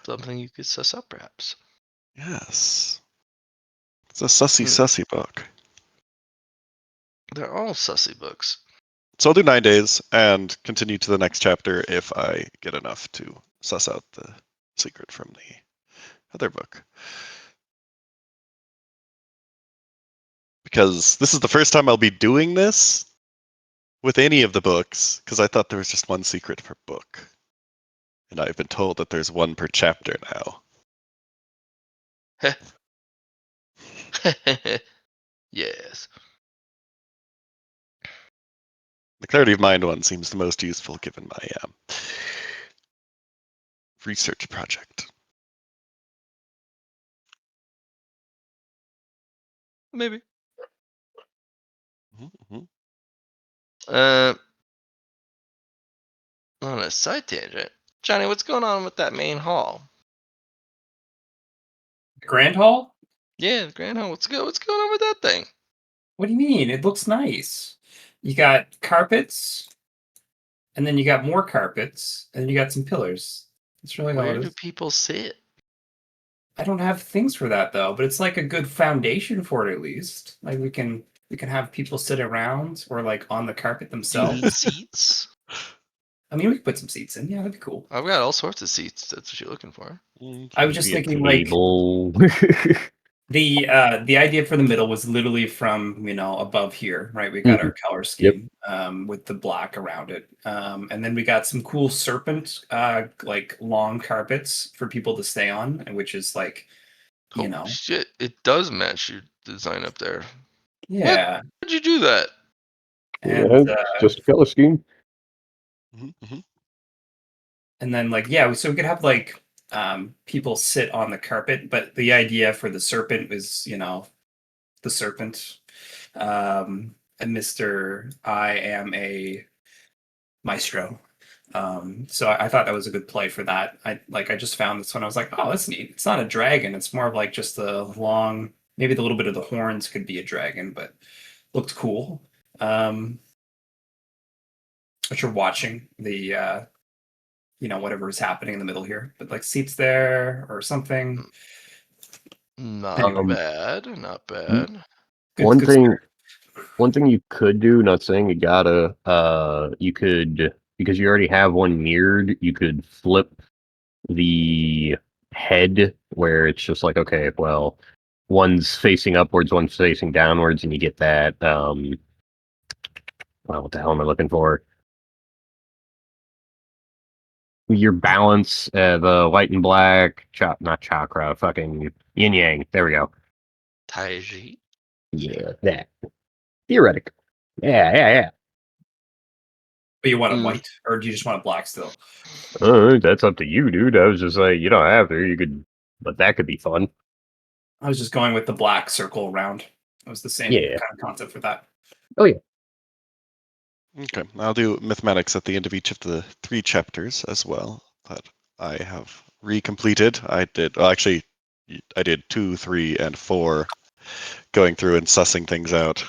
something you could suss up, perhaps. Yes. It's a sussy book. They're all sussy books. So I'll do 9 days and continue to the next chapter if I get enough to suss out the secret from the other book. Because this is the first time I'll be doing this with any of the books, because I thought there was just one secret per book. And I've been told that there's one per chapter now. Yes. The clarity of mind one seems the most useful given my research project. Maybe. Mm-hmm. On a side tangent, Johnny, what's going on with that main hall? Grand Hall? Yeah, the Grand Hall. What's going on with that thing? What do you mean? It looks nice. You got carpets, and then you got more carpets, and then you got some pillars. That's really all Where it do is. people sit? I don't have things for that though, but it's like a good foundation for it at least. Like we can have people sit around or like on the carpet Do you themselves. need seats? I mean, we could put some seats in. Yeah, that'd be cool. I've got all sorts of seats. That's what you're looking for. I was just thinking table. the idea for the middle was literally from above here, right? We got our color scheme with the black around it, and then we got some cool serpent like long carpets for people to stay on, which is like shit, it does match your design up there. yeah. How'd you do that? And it's just a color scheme. And then so we could have like people sit on the carpet, but the idea for the serpent was the serpent. And Mr. I am a maestro. So I thought that was a good play for that. I just found this one. I was like, oh, that's neat. It's not a dragon. It's more of like just the long, maybe the little bit of the horns could be a dragon, but looked cool. But you're watching the whatever is happening in the middle here, but like seats there or something. Not bad. Not bad. One thing you could do, not saying you gotta, you could, because you already have one mirrored, you could flip the head where it's just like, okay, well, one's facing upwards, one's facing downwards, and you get that, well, what the hell am I looking for? Your balance, the white and black, not chakra, fucking yin yang. There we go. Taiji. Yeah, that. Theoretic. Yeah. But you want it white, or do you just want it black still? That's up to you, dude. I was just like, you don't have to. You could, but that could be fun. I was just going with the black circle around. It was the same kind of concept for that. Oh yeah. Okay, I'll do mathematics at the end of each of the 3 chapters as well that I have recompleted. I did 2, 3, and 4 going through and sussing things out.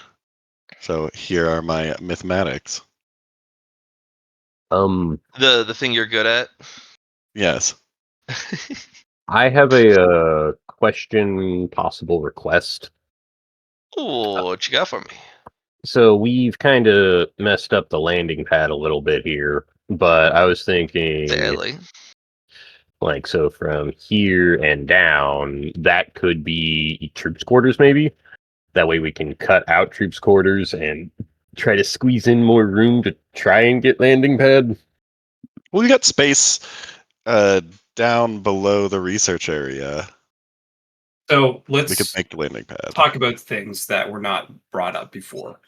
So here are my mathematics. The thing you're good at? Yes. I have a question, possible request. Oh, what you got for me? So we've kind of messed up the landing pad a little bit here, but I was thinking, Sadly. like, so from here and down, that could be troops' quarters, maybe. That way we can cut out troops' quarters and try to squeeze in more room to try and get landing pad. Well, we got space down below the research area. So we could let's make the landing pad. Talk about things that were not brought up before.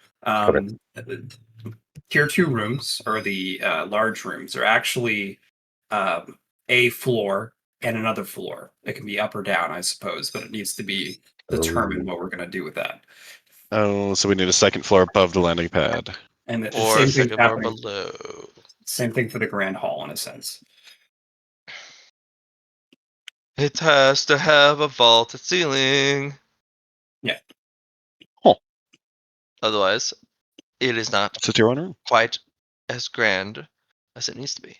Tier 2 rooms, or the large rooms, are actually a floor and another floor. It can be up or down, I suppose, but it needs to be determined what we're going to do with that. Oh, so we need a second floor above the landing pad. And the or same a thing second floor below. Same thing for the Grand Hall, in a sense. It has to have a vaulted ceiling. Yeah. Huh. Otherwise, it is not It's a tier 1 room. Quite as grand as it needs to be.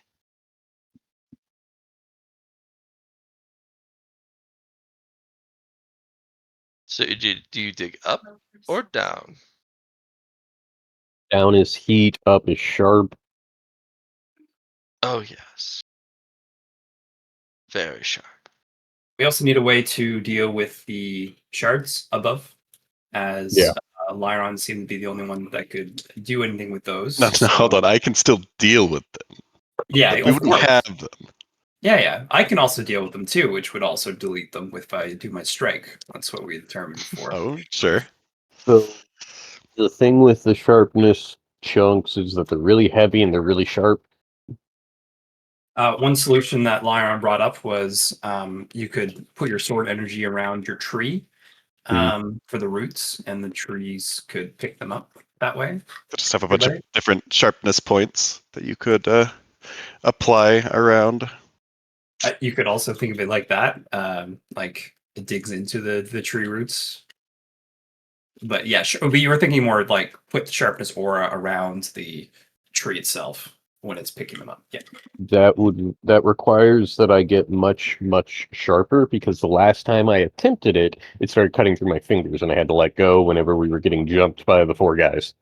So do you dig up or down? Down is heat, up is sharp. Oh yes, very sharp. We also need a way to deal with the shards above, as Yeah. Liron seemed to be the only one that could do anything with those. No, hold so- on. I can still deal with them. Yeah, But we of wouldn't course. have them. Yeah. I can also deal with them too, which would also delete them if I do my strike. That's what we determined before. Oh, sure. So the thing with the sharpness chunks is that they're really heavy and they're really sharp. One solution that Liron brought up was you could put your sword energy around your tree for the roots, and the trees could pick them up that way. Just have a bunch of Everybody? different sharpness points that you could apply around. You could also think of it like that, like it digs into the tree roots. But yeah, but you were thinking more like put the sharpness aura around the tree itself when it's picking them up. Yeah. That requires that I get much sharper, because the last time I attempted it, it started cutting through my fingers and I had to let go whenever we were getting jumped by the 4 guys.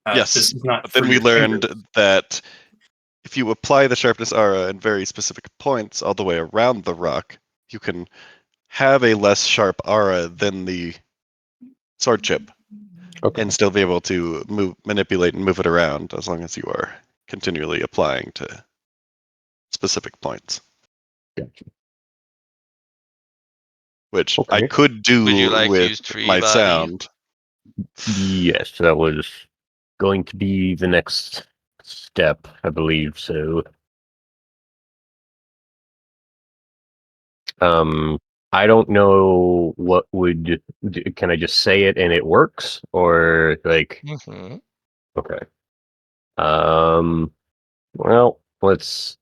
Yes, This is not but then for we your learned fingers. that if you apply the sharpness aura in very specific points all the way around the rock, you can have a less sharp aura than the sword chip Okay. and still be able to manipulate and move it around as long as you are continually applying to specific points, Gotcha. which I Okay. could do Would you like to with use tree my body? sound. Yes, that was going to be the next step, I believe. So, I don't know what would. Can I just say it and it works, or like? Mm-hmm. Okay. Well, let's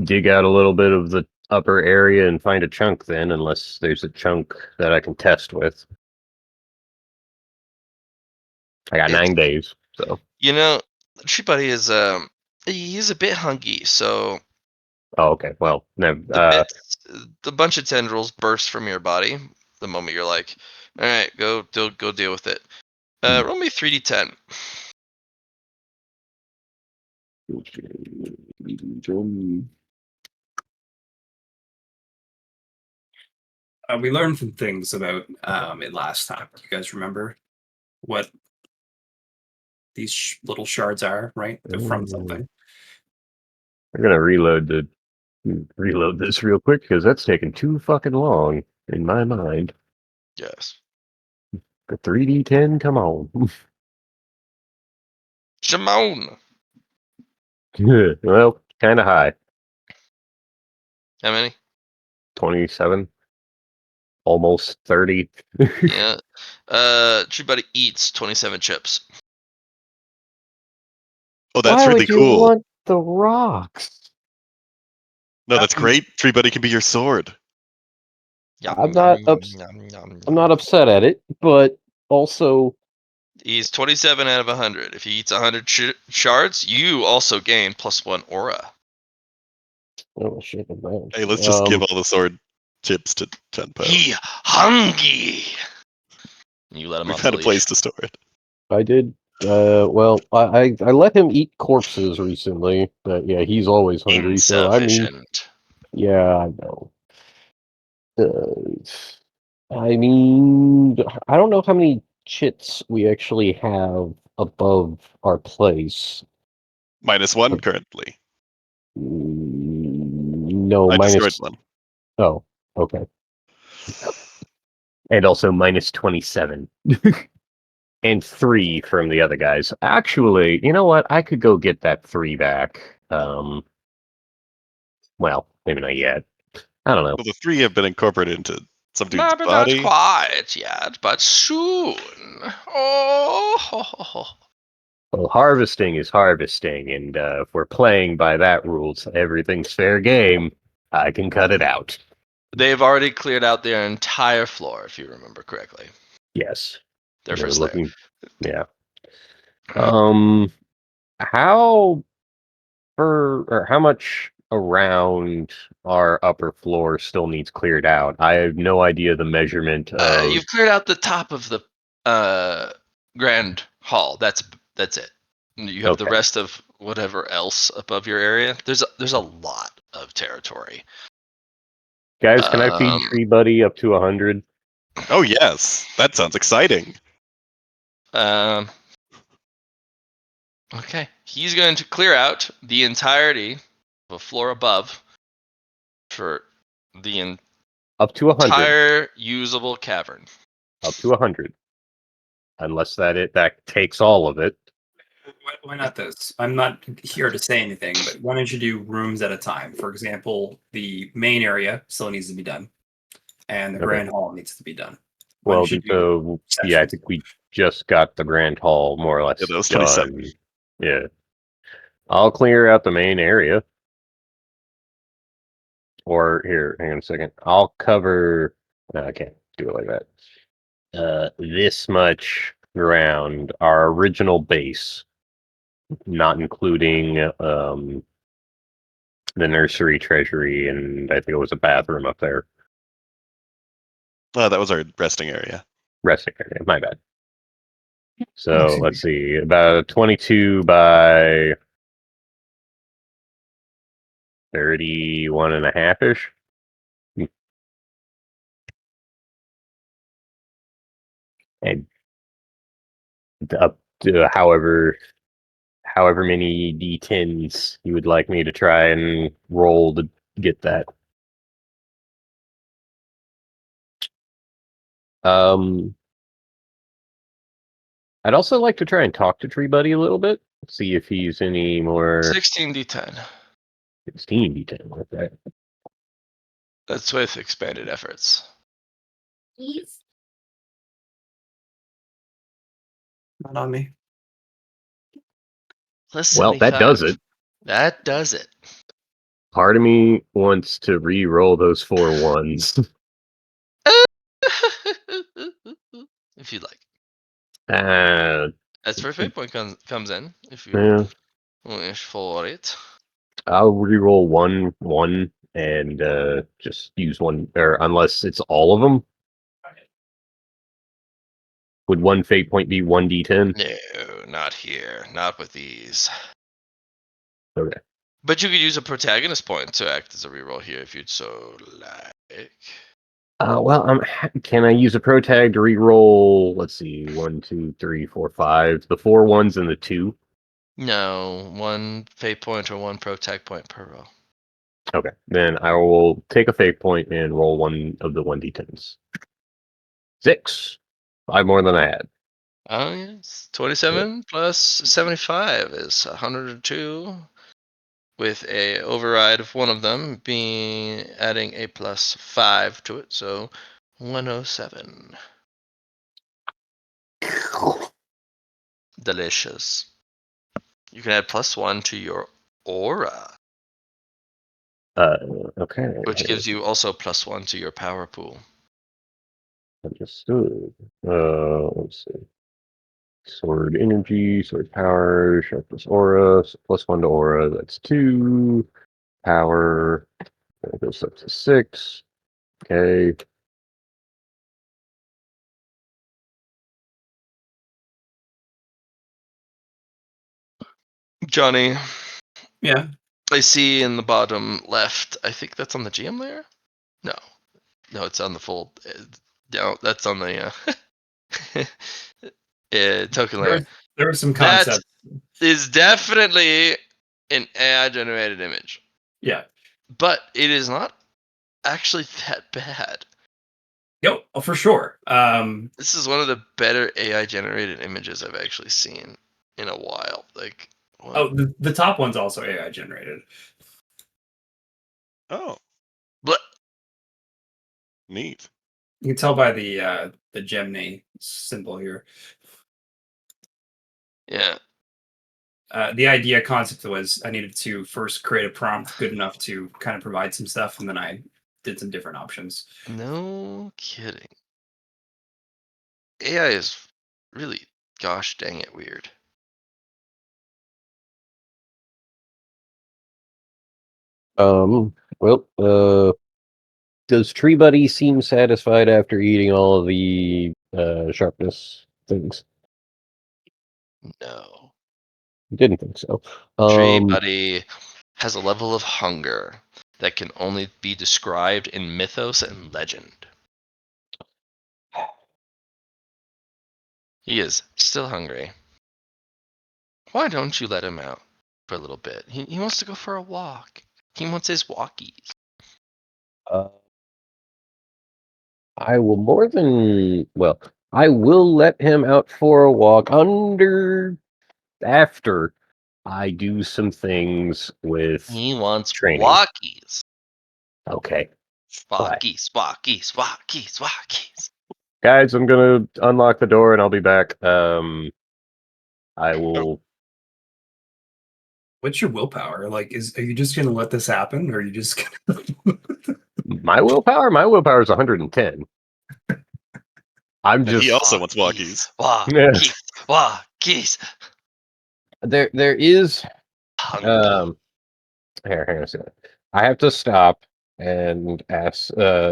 dig out a little bit of the upper area and find a chunk then, unless there's a chunk that I can test with. I got 9 days, so. You know, Tree Buddy is he's a bit hungry, so Oh, okay. Well, no. the bunch of tendrils burst from your body the moment you're like, all right, go deal with it. Roll me 3d10. We learned some things about it last time. Do you guys remember what these little shards are? Right, they're from something. I'm gonna reload this real quick because that's taking too fucking long in my mind. Yes. The 3D10, come on. Shimon. Well, kind of high. How many? 27, almost 30. Yeah. Tree Buddy eats 27 chips. Oh, that's Why really would you cool. want the rocks? No, that's great. Tree Buddy can be your sword. I'm not I'm not upset at it, but also He's 27 out of 100. If he eats 100 shards, you also gain +1 aura. oh shit. Hey, let's just give all the sword chips to Chun Po. He hungry. You let him We've off had the a place leash. to store it. I did. Well, I let him eat corpses recently, but yeah, he's always hungry. So I mean, Insufficient. yeah, I know. I mean, I don't know how many chits we actually have above our place. -1 currently. No, I destroyed minus. one. Oh, okay. And also minus 27. And 3 from the other guys. Actually, you know what? I could go get that 3 back. Well, maybe not yet. I don't know. Well, the 3 have been incorporated into some dude's Maybe not body. quite yet, but soon. Oh. Well, harvesting is harvesting, and if we're playing by that rules, everything's fair game. I can cut it out. They've already cleared out their entire floor, if you remember correctly. Yes. Their They're first layer. looking. Yeah. How how much around our upper floor still needs cleared out. I have no idea the measurement of. You've cleared out the top of the grand hall. That's it. You have the Okay. rest of whatever else above your area. There's a lot of territory. Guys, can I feed Um, Tree Buddy up to 100? Oh yes, that sounds exciting. Okay, he's going to clear out the entirety of a floor above for the Up to 100. entire usable cavern. Up to 100. Unless that takes all of it. Why not this? I'm not here to say anything, but why don't you do rooms at a time? For example, the main area still needs to be done, and the Okay. grand hall needs to be done. Why Well, don't you do so yeah, I sections? think we just got the Grand Hall more or less Yeah, that was 27. done. Yeah. I'll clear out the main area. Or here, hang on a second. I'll cover. No, I can't do it like that. This much ground, our original base, not including the nursery, treasury, and I think it was a bathroom up there. That was our resting area. Resting area. My bad. So excuse let's see, about 22 by 31 and a half ish. And up to however many d10s you would like me to try and roll to get that. I'd also like to try and talk to Tree Buddy a little bit, see if he's any more 16d10. 16 d10 with that. That's with expanded efforts. Not on me. Plus Well, that does 75. it. That does it. Part of me wants to re-roll those 4 ones. If you'd like. uh, That's where fate point comes in. If you yeah. wish for it. I'll re-roll one and just use one, or unless it's all of them. Would one fate point be 1d10? No, not here. Not with these. Okay. But you could use a protagonist point to act as a reroll here if you'd so like. Well, can I use a pro tag to re-roll? Let's see, 1, 2, 3, 4, 5. The 4 ones and the 2. No, one fate point or one pro tag point per roll. Okay, then I will take a fate point and roll one of the 1d10s. 6. 5 more than I had. Oh yes, 27 plus 75 is 102. With a override of one of them being adding a plus 5 to it, so 107. Delicious. You can add plus 1 to your aura, Okay. which gives you also plus 1 to your power pool. Understood. Let's see. Sword energy, sword power, sharpness aura, so plus 1 to aura, that's 2. Power, that goes up to 6. Okay. Johnny, Yeah. I see in the bottom left, I think that's on the GM layer? No. No, it's on the full. No, that's on the token layer. There were some That concepts. is definitely an AI generated image, Yeah. but it is not actually that bad. Yep. Oh, for sure. This is one of the better AI generated images I've actually seen in a while. Like, what? Oh, the top one's also AI generated. Oh, But neat. You can tell by the Gemini symbol here. yeah, The idea concept was I needed to first create a prompt good enough to kind of provide some stuff, and then I did some different options. no kidding. AI is really, gosh dang it, weird. Well, does Tree Buddy seem satisfied after eating all of the sharpness things? No. Didn't think so. Tree Buddy has a level of hunger that can only be described in mythos and legend. He is still hungry. Why don't you let him out for a little bit? He wants to go for a walk. He wants his walkies. I will I will let him out for a walk after I do some things with He wants training. walkies. Okay. Walkies, walkies, walkies, walkies. Guys, I'm gonna unlock the door and I'll be back. I will. What's your willpower? Like, are you just gonna let this happen, or are you just gonna? My willpower is 110. I'm And he just also wants walkies. Walkies, walkies. there is Hungry. here, hang on a second. I have to stop and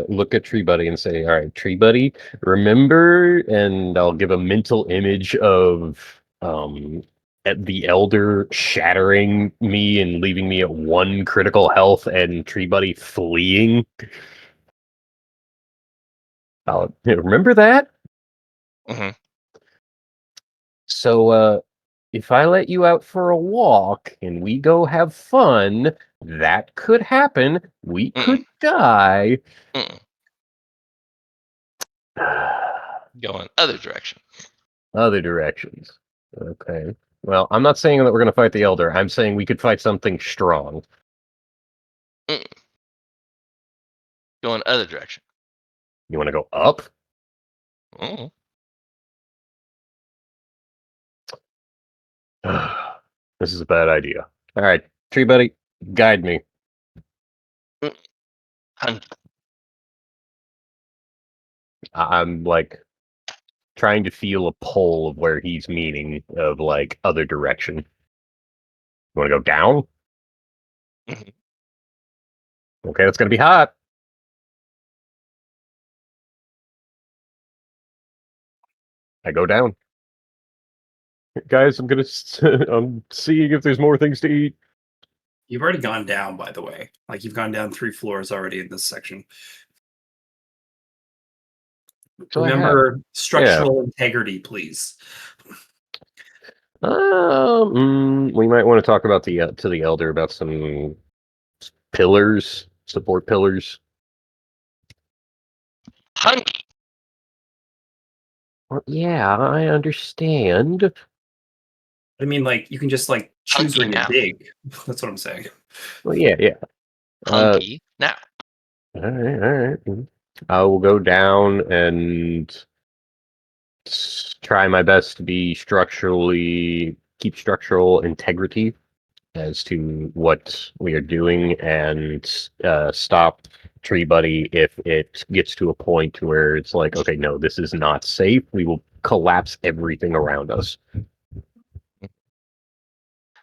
look at Tree Buddy and say, all right, Tree Buddy, remember, and I'll give a mental image of at the Elder shattering me and leaving me at 1 critical health and Tree Buddy fleeing. Remember that? Mm-hmm. So, if I let you out for a walk and we go have fun, that could happen. We could die. Going other direction. Other directions. Okay. Well, I'm not saying that we're going to fight the Elder. I'm saying we could fight something strong. Going other direction. You want to go up? Mm. This is a bad idea. All right, Tree Buddy, guide me. I'm like trying to feel a pull of where he's meaning of like other direction. You want to go down? Mhm. Okay, that's gonna be hot. I go down. Guys, I'm seeing if there's more things to eat. You've already gone down, by the way. Like you've gone down 3 floors already in this section. So Remember structural integrity, please. We might want to talk about to the Elder about some pillars, support pillars. Hunky. Well, yeah, I understand. I mean, like you can just like choose Hunky when you now. dig. That's what I'm saying. Well, yeah. Hunky now. All right. I will go down and try my best to keep structural integrity as to what we are doing and stop Tree Buddy if it gets to a point where it's like, okay, no, this is not safe. We will collapse everything around us.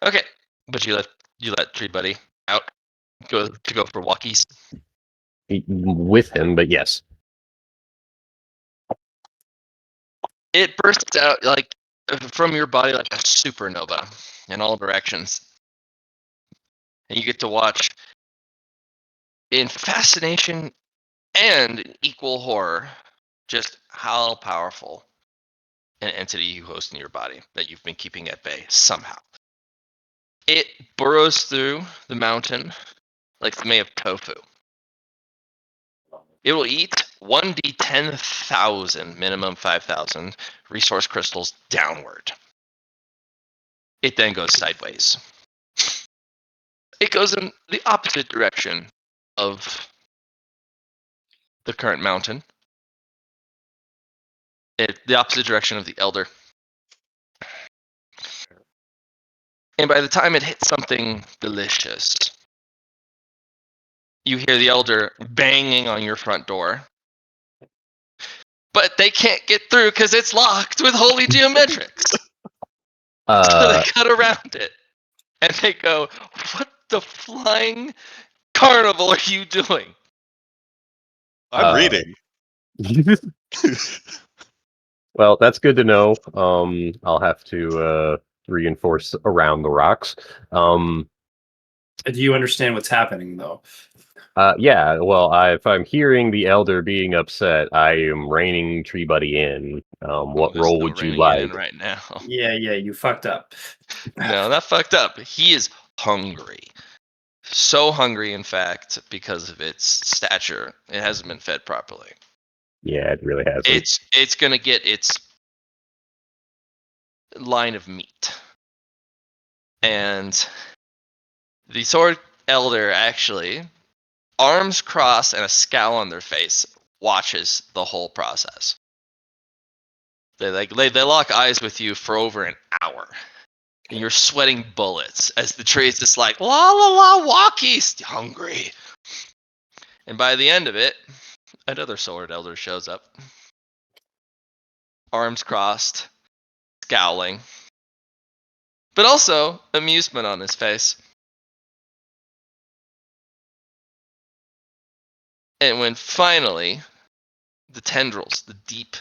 Okay, but you let Tree Buddy out go for walkies. With him, but yes. It bursts out like from your body like a supernova in all directions, and you get to watch in fascination and equal horror just how powerful an entity you host in your body that you've been keeping at bay somehow. It burrows through the mountain like the may of tofu. It will eat 1d10,000, minimum 5,000 resource crystals downward. It then goes sideways. It goes in the opposite direction of the current mountain. The opposite direction of the Elder. And by the time it hits something delicious, you hear the Elder banging on your front door. But they can't get through because it's locked with holy geometrics. So they cut around it. And they go, what the flying Carnival are you doing? I'm reading. Well, that's good to know. I'll have to reinforce around the rocks. Do you understand what's happening, though? Yeah. Well, if I'm hearing the elder being upset, I am reining Tree Buddy in. What There's role no would you reining it in like? right now. Yeah, you fucked up. No, not fucked up. He is hungry. So hungry, in fact, because of its stature. It hasn't been fed properly. Yeah, it really hasn't. It's gonna get its line of meat. And the Sword Elder actually, arms crossed and a scowl on their face, watches the whole process. They lock eyes with you for over an hour. And you're sweating bullets as the tree is just like, la la la, walkies, hungry. And by the end of it, another Sword Elder shows up. Arms crossed, scowling, but also amusement on his face. And when finally the tendrils, the deep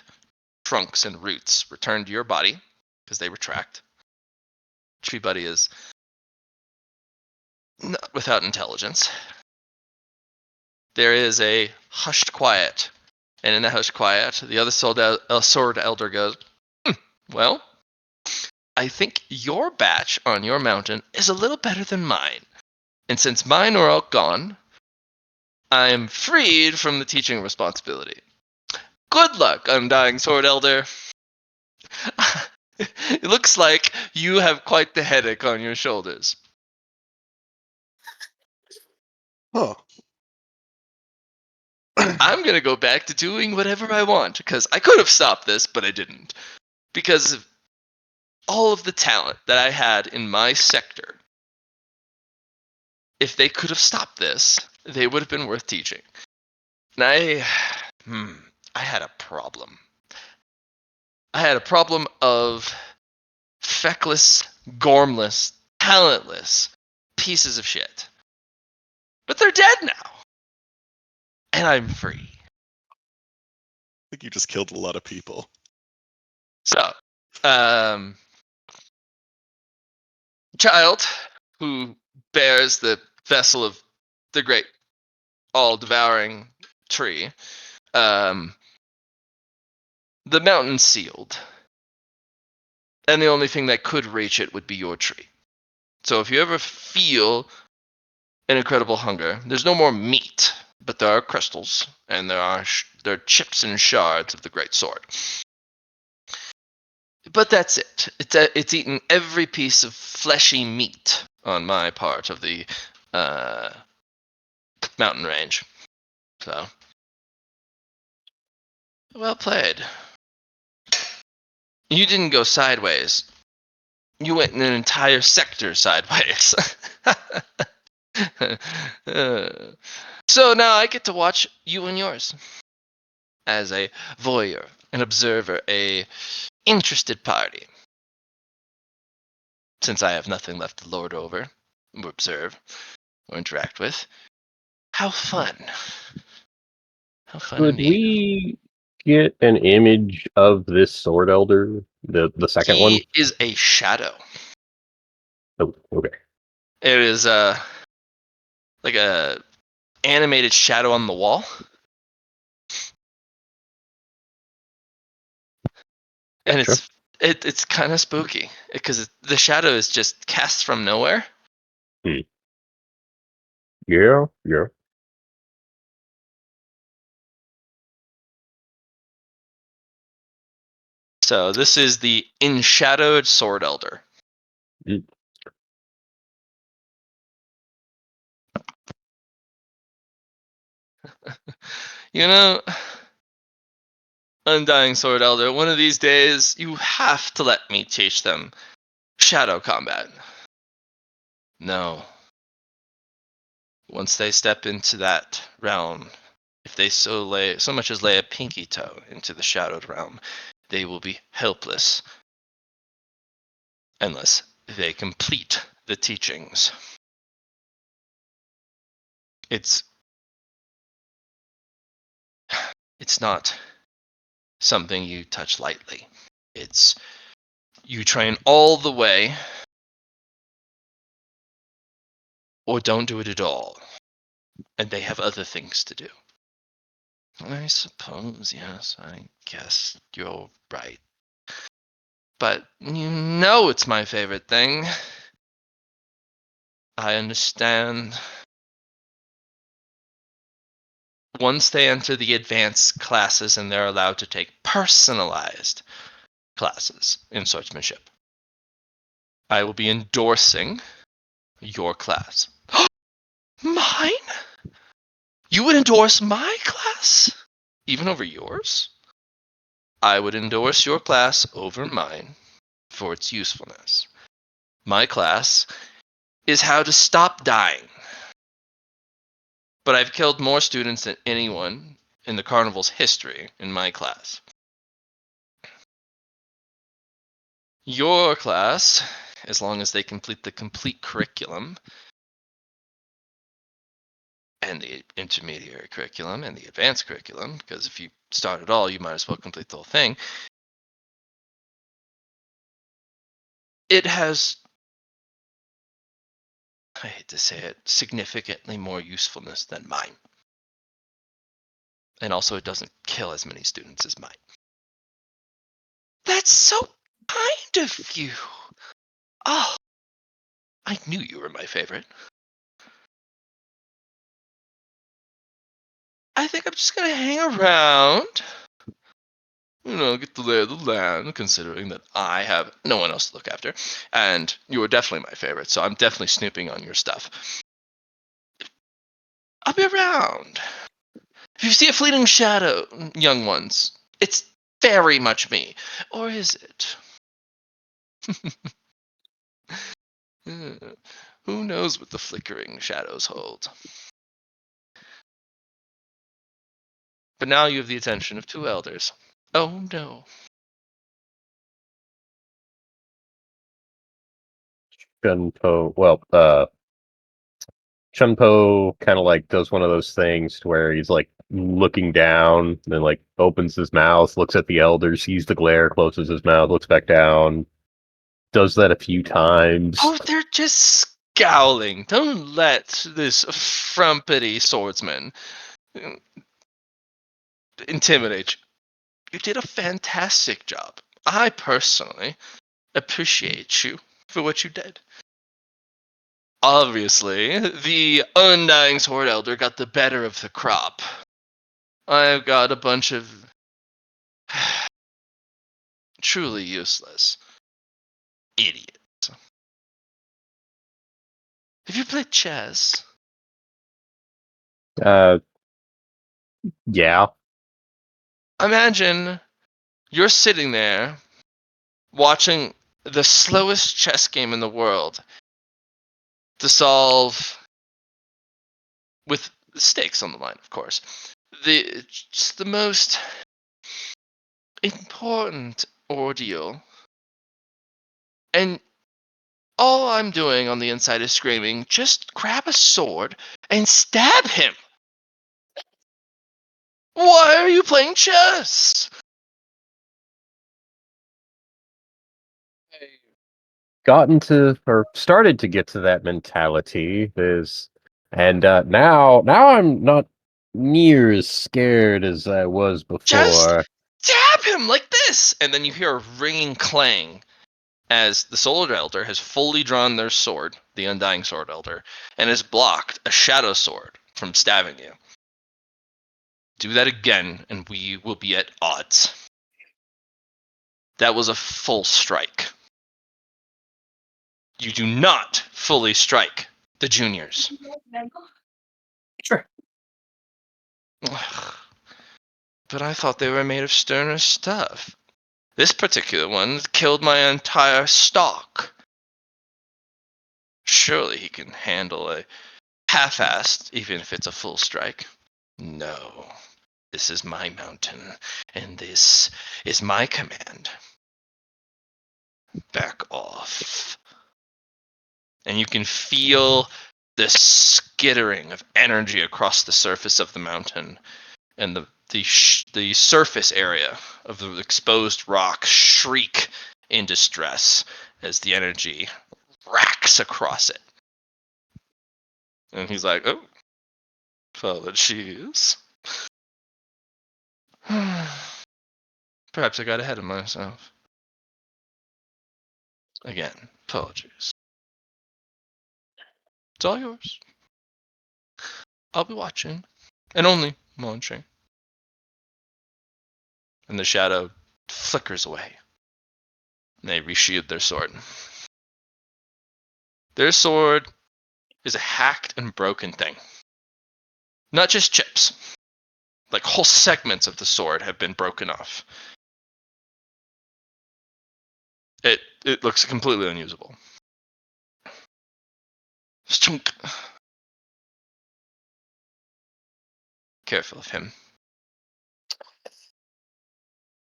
trunks and roots return to your body, because they retract, Tree Buddy is not without intelligence. There is a hushed quiet. And in that hushed quiet, the other Sword Elder goes, well, I think your batch on your mountain is a little better than mine. And since mine are all gone, I am freed from the teaching responsibility. Good luck, Undying Sword Elder. It looks like you have quite the headache on your shoulders. Oh. I'm going to go back to doing whatever I want, because I could have stopped this, but I didn't. Because of all of the talent that I had in my sector, if they could have stopped this, they would have been worth teaching. And I had a problem. I had a problem of feckless, gormless, talentless pieces of shit. But they're dead now. And I'm free. I think you just killed a lot of people. So, child who bears the vessel of the great all-devouring tree, the mountain's sealed. And the only thing that could reach it would be your tree. So if you ever feel an incredible hunger, there's no more meat, but there are crystals, and there are chips and shards of the great sword. But that's it. It's eaten every piece of fleshy meat on my part of the mountain range. So, well played. You didn't go sideways. You went in an entire sector sideways. So now I get to watch you and yours as a voyeur, an observer, a interested party. Since I have nothing left to lord over, or observe, or interact with. How fun. How fun Could indeed. we get an image of this Sword Elder, the second one? He is a shadow. Oh, okay. It is like a animated shadow on the wall. And Gotcha. it's kind of spooky because the shadow is just cast from nowhere. Yeah. So this is the Enshadowed Sword Elder. Mm. You know, Undying Sword Elder, one of these days you have to let me teach them shadow combat. No. Once they step into that realm, if they so much as lay a pinky toe into the shadowed realm, they will be helpless unless they complete the teachings. It's not something you touch lightly. It's you train all the way or don't do it at all. And they have other things to do. I suppose, yes, I guess you're right. But you know it's my favorite thing. I understand. Once they enter the advanced classes and they're allowed to take personalized classes in swordsmanship, I will be endorsing your class. Mine? You would endorse my class? Even over yours? I would endorse your class over mine for its usefulness. My class is how to stop dying. But I've killed more students than anyone in the carnival's history in my class. Your class, as long as they complete the complete curriculum, and the intermediate curriculum, and the advanced curriculum, because if you start at all, you might as well complete the whole thing. It has, I hate to say it, significantly more usefulness than mine. And also it doesn't kill as many students as mine. That's so kind of you. Oh, I knew you were my favorite. I think I'm just gonna hang around. Get the lay of the land, considering that I have no one else to look after. And you were definitely my favorite, so I'm definitely snooping on your stuff. I'll be around. If you see a fleeting shadow, young ones, it's very much me. Or is it? Who knows what the flickering shadows hold? But now you have the attention of 2 elders. Oh no. Chun Po, Chun Po kind of like does one of those things to where he's like looking down, then like opens his mouth, looks at the elder, sees the glare, closes his mouth, looks back down. Does that a few times. Oh, they're just scowling. Don't let this frumpity swordsman intimidate you. You did a fantastic job. I personally appreciate you for what you did. Obviously, the Undying Sword Elder got the better of the crop. I've got a bunch of truly useless idiots. Have you played chess? Yeah. Imagine you're sitting there watching the slowest chess game in the world to solve, with stakes on the line, of course, just the most important ordeal. And all I'm doing on the inside is screaming, just grab a sword and stab him. Why are you playing chess? Started to get to that mentality now I'm not near as scared as I was Just before. stab him like this! And then you hear a ringing clang as the Sword Elder has fully drawn their sword, the Undying Sword Elder, and has blocked a Shadow Sword from stabbing you. Do that again, and we will be at odds. That was a full strike. You do not fully strike the juniors. Sure. But I thought they were made of sterner stuff. This particular one killed my entire stock. Surely he can handle a half-assed, even if it's a full strike. No. This is my mountain, and this is my command. Back off. And you can feel this skittering of energy across the surface of the mountain, and the surface area of the exposed rock shriek in distress as the energy racks across it. And he's like, "Oh, apologies. Perhaps I got ahead of myself. Again, apologies. It's all yours. I'll be watching, and only monitoring." And the shadow flickers away. And they resheathe their sword. Their sword is a hacked and broken thing. Not just chips. Like whole segments of the sword have been broken off. It looks completely unusable. Stunk. Careful of him.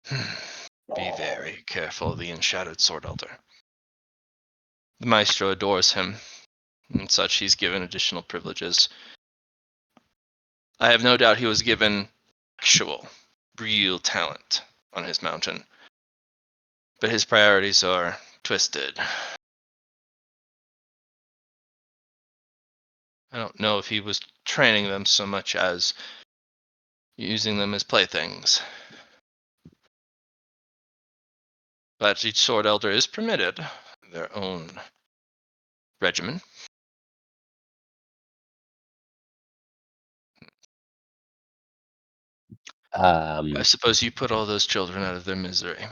Be very careful of the Enshadowed Sword Elder. The Maestro adores him, and such he's given additional privileges. I have no doubt he was given actual, real talent on his mountain. But his priorities are twisted. I don't know if he was training them so much as using them as playthings. But each Sword Elder is permitted their own regimen. I suppose you put all those children out of their misery.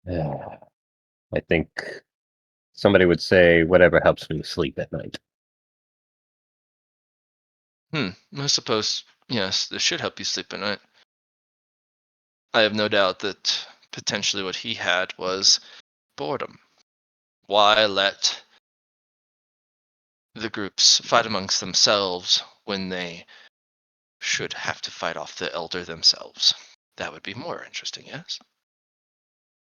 I think somebody would say whatever helps me sleep at night. I suppose, yes, this should help you sleep at night. I have no doubt that potentially what he had was boredom. Why let the groups fight amongst themselves when they should have to fight off the Elder themselves? That would be more interesting, yes?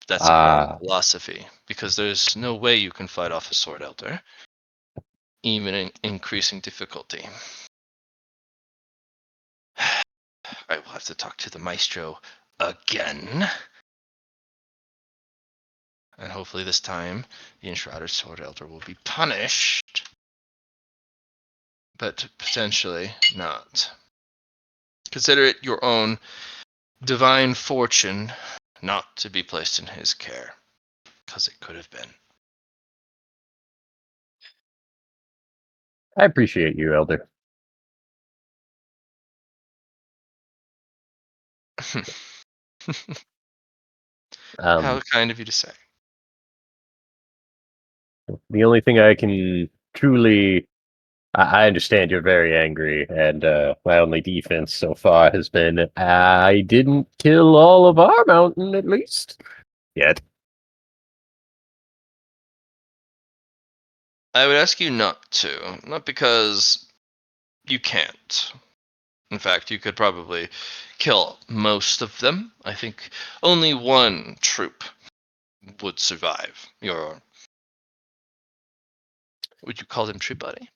That's a wrong philosophy, because there's no way you can fight off a Sword Elder, even in increasing difficulty. I will have to talk to the Maestro again. And hopefully this time, the Enshadowed Sword Elder will be punished. But potentially not. Consider it your own divine fortune not to be placed in his care, because it could have been. I appreciate you, Elder. How kind of you to say. The only thing I can truly... I understand you're very angry, and my only defense so far has been I didn't kill all of our mountain, at least. Yet. I would ask you not to. Not because you can't. In fact, you could probably kill most of them. I think only one troop would survive. Would you call him troop buddy?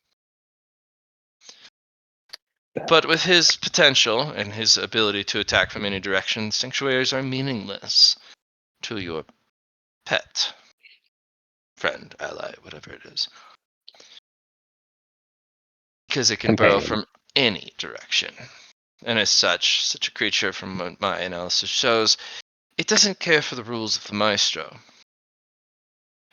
But with his potential and his ability to attack from any direction, sanctuaries are meaningless to your pet, friend, ally, whatever it is. Because it can burrow from any direction. And as such a creature, from what my analysis shows, it doesn't care for the rules of the Maestro.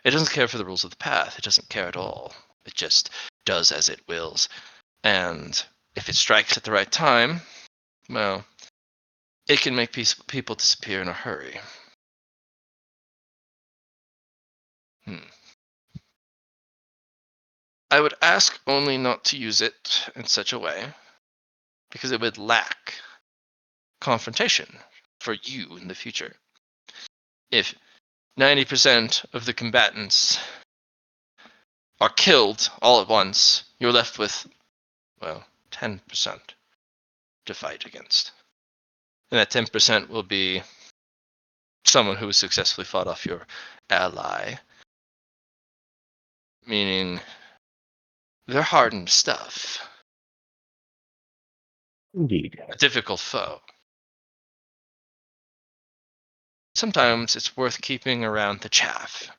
It doesn't care for the rules of the path. It doesn't care at all. It just does as it wills. And if it strikes at the right time, well, it can make people disappear in a hurry. I would ask only not to use it in such a way, because it would lack confrontation for you in the future. If 90% of the combatants are killed all at once, you're left with, well, 10% to fight against. And that 10% will be someone who successfully fought off your ally. Meaning They're hardened stuff. Indeed. A difficult foe. Sometimes it's worth keeping around the chaff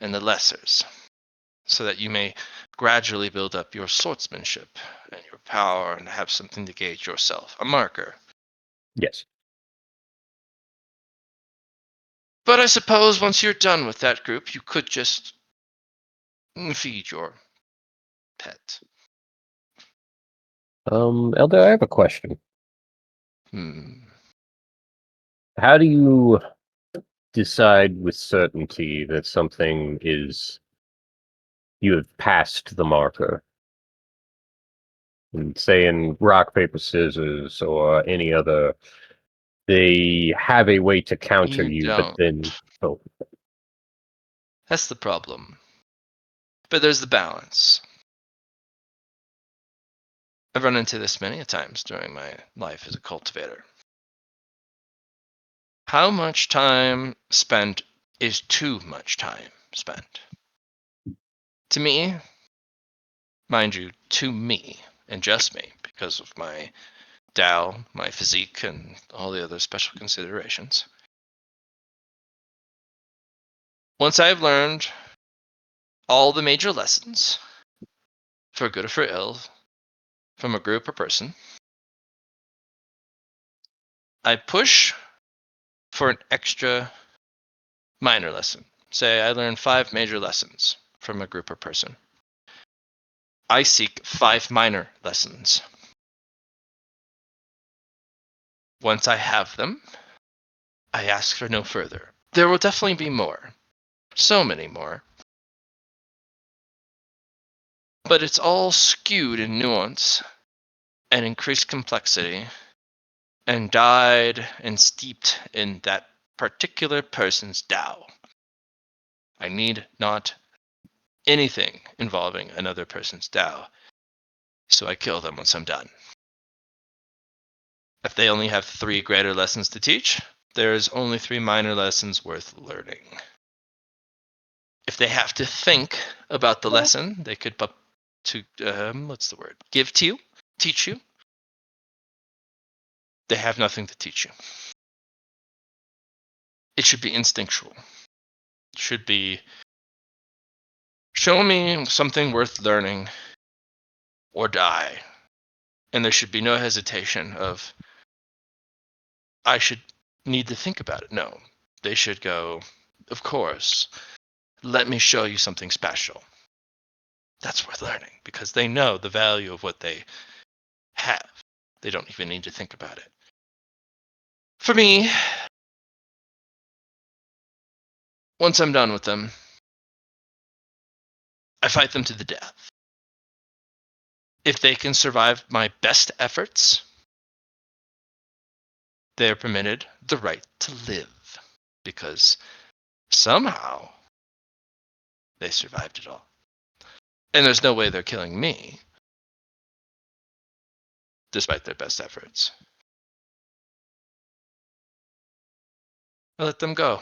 and the lessers, so that you may gradually build up your swordsmanship and your power and have something to gauge yourself, a marker. Yes. But I suppose once you're done with that group, you could just feed your pet. Elder, I have a question. Hmm. How do you decide with certainty that something is you have passed the marker? And say in rock, paper, scissors or any other, they have a way to counter You you, but don't. then oh, That's the problem. But there's the balance. I've run into this many a times during my life as a cultivator. How much time spent is too much time spent? To me, mind you, to me, and just me, because of my Tao, my physique, and all the other special considerations. Once I've learned all the major lessons, for good or for ill, from a group or person, I push for an extra minor lesson. Say I learned 5 major lessons from a group or person. I seek 5 minor lessons. Once I have them, I ask for no further. There will definitely be more. So many more. But it's all skewed in nuance and increased complexity and dyed and steeped in that particular person's Tao. I need not anything involving another person's Tao, so I kill them once I'm done. If they only have 3 greater lessons to teach, there's only 3 minor lessons worth learning. If they have to think about the lesson, they could give to you, teach you. They have nothing to teach you. It should be instinctual. It should be, show me something worth learning or die. And there should be no hesitation of, I should need to think about it. No, they should go, of course, let me show you something special. That's worth learning because they know the value of what they have. They don't even need to think about it. For me, once I'm done with them, I fight them to the death. If they can survive my best efforts, they are permitted the right to live because somehow they survived it all. And there's no way they're killing me despite their best efforts. I let them go.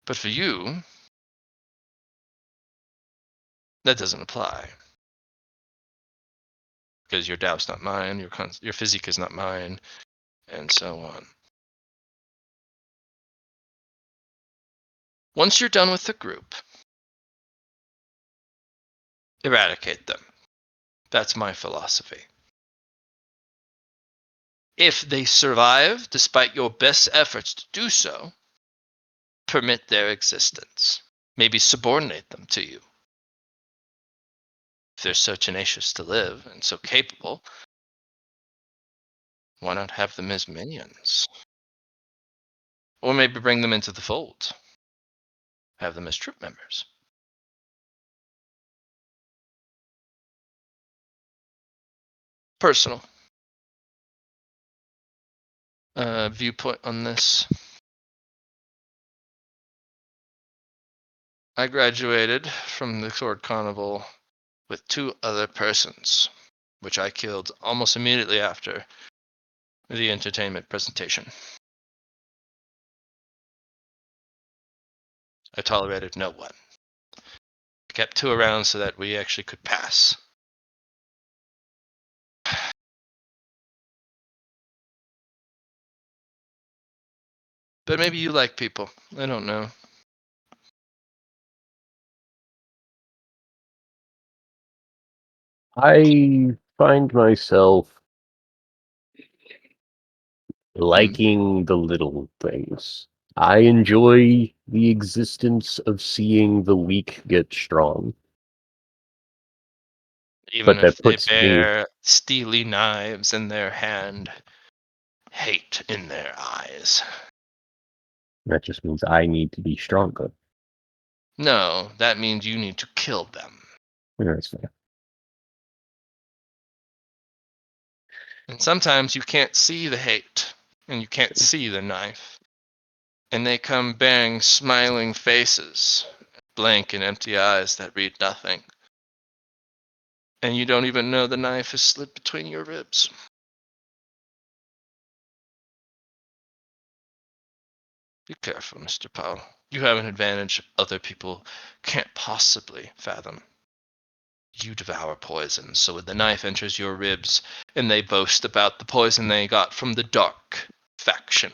But for you, that doesn't apply. Because your Tao's not mine, your physique is not mine, and so on. Once you're done with the group, eradicate them. That's my philosophy. If they survive despite your best efforts to do so, permit their existence. Maybe subordinate them to you. If they're so tenacious to live and so capable, why not have them as minions? Or maybe bring them into the fold. Have them as troop members. Personal viewpoint on this. I graduated from the Sword Carnival with 2 other persons, which I killed almost immediately after the entertainment presentation. I tolerated no one. kept 2 around so that we actually could pass. But maybe you like people. I don't know. I find myself liking the little things. I enjoy the existence of seeing the weak get strong. Even But that if they puts me... bear steely knives in their hand, hate in their eyes. That just means I need to be stronger. No, that means you need to kill them. That's fair. And sometimes you can't see the hate, and you can't see the knife. And they come bearing smiling faces, blank and empty eyes that read nothing. And you don't even know the knife is slipped between your ribs. Be careful, Mr. Powell. You have an advantage other people can't possibly fathom. You devour poison, so when the knife enters your ribs and they boast about the poison they got from the dark faction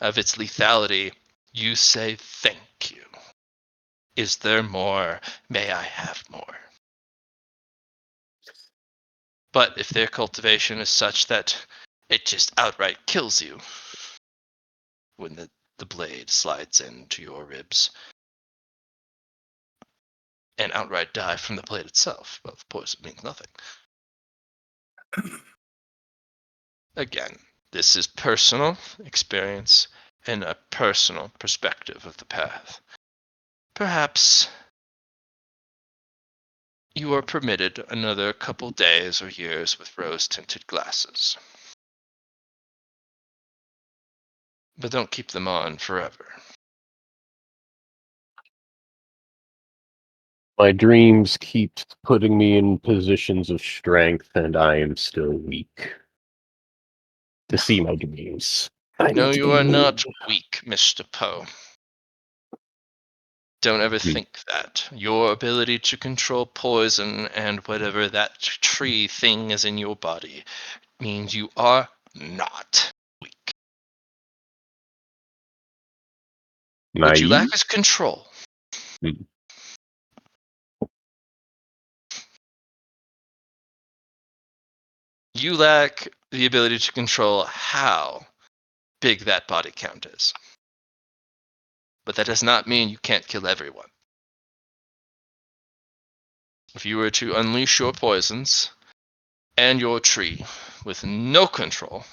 of its lethality, you say thank you. Is there more? May I have more? But if their cultivation is such that it just outright kills you when the blade slides into your ribs and outright die from the blade itself, well, the poison means nothing. Again, this is personal experience and a personal perspective of the path. Perhaps you are permitted another couple days or years with rose-tinted glasses. But don't keep them on forever. My dreams keep putting me in positions of strength, and I am still weak. To see my dreams, I No, need to you be are not moved. weak, Mr. Poe. Don't ever think that. Your ability to control poison and whatever that tree thing is in your body means you are not weak. What you lack Naive? is control. Hmm. You lack the ability to control how big that body count is. But that does not mean you can't kill everyone. If you were to unleash your poisons and your tree with no control,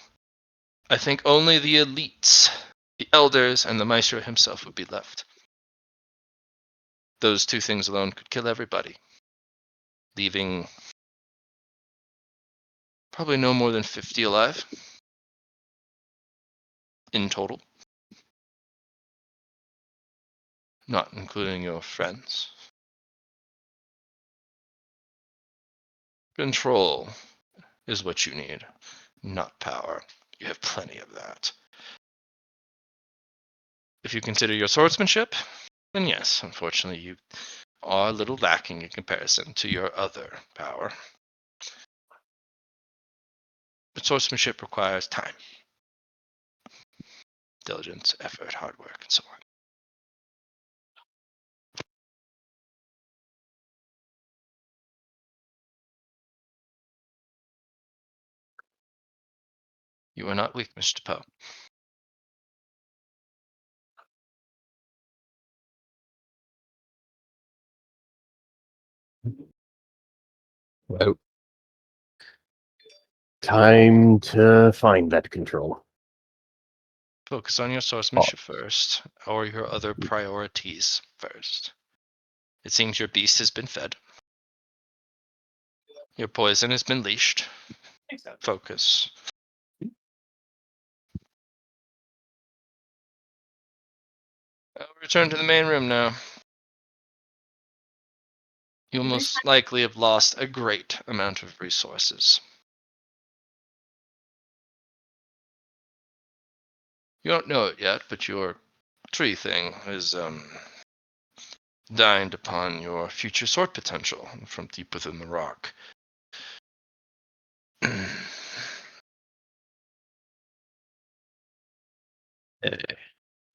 I think only the elites, the elders, and the maestro himself would be left. Those 2 things alone could kill everybody, leaving probably no more than 50 alive in total, not including your friends. Control is what you need, not power. You have plenty of that. If you consider your swordsmanship, then yes, unfortunately you are a little lacking in comparison to your other power. But swordsmanship requires time, diligence, effort, hard work, and so on. You are not weak, Mr. Poe. Well, time to find that control. Focus on your swordsmanship first, or your other priorities first. It seems your beast has been fed. Your poison has been leashed. Focus. I'll return to the main room now. You'll most likely have lost a great amount of resources. You don't know it yet, but your tree thing is dined upon your future sword potential from deep within the rock.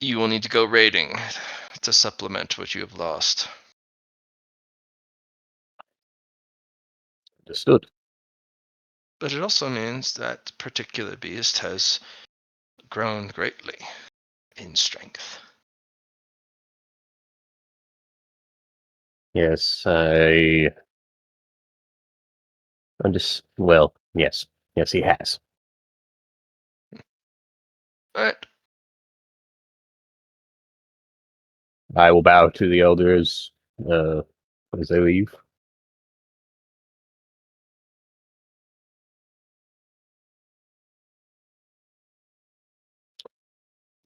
You will need to go raiding to supplement what you have lost. Understood. But it also means that particular beast has grown greatly in strength. Yes, I just well, yes, he has. Alright. I will bow to the elders as they leave.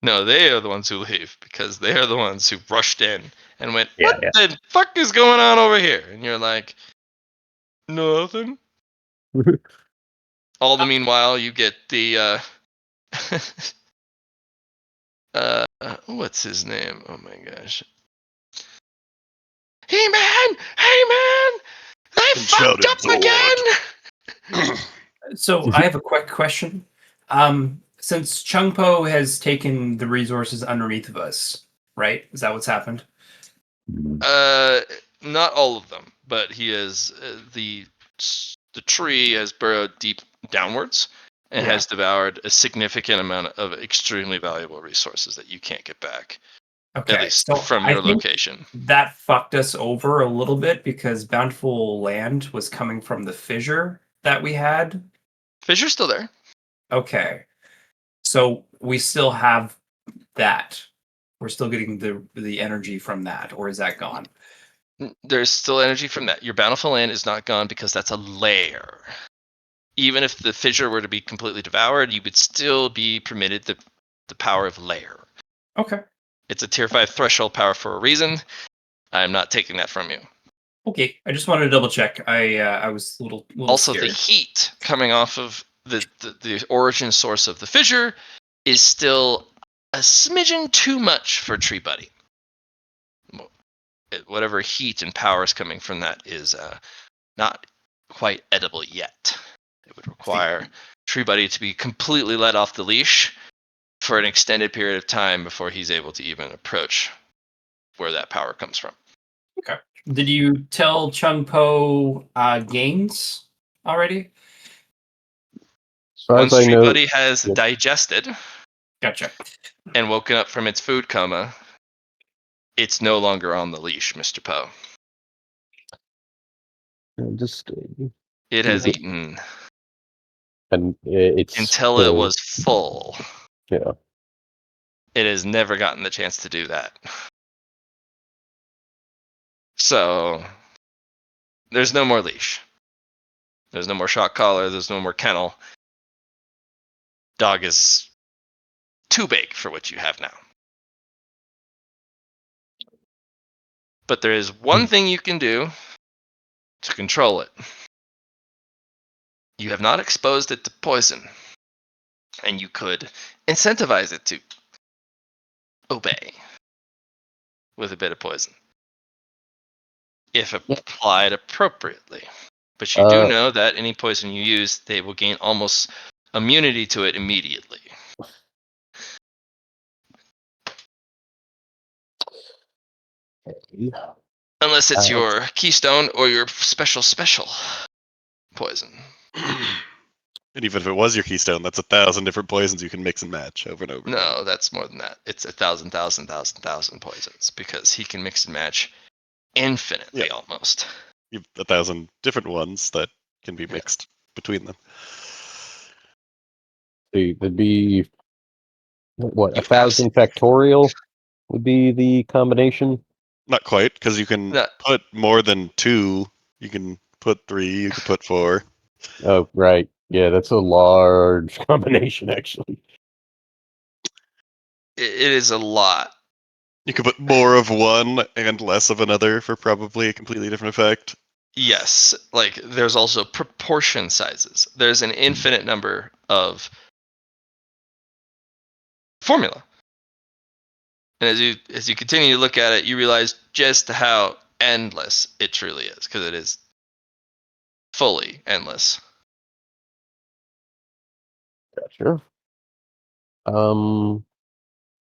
No, they are the ones who leave because they are the ones who rushed in and went, Yeah, "What the fuck is going on over here?" And you're like, "Nothing." All the meanwhile, you get the what's his name? Oh my gosh. Hey man! Hey man! They fucked Enshadowed up Sword. again! So I have a quick question. Since Chun Po has taken the resources underneath of us, right? Is that what's happened? Not all of them, but he has the tree has burrowed deep downwards and Yeah. has devoured a significant amount of extremely valuable resources that you can't get back, Okay. at least So from I your think location. that fucked us over a little bit because bountiful land was coming from the fissure that we had. Fisher's still there. Okay. So we still have that. We're still getting the energy from that, or is that gone? There's still energy from that. Your bountiful land is not gone because that's a lair. Even if the fissure were to be completely devoured, you would still be permitted the power of lair. Okay. It's a tier 5 threshold power for a reason. I'm not taking that from you. Okay. I just wanted to double check. I was a little Also, scared. the heat coming off of the origin source of the fissure is still a smidgen too much for Tree Buddy. Whatever heat and power is coming from that is not quite edible yet. It would require Tree Buddy to be completely let off the leash for an extended period of time before he's able to even approach where that power comes from. Okay. Did you tell Chun Po gains already? As far Once as I Tree know, Buddy has yep. digested Gotcha. and woken up from its food coma, it's no longer on the leash, Mr. Poe. Just It has eaten and it's until it was full. yeah. It has never gotten the chance to do that. So there's no more leash. There's no more shock collar. There's no more kennel. Dog is too big for what you have now. But there is one thing you can do to control it. You have not exposed it to poison, and you could incentivize it to obey with a bit of poison if applied appropriately. But you do know that any poison you use, they will gain almost immunity to it immediately. Unless it's your keystone or your special poison. And even if it was your keystone, that's 1,000 different poisons you can mix and match over and over. No, that's more than that. It's 1,000 poisons because he can mix and match infinitely almost. You have 1,000 different ones that can be mixed between them. It'd be what 1,000 factorial would be the combination. Not quite, because you can put more than 2. You can put 3. You can put 4. Oh, right. Yeah, that's a large combination, actually. It is a lot. You can put more of one and less of another for probably a completely different effect. Yes, like there's also proportion sizes. There's an infinite number of formula. And as you continue to look at it, you realize just how endless it truly is, because it is fully endless. Gotcha.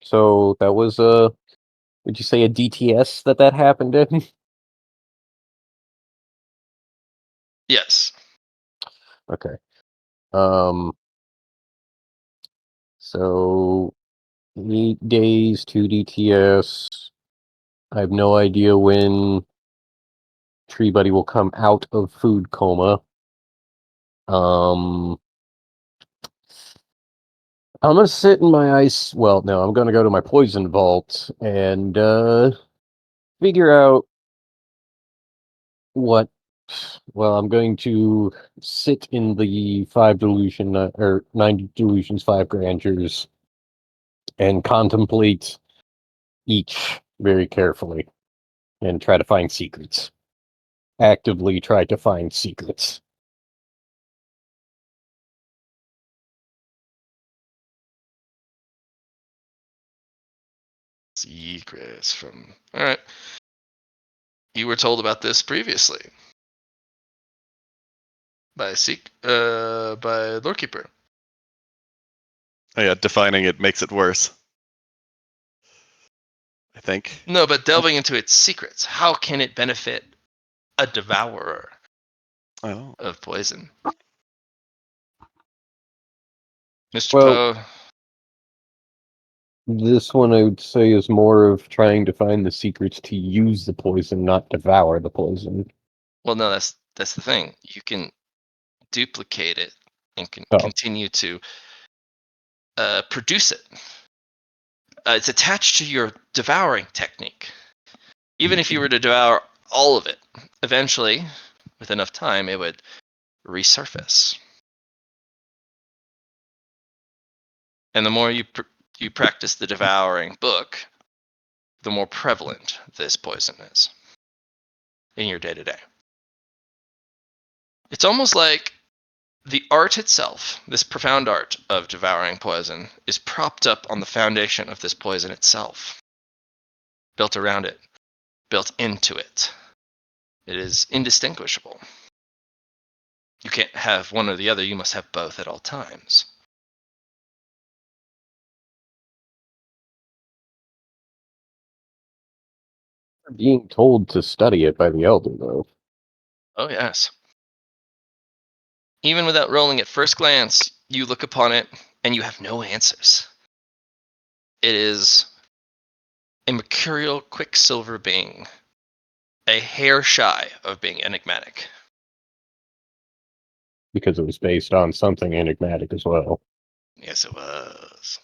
So that was would you say a DTS that happened in? Yes. Okay. Um. So 8 days, 2 DTS. I have no idea when Tree Buddy will come out of food coma. Um. I'm gonna sit in my ice. Well, no, I'm gonna go to my poison vault and figure out what. Well, I'm going to sit in the 5 delusion or 9 delusions, 5 grandeurs, and contemplate each very carefully and try to find secrets. Actively try to find secrets. Secrets from. All right. You were told about this previously by by Lorekeeper. Oh, yeah, defining it makes it worse. I think. No, but delving into its secrets. How can it benefit a devourer Oh. of poison? Mr. Well, Poe. this one I would say is more of trying to find the secrets to use the poison, not devour the poison. Well, no, that's the thing. You can duplicate it and can Oh. continue to produce it. It's attached to your devouring technique. Even if you were to devour all of it, eventually, with enough time, it would resurface. And the more you practice the devouring book, the more prevalent this poison is in your day to day. It's almost like the art itself, this profound art of devouring poison, is propped up on the foundation of this poison itself, built around it, built into it. It is indistinguishable. You can't have one or the other, you must have both at all times. Being told to study it by the elder, though. Oh, yes. Even without rolling at first glance, you look upon it and you have no answers. It is a mercurial quicksilver being, a hair shy of being enigmatic. Because it was based on something enigmatic as well. Yes, it was.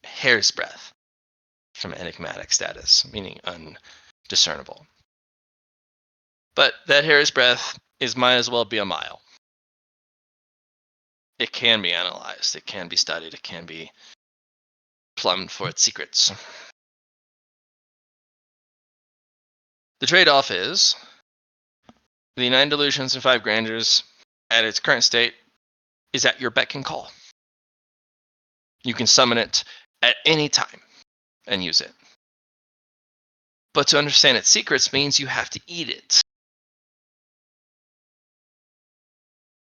Hair's breadth from enigmatic status, meaning undiscernible. But that hair's breadth might as well be a mile. It can be analyzed, it can be studied, it can be plumbed for its secrets. The trade-off is the 9 delusions and 5 grandeurs at its current state is at your beck and call. You can summon it at any time and use it. But to understand its secrets means you have to eat it.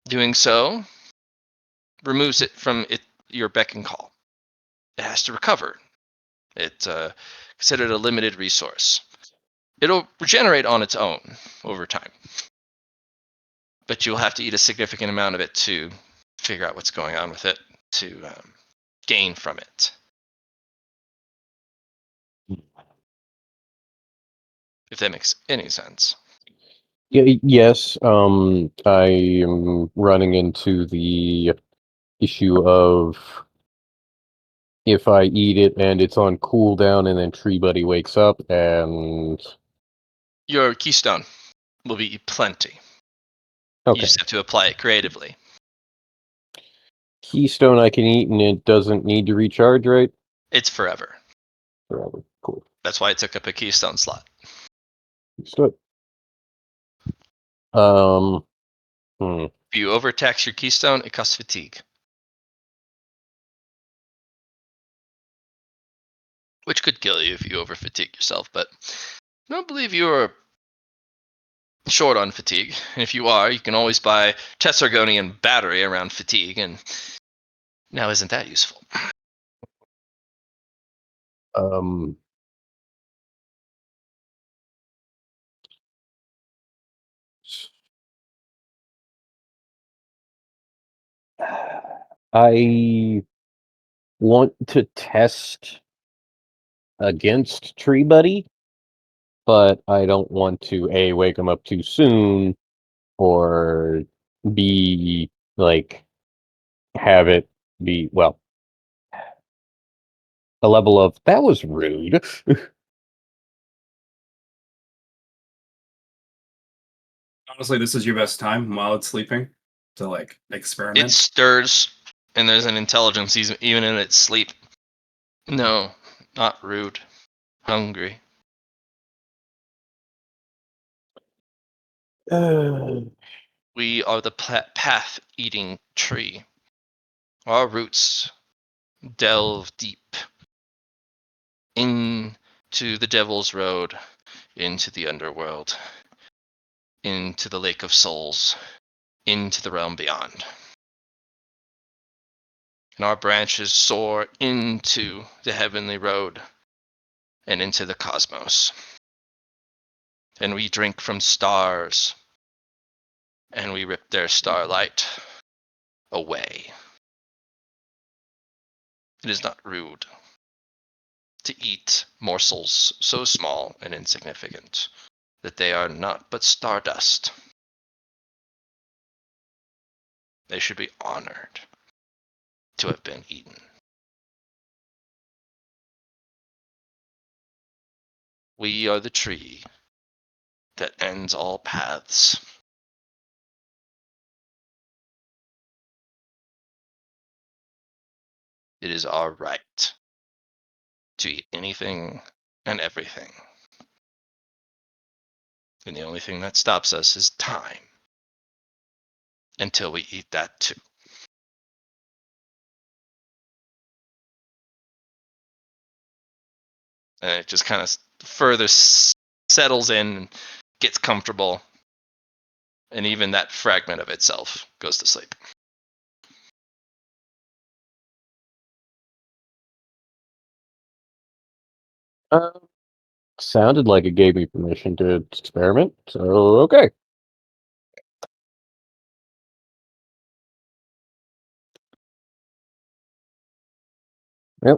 Doing so removes it from your beck and call. It has to recover. It's considered a limited resource. It'll regenerate on its own over time. But you'll have to eat a significant amount of it to figure out what's going on with it, to gain from it. If that makes any sense. Yes, I am running into the issue of if I eat it and it's on cooldown and then Tree Buddy wakes up and... Your keystone will be plenty. Okay. You just have to apply it creatively. Keystone I can eat and it doesn't need to recharge, right? It's forever. Forever. Cool. That's why it took up a keystone slot. Understood. If you overtax your keystone, it costs fatigue. which could kill you if you over fatigue yourself, but I don't believe you're short on fatigue. And if you are, you can always buy Tessergonian battery around fatigue, and now isn't that useful? I want to test against Tree Buddy, but I don't want to A, wake him up too soon, or B, like, have it be, well, a level of, that was rude. Honestly, this is your best time while it's sleeping to like It experiment. stirs, and there's an intelligence even in its sleep. No, not rude. Hungry. We are the path-eating tree. Our roots delve deep into the Devil's Road, into the underworld, into the Lake of Souls, into the realm beyond. And our branches soar into the heavenly road and into the cosmos. And we drink from stars, and we rip their starlight away. It is not rude to eat morsels so small and insignificant that they are not but stardust. They should be honored to have been eaten. We are the tree that ends all paths. It is our right to eat anything and everything. And the only thing that stops us is time. Until we eat that too. And it just kind of further settles in, gets comfortable, and even that fragment of itself goes to sleep. Sounded like it gave me permission to experiment, so okay. Yep.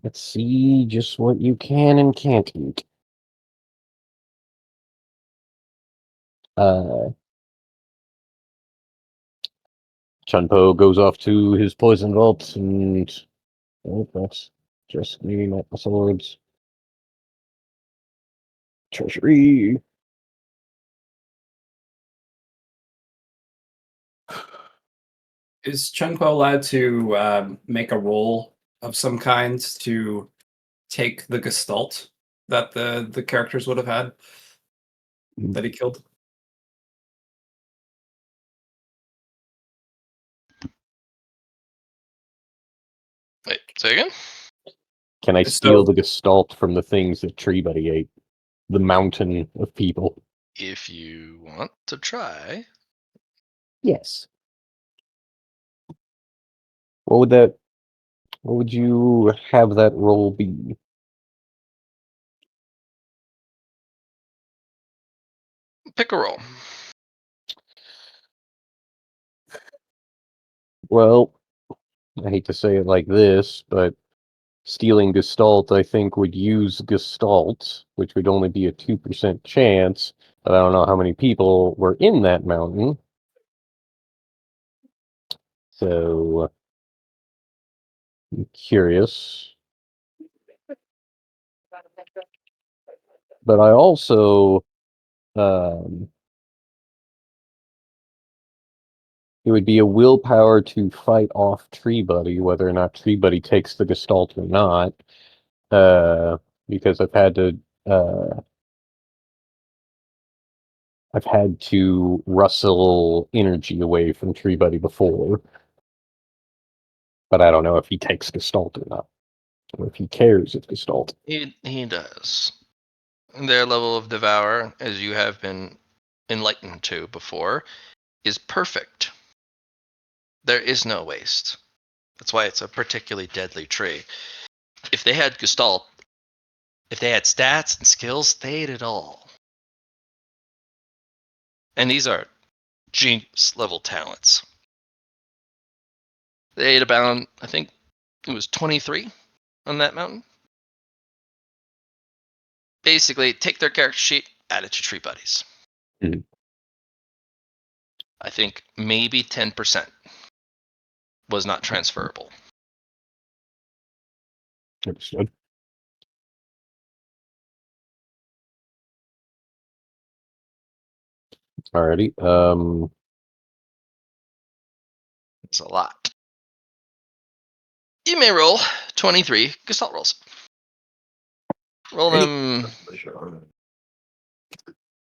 Let's see just what you can and can't eat. Chun Po goes off to his poison vault and that's just maybe not the swords. Treasury. Is Chun Po allowed to make a roll of some kind to take the gestalt that the characters would have had that he killed? Wait, say again? Can I So- steal the gestalt from the things that Tree Buddy ate? The mountain of people. If you want to try. Yes. What would you have that roll be? Pick a roll. Well, I hate to say it like this, but stealing Gestalt, I think, would use Gestalt, which would only be a 2% chance, but I don't know how many people were in that mountain. So, I'm curious. But I also, it would be a willpower to fight off Tree Buddy, whether or not Tree Buddy takes the Gestalt or not. Because I've had to wrestle energy away from Tree Buddy before. But I don't know if he takes Gestalt or not. Or if he cares if Gestalt. He does. Their level of devour, as you have been enlightened to before, is perfect. There is no waste. That's why it's a particularly deadly tree. If they had Gestalt, if they had stats and skills, they had it all. And these are genius level talents. They ate about, I think it was 23 on that mountain. Basically, take their character sheet, add it to Tree Buddies. Mhm. I think maybe 10% was not transferable. Understood. Alrighty. It's a lot. You may roll 23 Gestalt rolls. Roll them.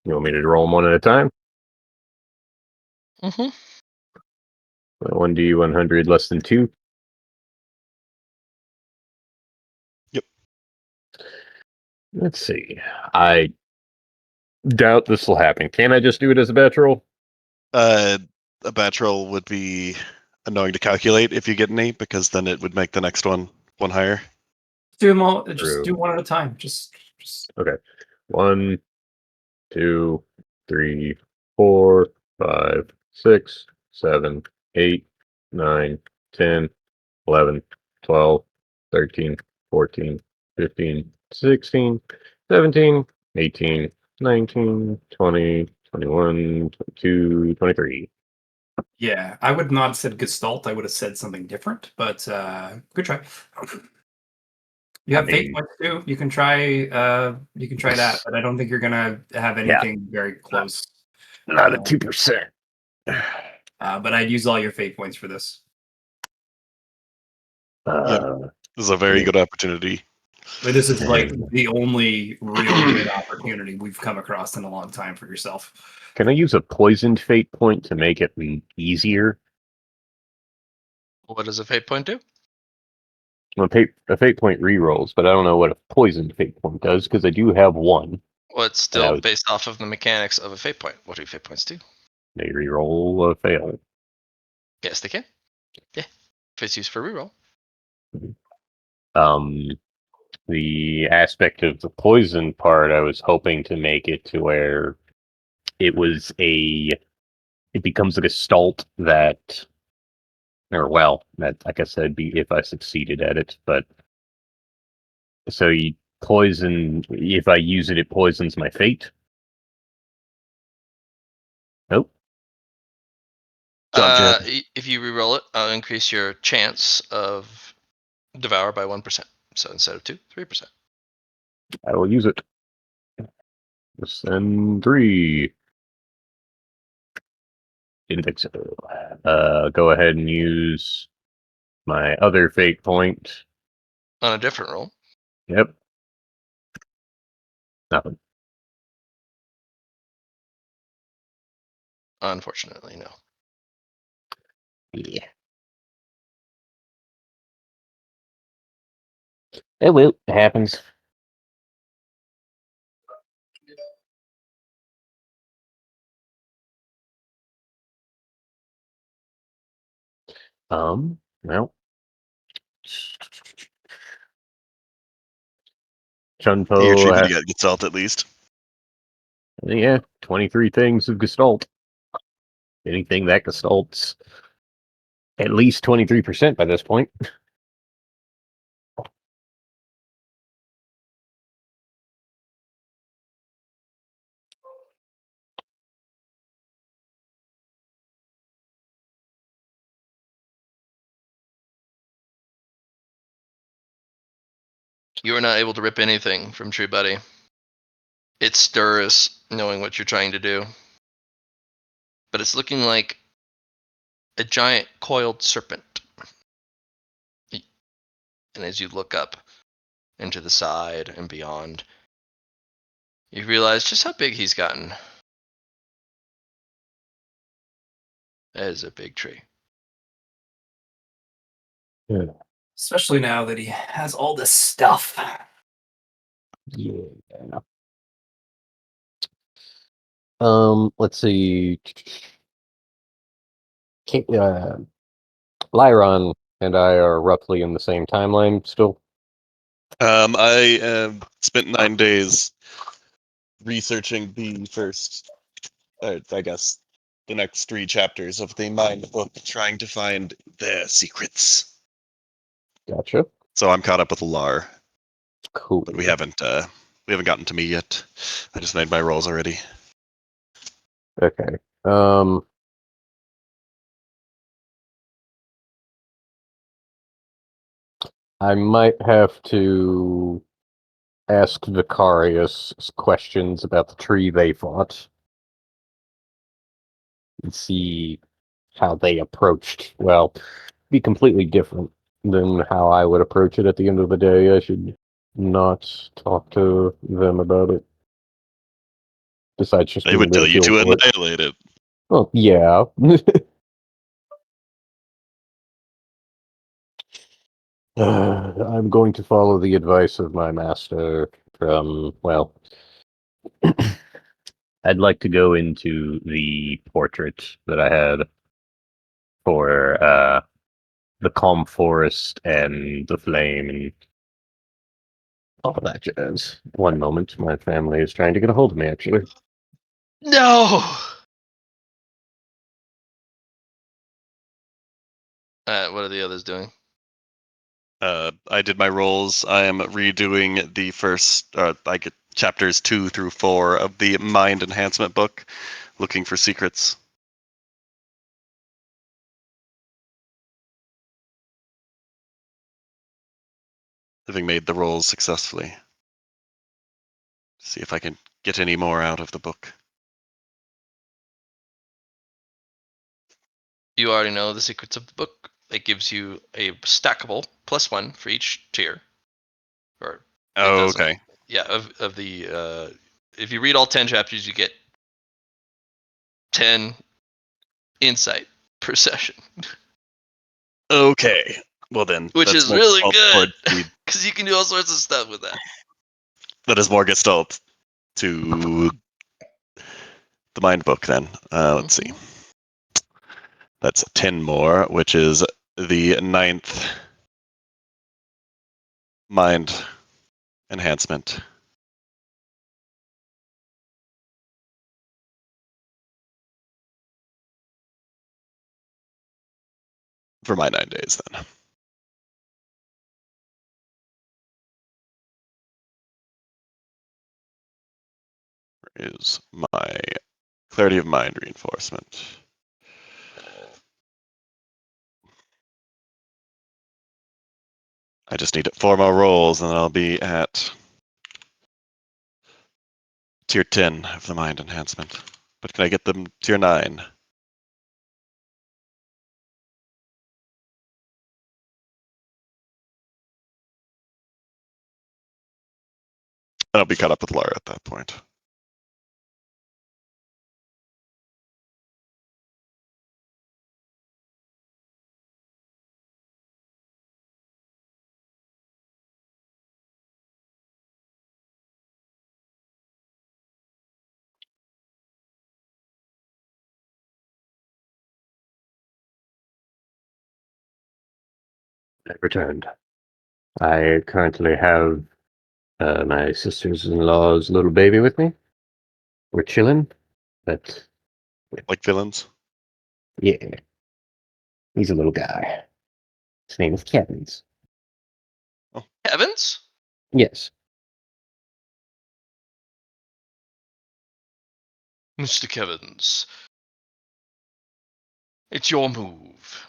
You want me to roll them one at a time? Mm-hmm. 1d100 less than 2. Yep. Let's see. I doubt this will happen. Can I just do it as a batch roll? A batch roll would be annoying to calculate if you get an 8, because then it would make the next one higher. Do them all. Just True. do one at a time. Just. Okay. 1, 2, 3, 4, 5, 6, 7, 8, 9, 10, 11, 12, 13, 14, 15, 16, 17, 18, 19, 20, 21, 22, 23. Yeah, I would not have said Gestalt. I would have said something different. But good try. You have fate points too. You can try. You can try that, but I don't think you're gonna have anything very close. Not at 2%. But I'd use all your fate points for this. This is a very good opportunity. But this is like the only real good opportunity we've come across in a long time for yourself. Can I use a poisoned fate point to make it easier? What does a fate point do? Well, a fate point rerolls, but I don't know what a poisoned fate point does because I do have one. Well, it's still based off of the mechanics of a fate point. What do fate points do? They reroll a fail. Yes, they can. Yeah, if it's used for reroll. The aspect of the poison part, I was hoping to make it to where it becomes a gestalt that, that I guess that'd be if I succeeded at it, but so you poison, if I use it, it poisons my fate. Nope. If you reroll it, I'll increase your chance of devour by 1%. So instead of 2, 3%. I will use it. Send 3. Didn't think so. Go ahead and use my other fate point. On a different roll. Yep. Nothing. Unfortunately, no. Yeah. It will. It happens. Well. Chun You're Po, treating to get salt at least. 23 things of Gestalt. Anything that Gestalt's at least 23% by this point. You are not able to rip anything from Tree Buddy. It stirs knowing what you're trying to do. But it's looking like a giant coiled serpent. And as you look up into the side and beyond, you realize just how big he's gotten. That is a big tree. Yeah. Especially now that he has all this stuff. Yeah. Let's see. Liron and I are roughly in the same timeline still. I spent 9 days researching the first, I guess, the next 3 chapters of the Mind book, trying to find their secrets. Gotcha. So I'm caught up with Lar, Cool. but we haven't gotten to me yet. I just made my rolls already. Okay. I might have to ask Vicarius questions about the tree they fought and see how they approached. Well, be completely different than how I would approach it at the end of the day. I should not talk to them about it. Besides just They being would tell you ridiculed to for it. annihilate it. Oh, yeah. I'm going to follow the advice of my master from, well, I'd like to go into the portrait that I had for the calm forest and the flame and all that jazz. One moment, my family is trying to get a hold of me, actually. No. What are the others doing? I did my rolls. I am redoing the first, I get chapters 2 through 4 of the Mind Enhancement book, looking for secrets. Having made the rolls successfully. See if I can get any more out of the book. You already know the secrets of the book. It gives you a stackable +1 for each tier. Or it Oh, doesn't. okay. Yeah, of the if you read all 10 chapters, you get 10 insight per session, Okay. Well then, which that's is more really gestalt good towards the, because you can do all sorts of stuff with that. that is more gestalt to the Mind book then. Let's see. That's 10 more, which is the 9th Mind Enhancement. For my 9 days then. Where is my Clarity of Mind reinforcement? I just need 4 more rolls and I'll be at tier 10 of the Mind Enhancement. But can I get them tier 9? And I'll be caught up with Lara at that point. I returned. I currently have my sister's-in-law's little baby with me. We're chilling, but Like villains? yeah, he's a little guy. His name is Kevin's. Heavens, Yes. Mr. Kevins, it's your move.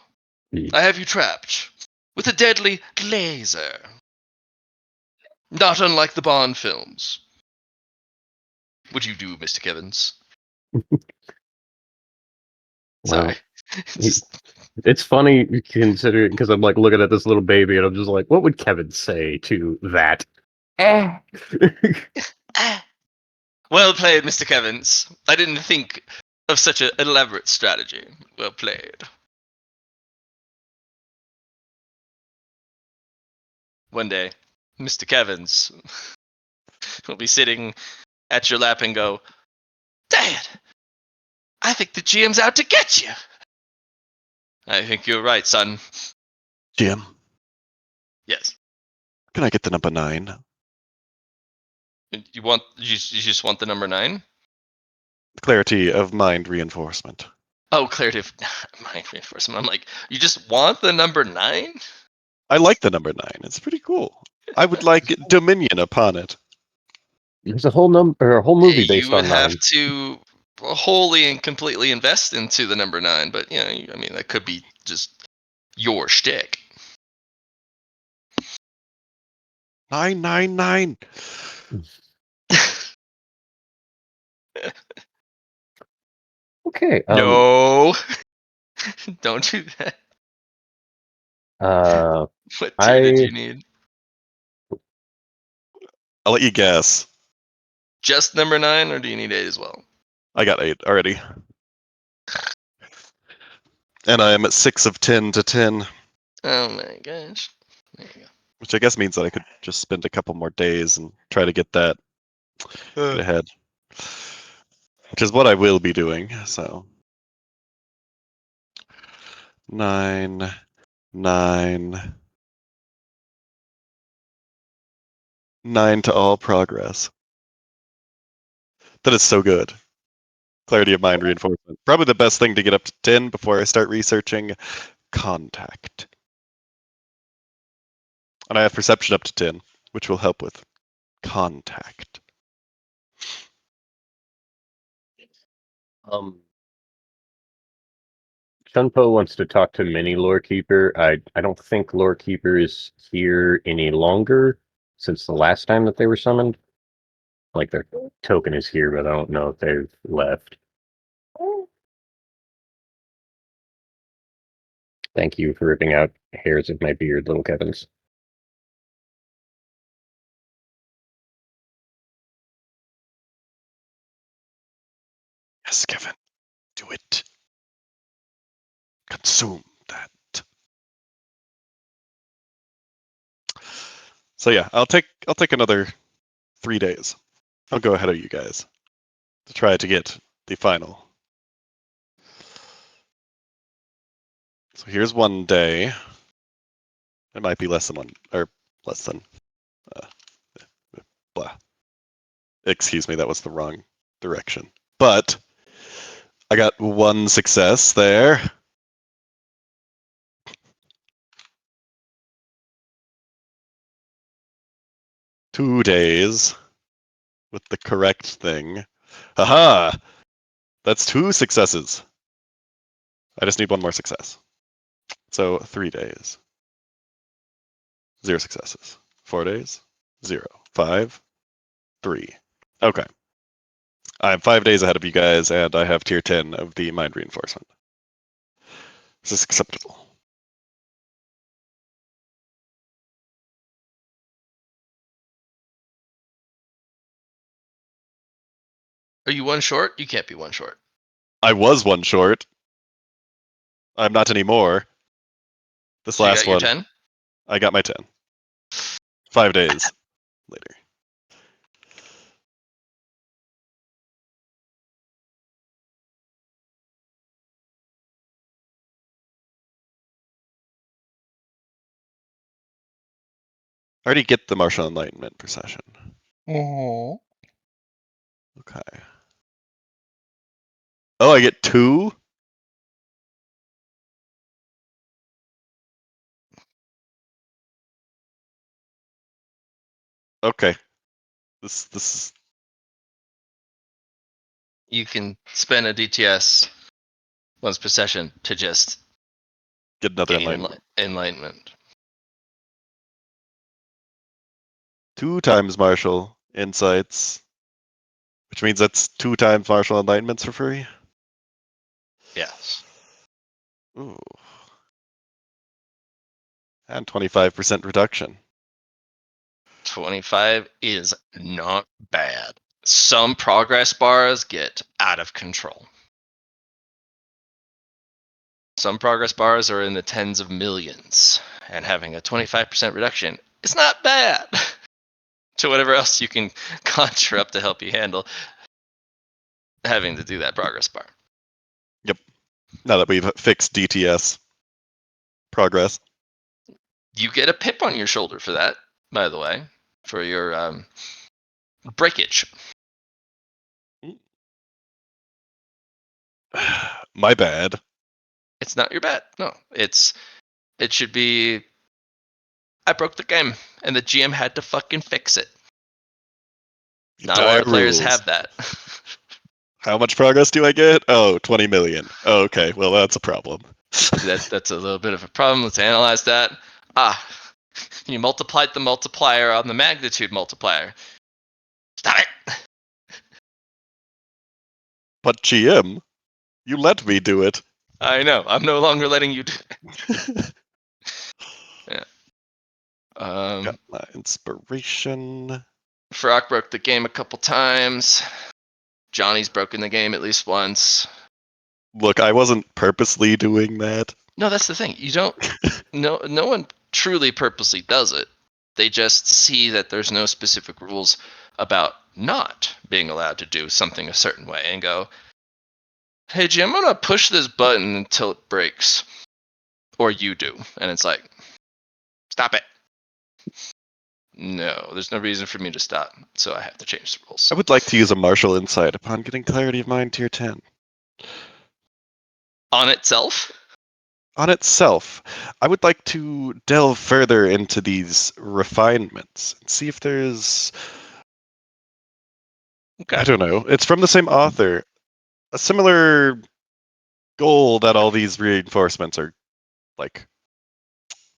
Mm. I have you trapped with a deadly laser, not unlike the Bond films. What do you do, Mr. Kevins? Sorry. Well, it's funny considering because I'm like looking at this little baby and I'm just like, what would Kevin say to that? Ah. Well played, Mr. Kevins. I didn't think of such an elaborate strategy. Well played. one day, Mr. Kevins will be sitting at your lap and go, Dad, I think the GM's out to get you. I think you're right, son. GM, Yes. can I get the number 9? You just want the number 9? Clarity of mind reinforcement. Oh, clarity of mind reinforcement. I'm like, you just want the number 9? I like the number 9. It's pretty cool. I would like dominion upon it. There's a whole movie based You would on have 9. to wholly and completely invest into the number 9, but I mean, that could be just your shtick. 999. Okay. No, don't do that. What tier did you need? I'll let you guess. Just number 9, or do you need 8 as well? I got 8 already. And I am at 6 of 10 to 10. Oh my gosh. There you Which I guess means that I could just spend a couple more days and try to get that go. get ahead. Which is what I will be doing, so. 9, 9. 9 to all progress. That is so good. Clarity of mind reinforcement. Probably the best thing to get up to 10 before I start researching contact. And I have perception up to 10, which will help with contact. Chun Po wants to talk to Mini Lorekeeper. I don't think Lorekeeper is here any longer since the last time that they were summoned. Like their token is here, but I don't know if they've left. Thank you for ripping out hairs of my beard, little Kevins. Yes, Kevin. Do it. Consume that. So yeah, I'll take another 3 days. I'll go ahead of you guys to try to get the final. So here's 1 day. It might be less than 1, or less than. Blah. Excuse me, that was the wrong direction. But I got 1 success there. Two days with the correct thing. Haha! That's 2 successes. I just need 1 more success. So 3 days. 0 successes. 4 days. 0. 5. 3. Okay. I'm 5 days ahead of you guys, and I have tier 10 of the mind reinforcement. Is this acceptable? Are you 1 short? You can't be 1 short. I was 1 short. I'm not anymore. This So you last got your one, 10? I got my 10. 5 days later. I already get the martial enlightenment procession. Oh. Okay. Oh, I get 2? Okay. This is You can spend a DTS once per session to just get another gain enlightenment. enlightenment. 2 times martial insights, which means that's 2 times martial enlightenments for free. Yes. Ooh. And 25% reduction. 25 is not bad. Some progress bars get out of control. Some progress bars are in the tens of millions, and having a 25% reduction It's not bad. To whatever else you can conjure up to help you handle having to do that progress bar. Now that we've fixed DTS progress. You get a pip on your shoulder for that, by the way, for your breakage. My bad. It's not your bad. No, it should be. I broke the game, and the GM had to fucking fix it. Not a lot of players have that. How much progress do I get? Oh, 20 million. Oh, okay, well, that's a problem. That's a little bit of a problem. Let's analyze that. You multiplied the multiplier on the magnitude multiplier. Stop it! But GM, you let me do it. I know. I'm no longer letting you do it. Yeah. Got my inspiration. Farrakh broke the game a couple times. Johnny's broken the game at least once. Look, I wasn't purposely doing that. No, that's the thing. You don't. No one truly purposely does it. They just see that there's no specific rules about not being allowed to do something a certain way and go, hey, Jim, I'm going to push this button until it breaks. Or you do. And it's like, stop it. No, there's no reason for me to stop, so I have to change the rules. I would like to use a martial insight upon getting clarity of mind tier 10. On itself? On itself, I would like to delve further into these refinements and see if there's... Okay. I don't know. It's from the same author. A similar goal that all these reinforcements are, like,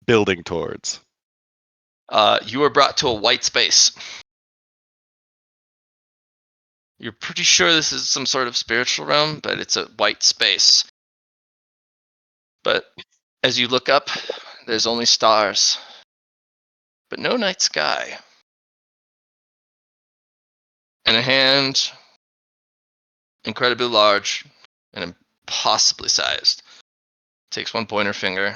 building towards. You were brought to a white space. You're pretty sure this is some sort of spiritual realm, but it's a white space. But as you look up, there's only stars, but no night sky. And a hand, incredibly large and impossibly sized, takes one pointer finger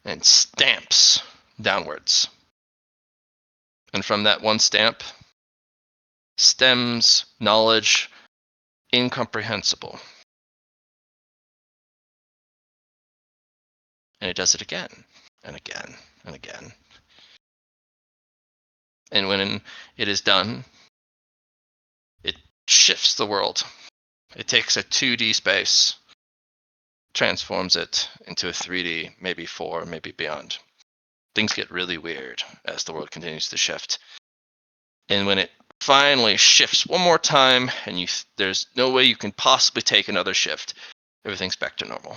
and stamps downwards. And from that one stamp stems knowledge incomprehensible. And it does it again and again and again. And when it is done, it shifts the world. It takes a 2D space, transforms it into a 3D, maybe 4, maybe beyond. Things get really weird as the world continues to shift. And when it finally shifts one more time, and there's no way you can possibly take another shift, everything's back to normal.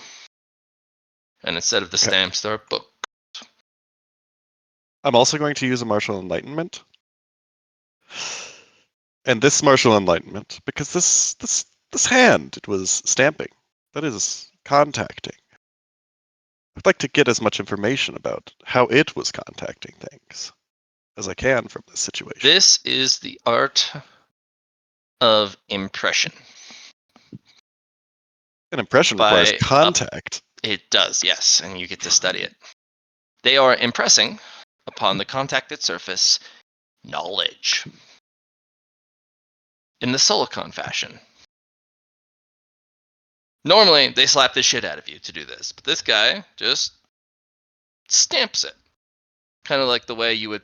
And instead of the stamps, there are books. I'm also going to use a martial enlightenment. And this martial enlightenment, because this hand, it was stamping. That is contacting. I'd like to get as much information about how it was contacting things as I can from this situation. This is the art of impression. An impression requires contact. It does, yes, and you get to study it. They are impressing upon the contacted surface knowledge in the Solicon fashion. Normally, they slap the shit out of you to do this, but this guy just stamps it. Kind of like the way you would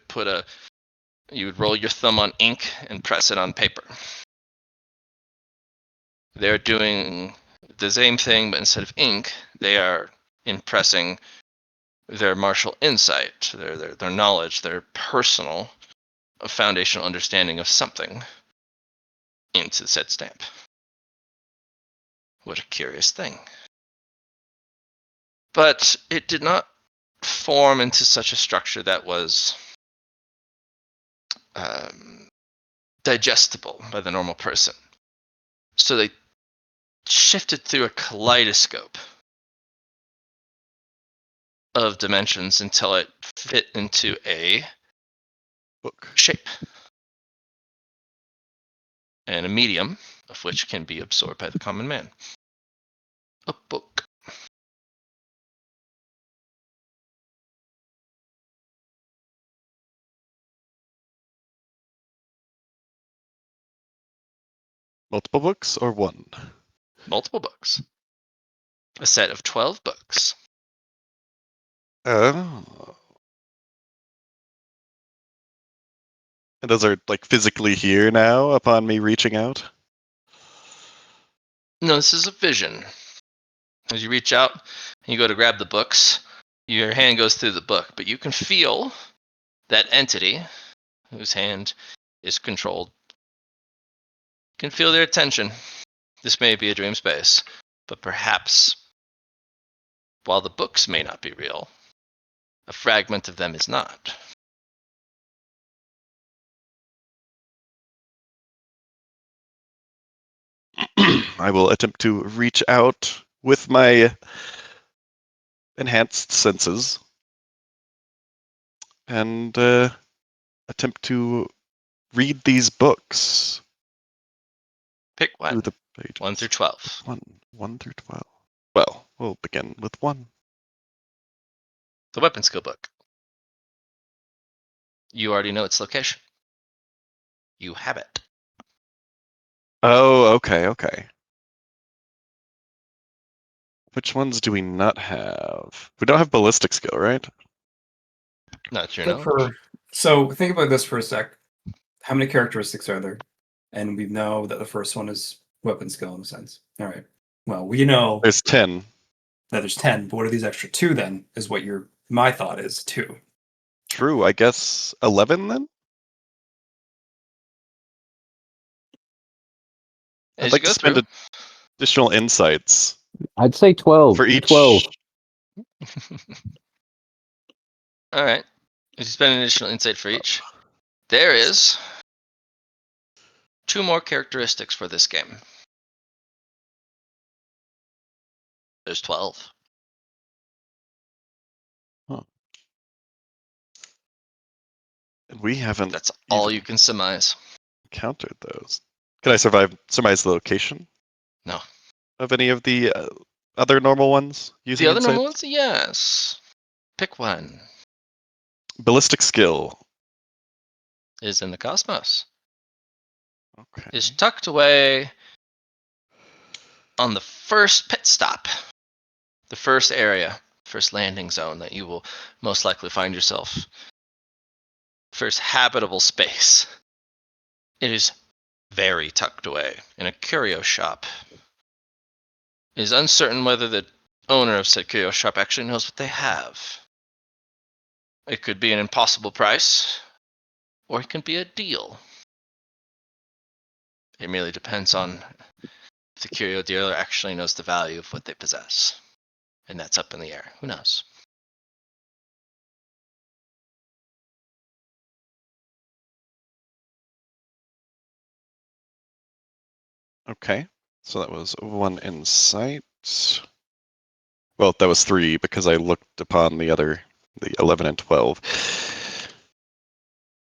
roll your thumb on ink and press it on paper. They're doing the same thing, but instead of ink, they are impressing their martial insight, their knowledge, their personal, foundational understanding of something into said stamp. What a curious thing. But it did not form into such a structure that was digestible by the normal person. So they shifted through a kaleidoscope of dimensions until it fit into a Book. Shape. And a medium of which can be absorbed by the common man. A book. Multiple books or one? Multiple books. A set of 12 books. Oh. And those are like physically here now upon me reaching out? No, this is a vision. As you reach out and you go to grab the books, your hand goes through the book, but you can feel that entity whose hand is controlled. You can feel their attention. This may be a dream space, but perhaps, while the books may not be real, a fragment of them is not. I will attempt to reach out with my enhanced senses and attempt to read these books. Pick one. Through the pages. 1 through 12. 1 through 12. Well, we'll begin with 1. The weapon skill book. You already know its location. You have it. Oh, okay. Which ones do we not have? We don't have ballistic skill, right? Not your Think knowledge. so think about this for a sec. How many characteristics are there? And we know that the first one is weapon skill in a sense. All right. Well, we know There's 10. that there's 10, but what are these extra 2 then? Is what my thought is 2. True, I guess 11 then? I'd As you like go to spend through, additional insights I'd say 12. for Do each. 12. all right. As you spend an additional insight for each, there is 2 more characteristics for this game. There's 12. And we haven't That's all even you can surmise. encountered those. Can I surmise the location? No. Of any of the other normal ones using The other insight? normal ones, yes. Pick one. Ballistic skill. Is in the cosmos. Okay. Is tucked away on the first pit stop. The first area, first landing zone that you will most likely find yourself. First habitable space. It is very tucked away in a curio shop. It is uncertain whether the owner of said curio shop actually knows what they have. It could be an impossible price, or it can be a deal. It merely depends on if the curio dealer actually knows the value of what they possess. And that's up in the air. Who knows? Okay. So that was 1 insight. Well, that was 3 because I looked upon the 11 and 12.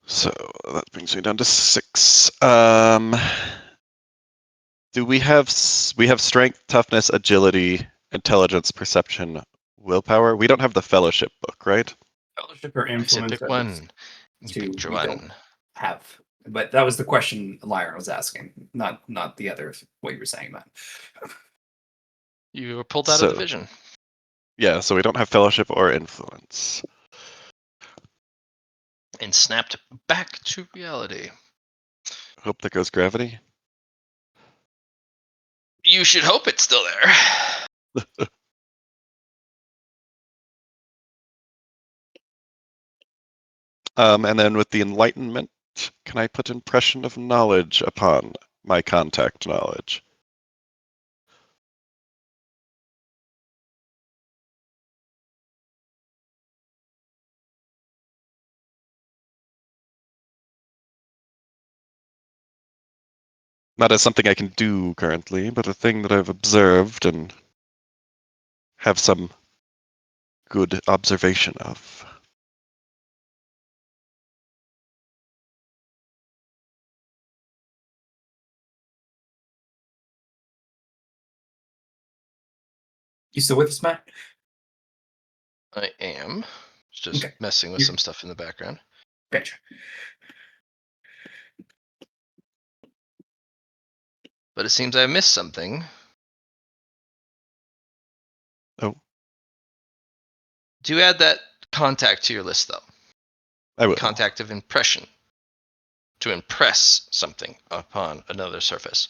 So that brings me down to 6. Do we have strength, toughness, agility, intelligence, perception, willpower? We don't have the fellowship book, right? Fellowship or I said influence pick are one. You two picked your we don't one. have. But that was the question Liron was asking, not the other what you were saying, man. You were pulled out of the vision. Yeah, so we don't have fellowship or influence. And snapped back to reality. Hope there goes gravity. You should hope it's still there. And then with the enlightenment, can I put impression of knowledge upon my contact knowledge? Not as something I can do currently, but a thing that I've observed and have some good observation of. You still with us, Matt? I am. Just Okay. messing with some stuff in the background. Gotcha. But it seems I missed something. Oh, Do add that contact to your list, though. I will. Contact of impression. To impress something upon another surface.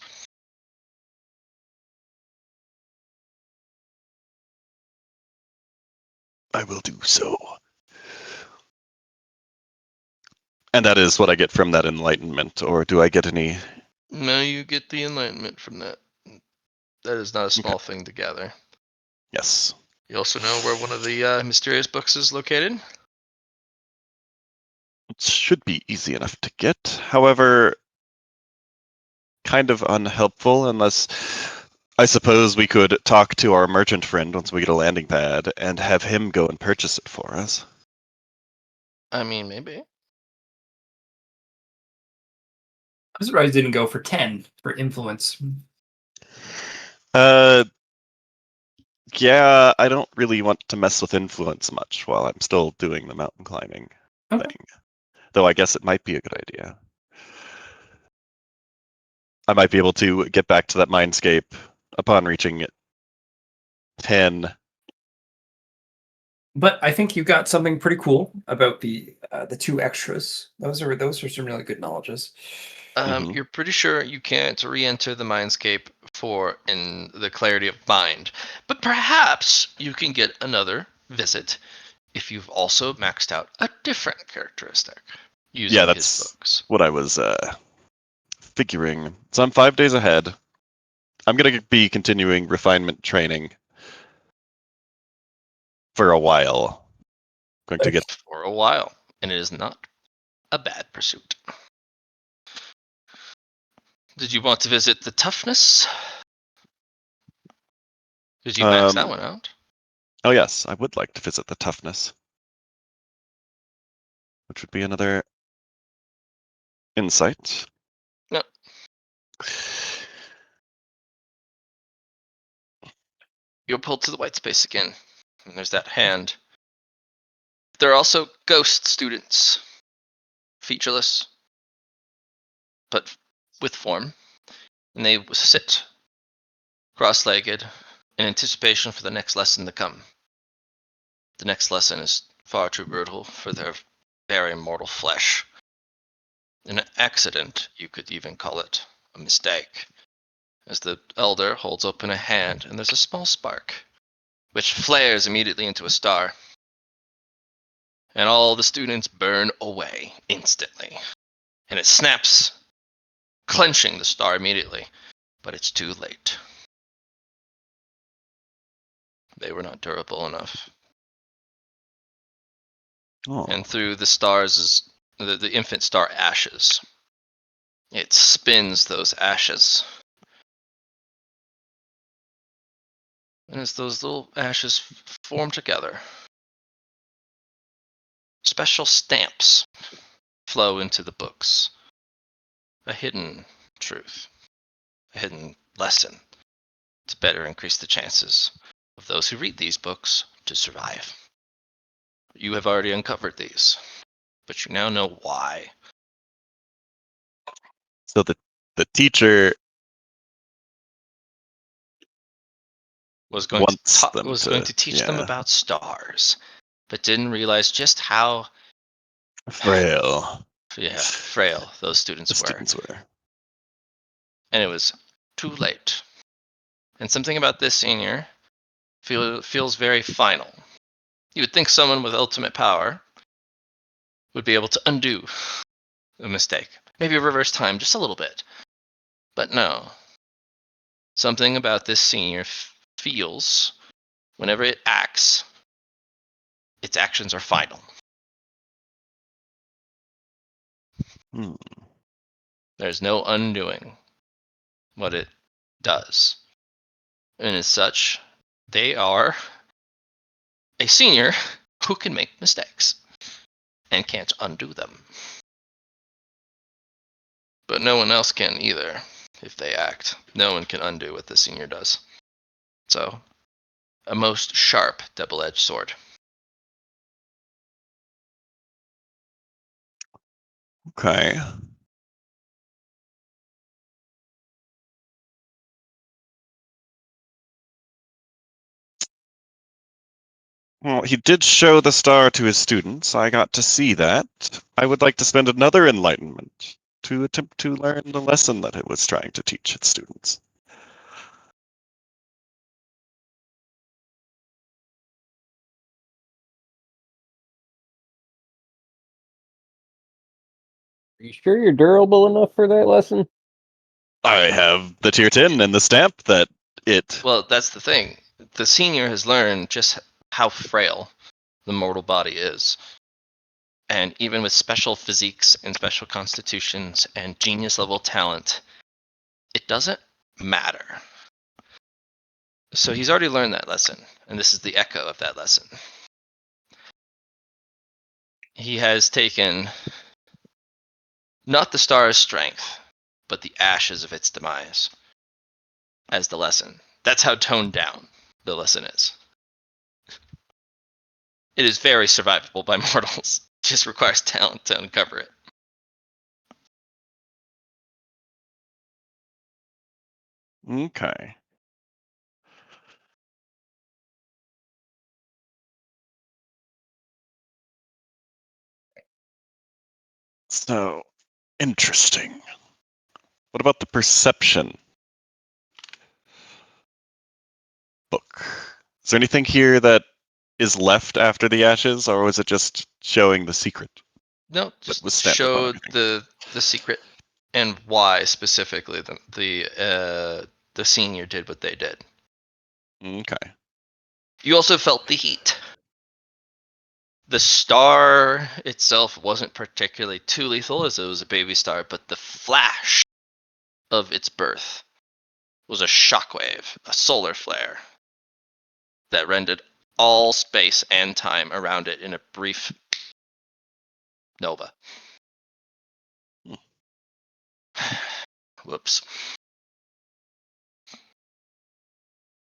I will do so. And that is what I get from that enlightenment, or do I get any? No, you get the enlightenment from that. That is not a small thing to gather. Yes. You also know where one of the mysterious books is located? It should be easy enough to get. However, kind of unhelpful unless I suppose we could talk to our merchant friend once we get a landing pad and have him go and purchase it for us. I mean, maybe. I'm surprised it didn't go for 10 for influence. Yeah, I don't really want to mess with influence much while I'm still doing the mountain climbing Okay. thing. Though I guess it might be a good idea. I might be able to get back to that mindscape upon reaching 10. But I think you got something pretty cool about the 2 extras. Those are some really good knowledges. Mhm. You're pretty sure you can't re-enter the mindscape for in the clarity of mind, but perhaps you can get another visit if you've also maxed out a different characteristic using Yeah, his that's books. what I was figuring. So I'm 5 days ahead. I'm going to be continuing refinement training for a while. Going to get For a while, and it is not a bad pursuit. Did you want to visit the toughness? Did you max that one out? Oh yes, I would like to visit the toughness, which would be another insight. No. You're pulled to the white space again, and there's that hand. There are also ghost students, featureless, but with form, and they sit cross-legged in anticipation for the next lesson to come. The next lesson is far too brutal for their very mortal flesh. An accident, you could even call it, a mistake, as the elder holds open a hand and there's a small spark, which flares immediately into a star. And all the students burn away instantly. And it snaps, clenching the star immediately, but it's too late. They were not durable enough. Oh, And through the stars, the infant star ashes. It spins those ashes. And as those little ashes form together, special stamps flow into the books. A hidden truth, a hidden lesson to better increase the chances of those who read these books to survive. You have already uncovered these, but you now know why. so the teacher Was going to wants them was going to, to teach them yeah, about stars, but didn't realize just how frail frail those the students were. students were. And it was too late. And something about this senior feels very final. You would think someone with ultimate power would be able to undo a mistake, maybe reverse time just a little bit. But no. Something about this senior feels whenever it acts, its actions are final. Hmm. There's no undoing what it does. And as such, they are a senior who can make mistakes and can't undo them. But no one else can either if they act. No one can undo what the senior does. So, a most sharp double-edged sword. Okay. Well, he did show the star to his students. I got to see that. I would like to spend another enlightenment to attempt to learn the lesson that it was trying to teach its students. Are you sure you're durable enough for that lesson? I have the tier 10 and the stamp that it... Well, that's the thing. The senior has learned just how frail the mortal body is. And even with special physiques and special constitutions and genius level talent, it doesn't matter. So he's already learned that lesson, and this is the echo of that lesson. He has taken not the star's strength, but the ashes of its demise as the lesson. That's how toned down the lesson is. It is very survivable by mortals. It just requires talent to uncover it. Okay. So, interesting. What about the perception book? Is there anything here that is left after the ashes, or was it just showing the secret No, that was just stamped upon showed everything? the secret and why specifically the senior did what they did. Okay. You also felt the heat. The star itself wasn't particularly too lethal as it was a baby star, but the flash of its birth was a shockwave, a solar flare that rendered all space and time around it in a brief nova. Whoops.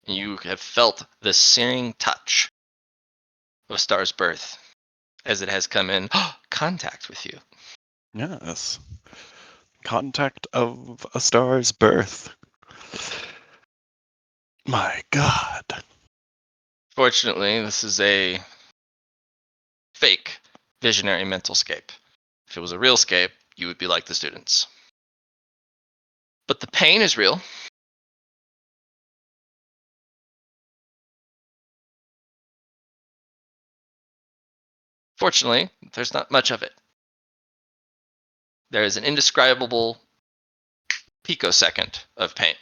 You have felt the searing touch of a star's birth as it has come in contact with you. Yes. Contact of a star's birth. My God. Fortunately, this is a fake visionary mental scape. If it was a real scape, you would be like the students. But the pain is real. Fortunately, there's not much of it. There is an indescribable picosecond of pain.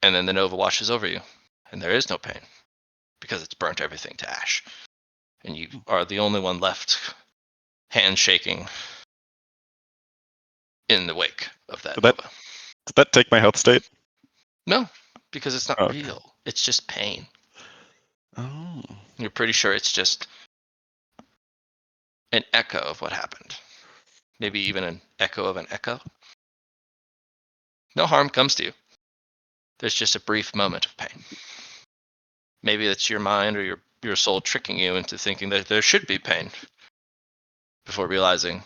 And then the nova washes over you, and there is no pain because it's burnt everything to ash. And you are the only one left handshaking in the wake of that Did that, nova. did that take my health state? No, because it's not Okay. real. It's just pain. Oh. You're pretty sure it's just an echo of what happened. Maybe even an echo of an echo. No harm comes to you. There's just a brief moment of pain. Maybe it's your mind or your soul tricking you into thinking that there should be pain before realizing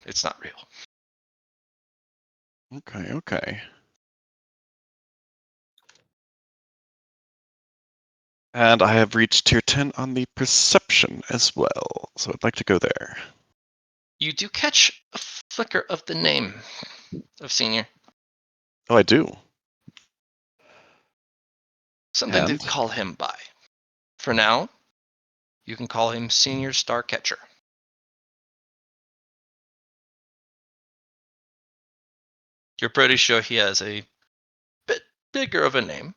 it's not real. Okay, okay. And I have reached tier 10 on the perception as well, so I'd like to go there. You do catch a flicker of the name of Senior. Oh, I do. Something to And? call him by. For now, you can call him Senior Starcatcher. You're pretty sure he has a bit bigger of a name,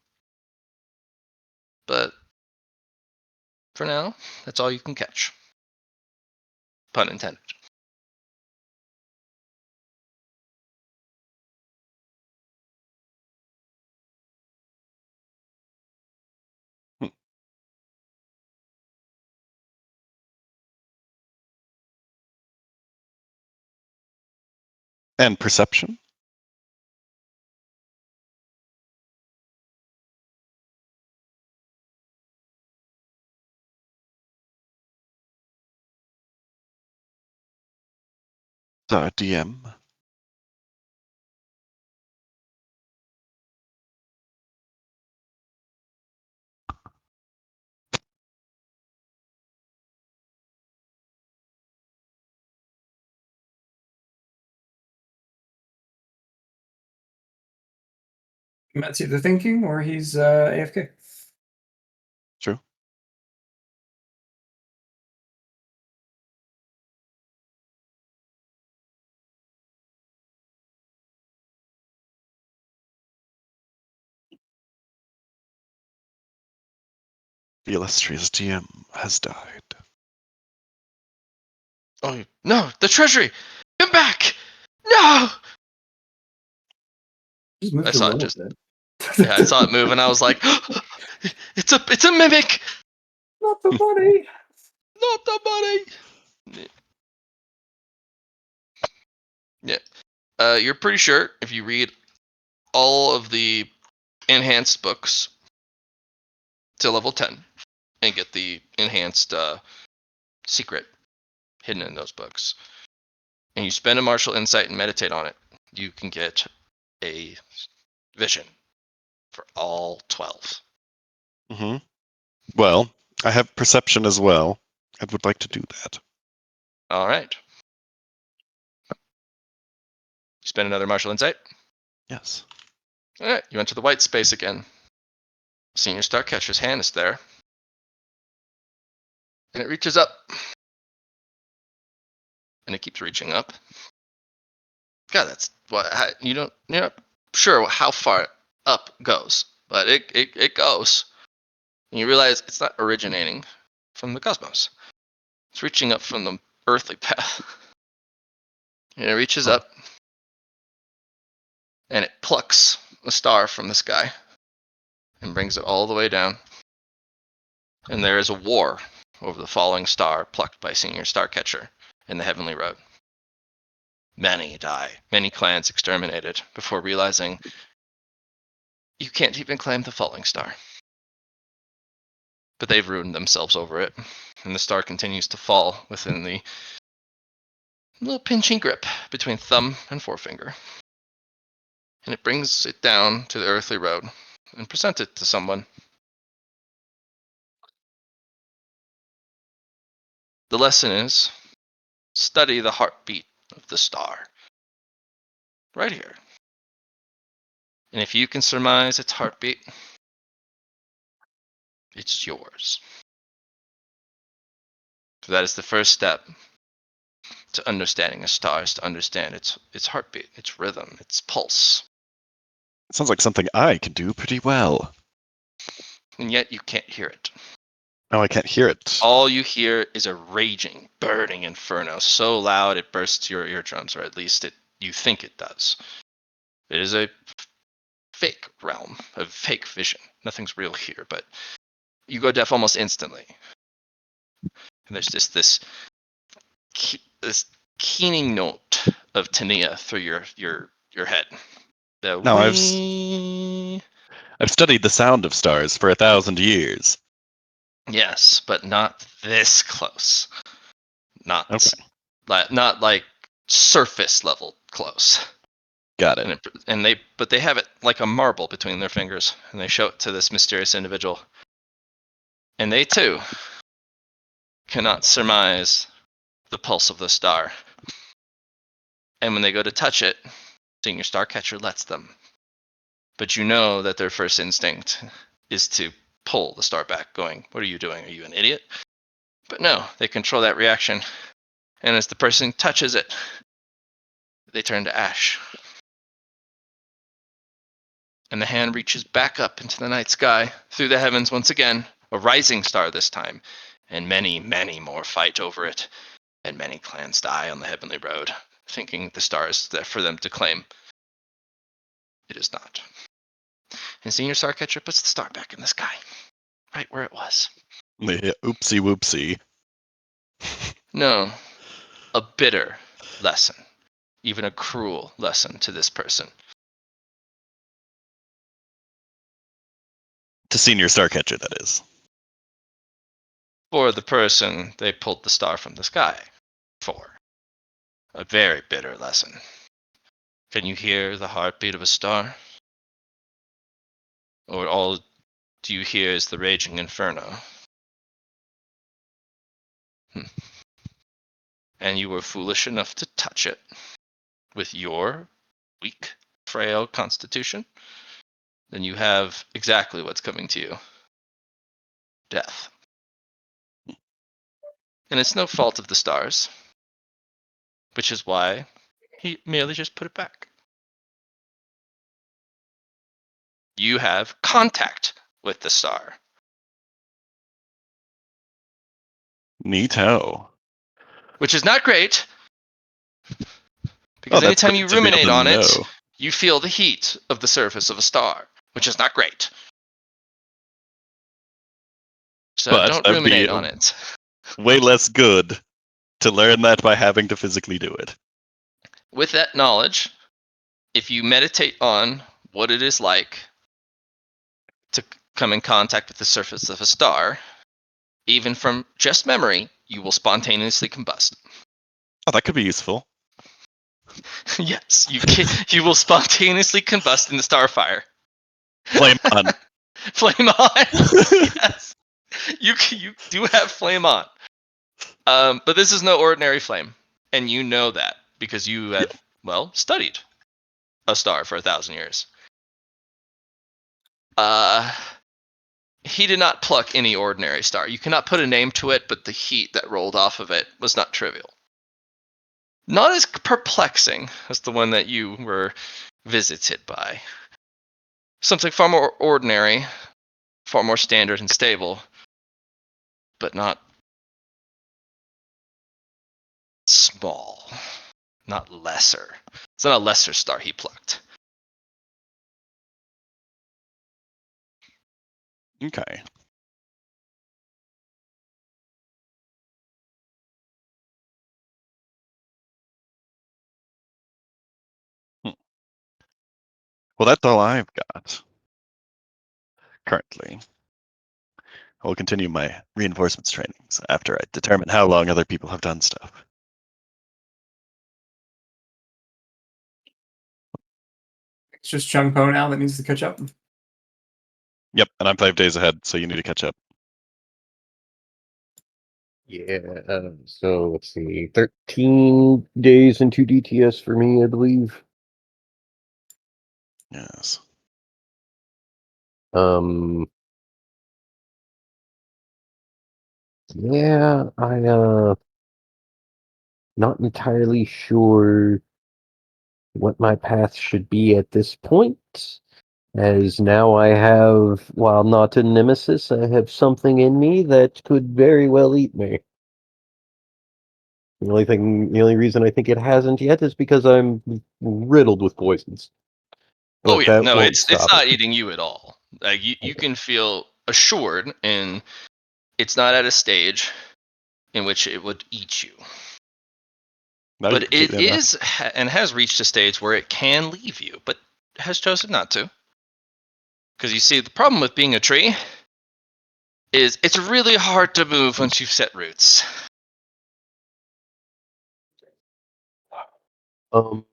but for now, that's all you can catch. Pun intended. Hmm. And perception? DM. Matt's either thinking or he's AFK. True. The illustrious GM has died. Oh no, the treasury! Come back! No! Just moved I a saw it little just. bit. Yeah, I saw it move, and I was like, it's a mimic, Not the money. not the money. Yeah. You're pretty sure if you read all of the enhanced books to level 10 and get the enhanced secret hidden in those books, and you spend a martial insight and meditate on it, you can get a vision for all 12. Mm-hmm. Well, I have perception as well. I would like to do that. All right. Spend another martial insight. Yes. All right. You enter the white space again. Senior Starcatcher's hand is there, and it reaches up, and it keeps reaching up. God, that's what you're not sure how far up goes, but it goes. And you realize it's not originating from the cosmos. It's reaching up from the earthly path. And it reaches up, and it plucks a star from the sky and brings it all the way down. And there is a war over the falling star plucked by Senior Starcatcher in the Heavenly Road. Many die, many clans exterminated before realizing you can't even claim the falling star. But they've ruined themselves over it, and the star continues to fall within the little pinching grip between thumb and forefinger. And it brings it down to the earthly road and presents it to someone. The lesson is study the heartbeat of the star. Right here. And if you can surmise its heartbeat, it's yours. So that is the first step to understanding a star, is to understand its heartbeat, its rhythm, its pulse. It sounds like something I could do pretty well. And yet you can't hear it. No, I can't hear it. All you hear is a raging, burning inferno, so loud it bursts your eardrums, or at least you think it does. It is a fake realm, a fake vision. Nothing's real here, but you go deaf almost instantly. And there's just this keening note of Tania through your head. No, I've studied the sound of stars for 1,000 years. Yes, but not this close. Not Okay. not like surface level close. Got it. But they have it like a marble between their fingers, and they show it to this mysterious individual. And they too cannot surmise the pulse of the star. And when they go to touch it, Senior Starcatcher lets them. But you know that their first instinct is to pull the star back, going, "What are you doing? Are you an idiot?" But no, they control that reaction. And as the person touches it, they turn to ash. And the hand reaches back up into the night sky, through the heavens once again, a rising star this time, and many, many more fight over it, and many clans die on the heavenly road, thinking the star is there for them to claim. It is not. And Senior Starcatcher puts the star back in the sky, right where it was. Yeah, oopsie whoopsie. No, a bitter lesson, even a cruel lesson to this person. To Senior Starcatcher, that is. For the person they pulled the star from the sky for. A very bitter lesson. Can you hear the heartbeat of a star? Or all do you hear is the raging inferno? And you were foolish enough to touch it with your weak, frail constitution? then you have exactly what's coming to you. Death. And it's no fault of the stars, which is why he merely just put it back. You have contact with the star. Neato. Which is not great, Oh, because that's anytime great you to be able ruminate to on it, know. you feel the heat of the surface of a star, which is not great. So But don't that'd be ruminate on it. way less good to learn that by having to physically do it. With that knowledge, if you meditate on what it is like to come in contact with the surface of a star, even from just memory, you will spontaneously combust. Oh, that could be useful. Yes, you will spontaneously combust in the starfire. Flame on. Flame on. Yes, you do have flame on. But this is no ordinary flame, and you know that because you have studied a star for 1,000 years. He did not pluck any ordinary star. You cannot put a name to it, but the heat that rolled off of it was not trivial. Not as perplexing as the one that you were visited by. Something far more ordinary, far more standard and stable, but not small, not lesser. It's not a lesser star he plucked. Okay. Well, that's all I've got currently. I will continue my reinforcements trainings after I determine how long other people have done stuff. It's just Chun Po now that needs to catch up. Yep, and I'm 5 days ahead, so you need to catch up. Yeah, so let's see, 13 days into DTS for me, I believe. Yes. Yeah, not entirely sure what my path should be at this point, as now I have, while not a nemesis, I have something in me that could very well eat me. The only reason I think it hasn't yet is because I'm riddled with poisons. Oh But yeah, that no, won't it's stop not it. eating you at all. Like you can feel assured, and it's not at a stage in which it would eat you. No, you're But it completely enough. is and has reached a stage where it can leave you, but has chosen not to. Because you see, the problem with being a tree is it's really hard to move once you've set roots. Um,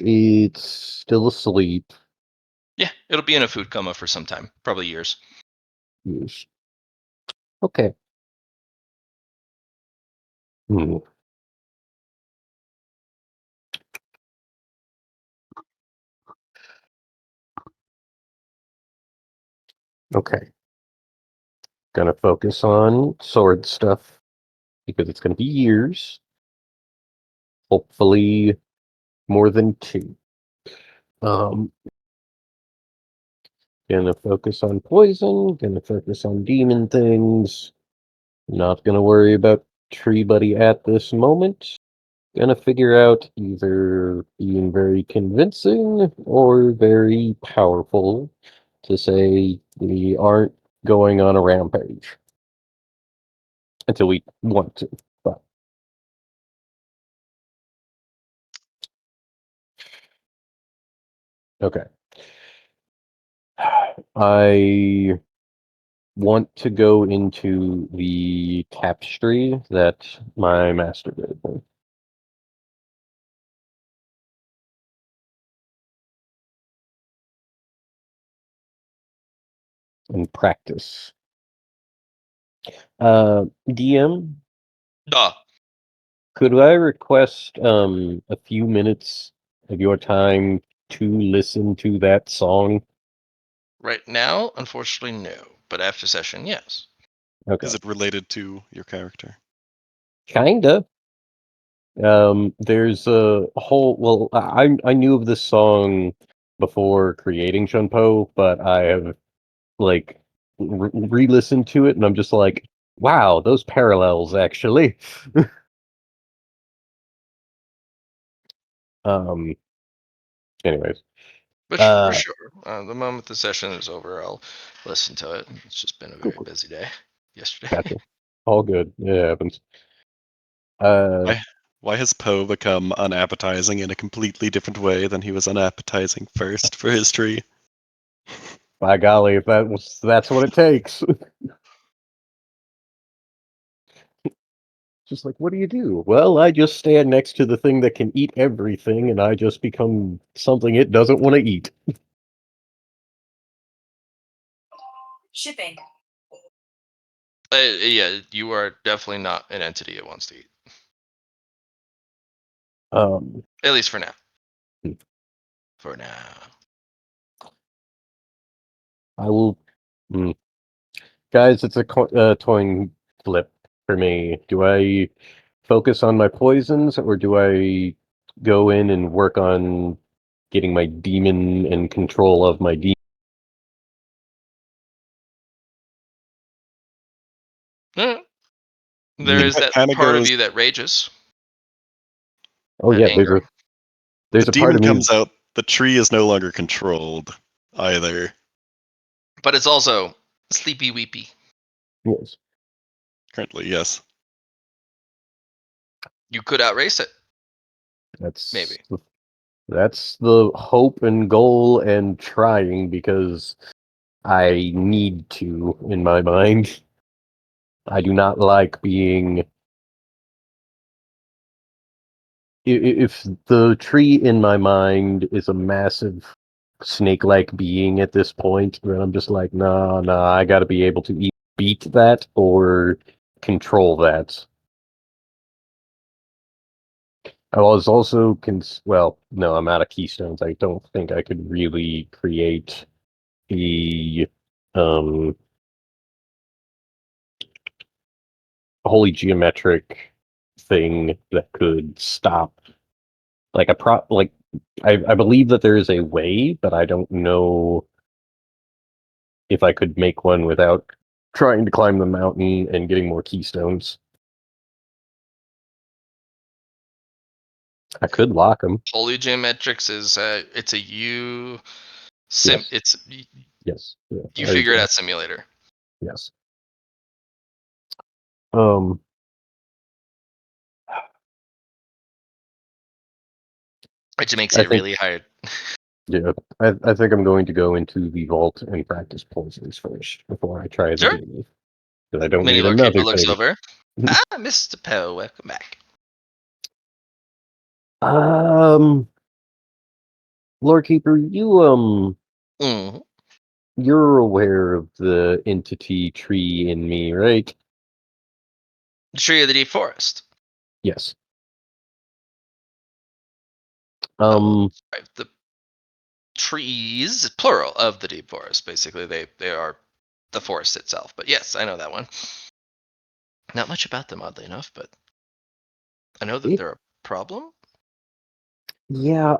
it's still asleep. Yeah, it'll be in a food coma for some time, probably years. Yes. Okay. Hmm. Okay. Gonna focus on sword stuff because it's gonna be years. Hopefully more than 2. Um, Gonna focus on poison, gonna focus on demon things. Not gonna worry about Tree Buddy at this moment. Gonna figure out either being very convincing or very powerful to say we aren't going on a rampage until we want to. But okay. I want to go into the tapestry that my master gave me and practice. DM, Duh. could I request a few minutes of your time to listen to that song? Right now, unfortunately, no. But after session, yes. Okay. Is it related to your character? Kinda. There's a whole. Well, I knew of this song before creating Chun Po, but I have like re-listened to it, and I'm just like, wow, those parallels actually. um. Anyways, But for uh, sure, the moment the session is over, I'll listen to it. It's just been a very cool. busy day yesterday. Gotcha. All good. It happens. Uh, Why has Poe become unappetizing in a completely different way than he was unappetizing first for his tree? by golly, if that's what it takes. Just like, what do you do? Well, I just stand next to the thing that can eat everything, and I just become something it doesn't want to eat. Shipping. Yeah, you are definitely not an entity it wants to eat. At least for now. Hmm. For now. I will. Guys, it's a coin flip for me. Do I focus on my poisons, or do I go in and work on getting my demon and control of my demon? There It is that kind of part of goes. you that rages Oh at yeah, anger. there's The a part demon of me. comes out. The tree is no longer controlled either. But it's also sleepy weepy. Yes, Currently, yes. You could outrace it, that's maybe. that's the hope and goal and trying because I need to in my mind. I do not like being. If the tree in my mind is a massive snake-like being at this point, then I'm just like, nah, nah, I gotta be able to beat that or control that. I was also well, no, I'm out of keystones. I don't think I could really create a um wholly geometric thing that could stop like I believe that there is a way, but I don't know if I could make one without trying to climb the mountain and getting more keystones. I could lock them. Holy Geometrics is it's a Yes. it's Yes. Yeah, you figure it out simulator. yes. Um. Which makes I it think really hard. yeah. I think I'm going to go into the vault and practice poisons first before I try the Sure. daily. Because I don't Mini need Lord Keeper another looks thing. over. Mr. Poe, welcome back. Um, Lord Keeper, Mm. you're aware of the entity tree in me, right? Tree of the Deep Forest. Yes. Sorry, the trees, plural of the Deep Forest. Basically, they are the forest itself. But yes, I know that one. Not much about them, oddly enough, but I know that It, they're a problem. yeah,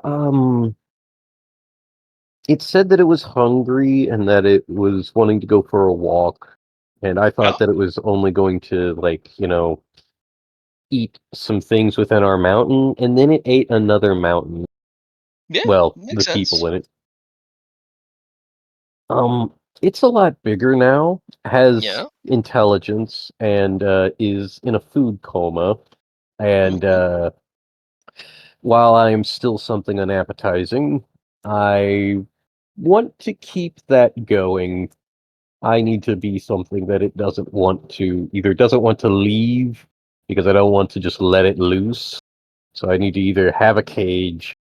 it said that it was hungry and that it was wanting to go for a walk. And I Oh, thought that it was only going to, like, eat some things within our mountain. And then it ate another mountain. yeah, Well, the makes people sense. in it. It's a lot bigger now, has Yeah. intelligence, and is in a food coma. And Mhm. while I am still something unappetizing, I want to keep that going. I need to be something that it doesn't want to either doesn't want to leave because I don't want to just let it loose. So I need to either have a cage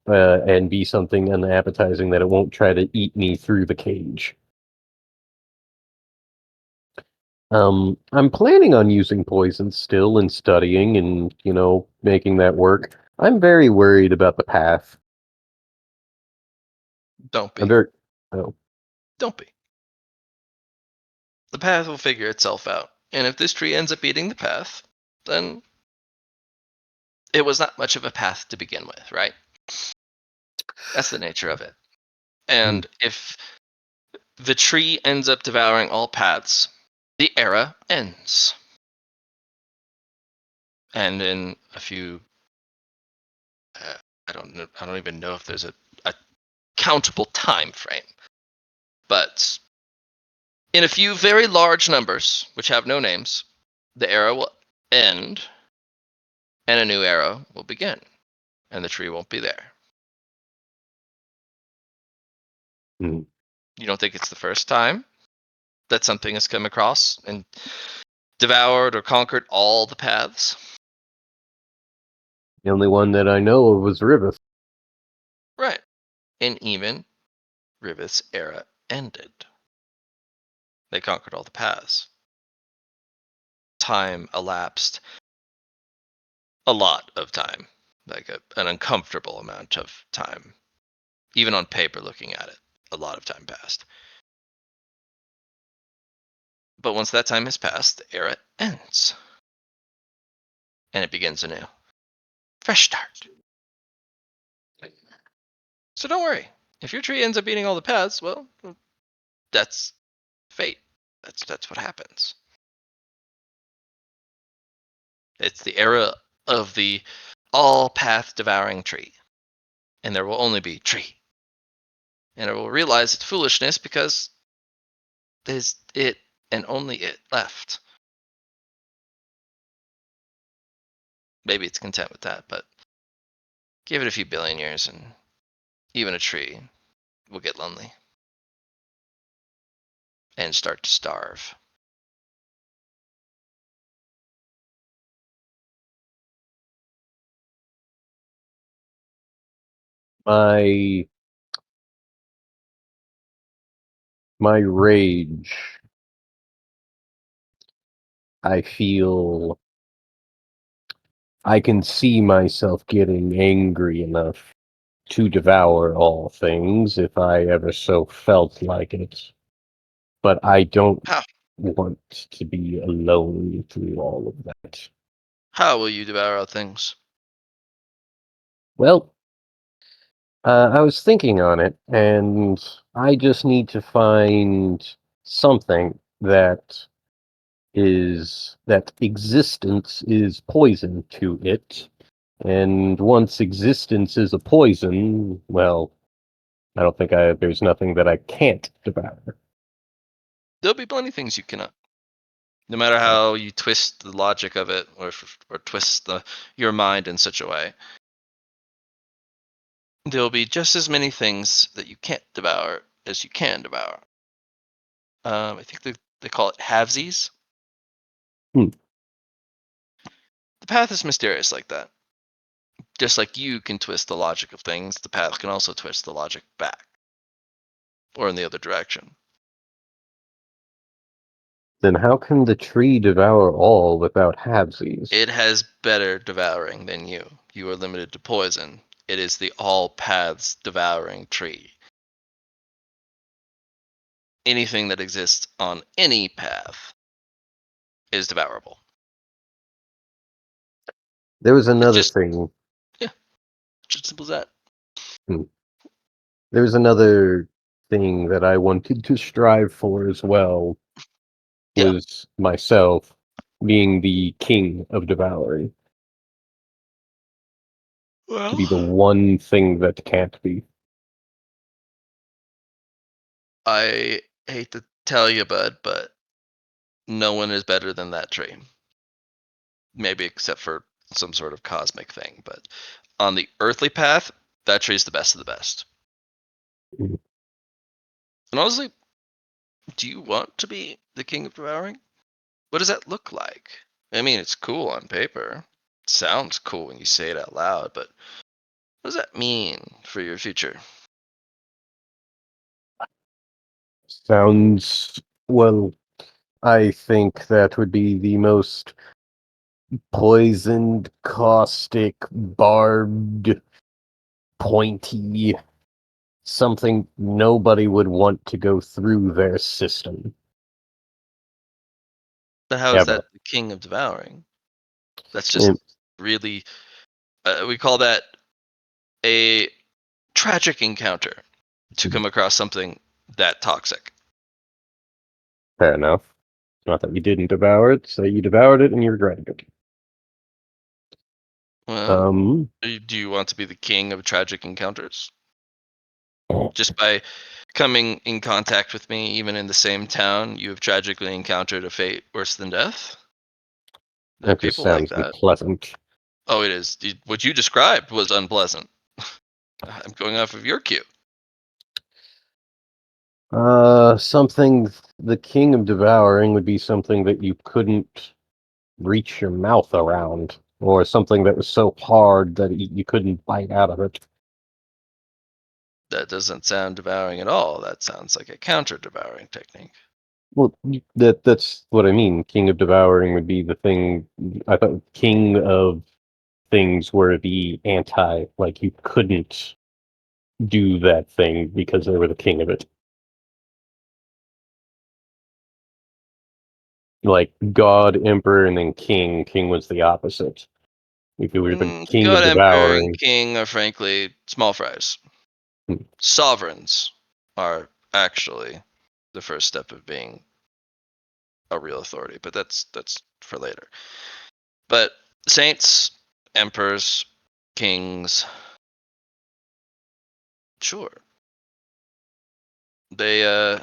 and be something unappetizing that it won't try to eat me through the cage. I'm planning on using poison still and studying and, making that work. I'm very worried about the path. Don't be. I'm very. Oh, Don't be. The path will figure itself out. And if this tree ends up eating the path, then it was not much of a path to begin with, right? That's the nature of it. And if the tree ends up devouring all paths, the era ends. And in a few, I don't even know if there's a countable time frame, but in a few very large numbers, which have no names, the era will end, and a new era will begin, and the tree won't be there. Hmm. You don't think it's the first time that something has come across and devoured or conquered all the paths? the only one that I know of was Riveth. Right. And even Riveth's era ended. They conquered all the paths. Time elapsed. A lot of time. Like an uncomfortable amount of time. Even on paper, looking at it, a lot of time passed. But once that time has passed, the era ends. And it begins anew. Fresh start. So don't worry. If your tree ends up eating all the paths, well, that's fate. That's what happens. It's the era of the all path devouring tree. And there will only be tree. And it will realize its foolishness because there's it and only it left. Maybe it's content with that, but give it a few billion years and even a tree will get lonely and start to starve. My my rage. I feel I can see myself getting angry enough to devour all things if I ever so felt like it. But I don't How? want to be alone through all of that. How will you devour all things? Well, I was thinking on it, and I just need to find something that existence is poison to it. And once existence is a poison, well, I don't think there's nothing that I can't devour. There'll be plenty of things you cannot. No matter how you twist the logic of it, or twist your mind in such a way, there'll be just as many things that you can't devour as you can devour. I think they call it halvesies. Hmm. The path is mysterious like that. Just like you can twist the logic of things, the path can also twist the logic back, or in the other direction. Then how can the tree devour all without halvesies? It has better devouring than you. You are limited to poison. It is the all paths devouring tree. Anything that exists on any path is devourable. There was It's another just, thing. yeah, just simple as that. There was another thing that I wanted to strive for as well. Yeah. Was myself being the king of devouring. To be the Well, one thing that can't be. I hate to tell you, bud, but no one is better than that tree. Maybe except for some sort of cosmic thing, but on the earthly path, that tree's the best of the best. Mhm. And honestly, do you want to be the king of devouring? What does that look like? I mean, it's cool on paper. It sounds cool when you say it out loud, but what does that mean for your future? Sounds, well, I think that would be the most poisoned, caustic, barbed, pointy something nobody would want to go through their system. But how is Ever. that the king of devouring? That's just And really, we call that a tragic encounter to come across something that toxic. fair enough. Not that you didn't devour it, so you devoured it and you regretted it. Well, do you want to be the king of tragic encounters? Just by coming in contact with me, even in the same town, you have tragically encountered a fate worse than death? There are that just people like sounds that. unpleasant. Oh, it is. What you described was unpleasant. I'm going off of your cue. Something the king of devouring would be something that you couldn't reach your mouth around, or something that was so hard that you couldn't bite out of it. That doesn't sound devouring at all. That sounds like a counter devouring technique. Well, that's what I mean. King of devouring would be the thing. I thought king of things were the anti, like you couldn't do that thing because they were the king of it. Like God, emperor, and then king. King was the opposite. If you were the king of God, Emperor, and devouring, King are frankly small fries. Hmm. Sovereigns are actually the first step of being a real authority, but that's for later. But saints, emperors, kings, sure, they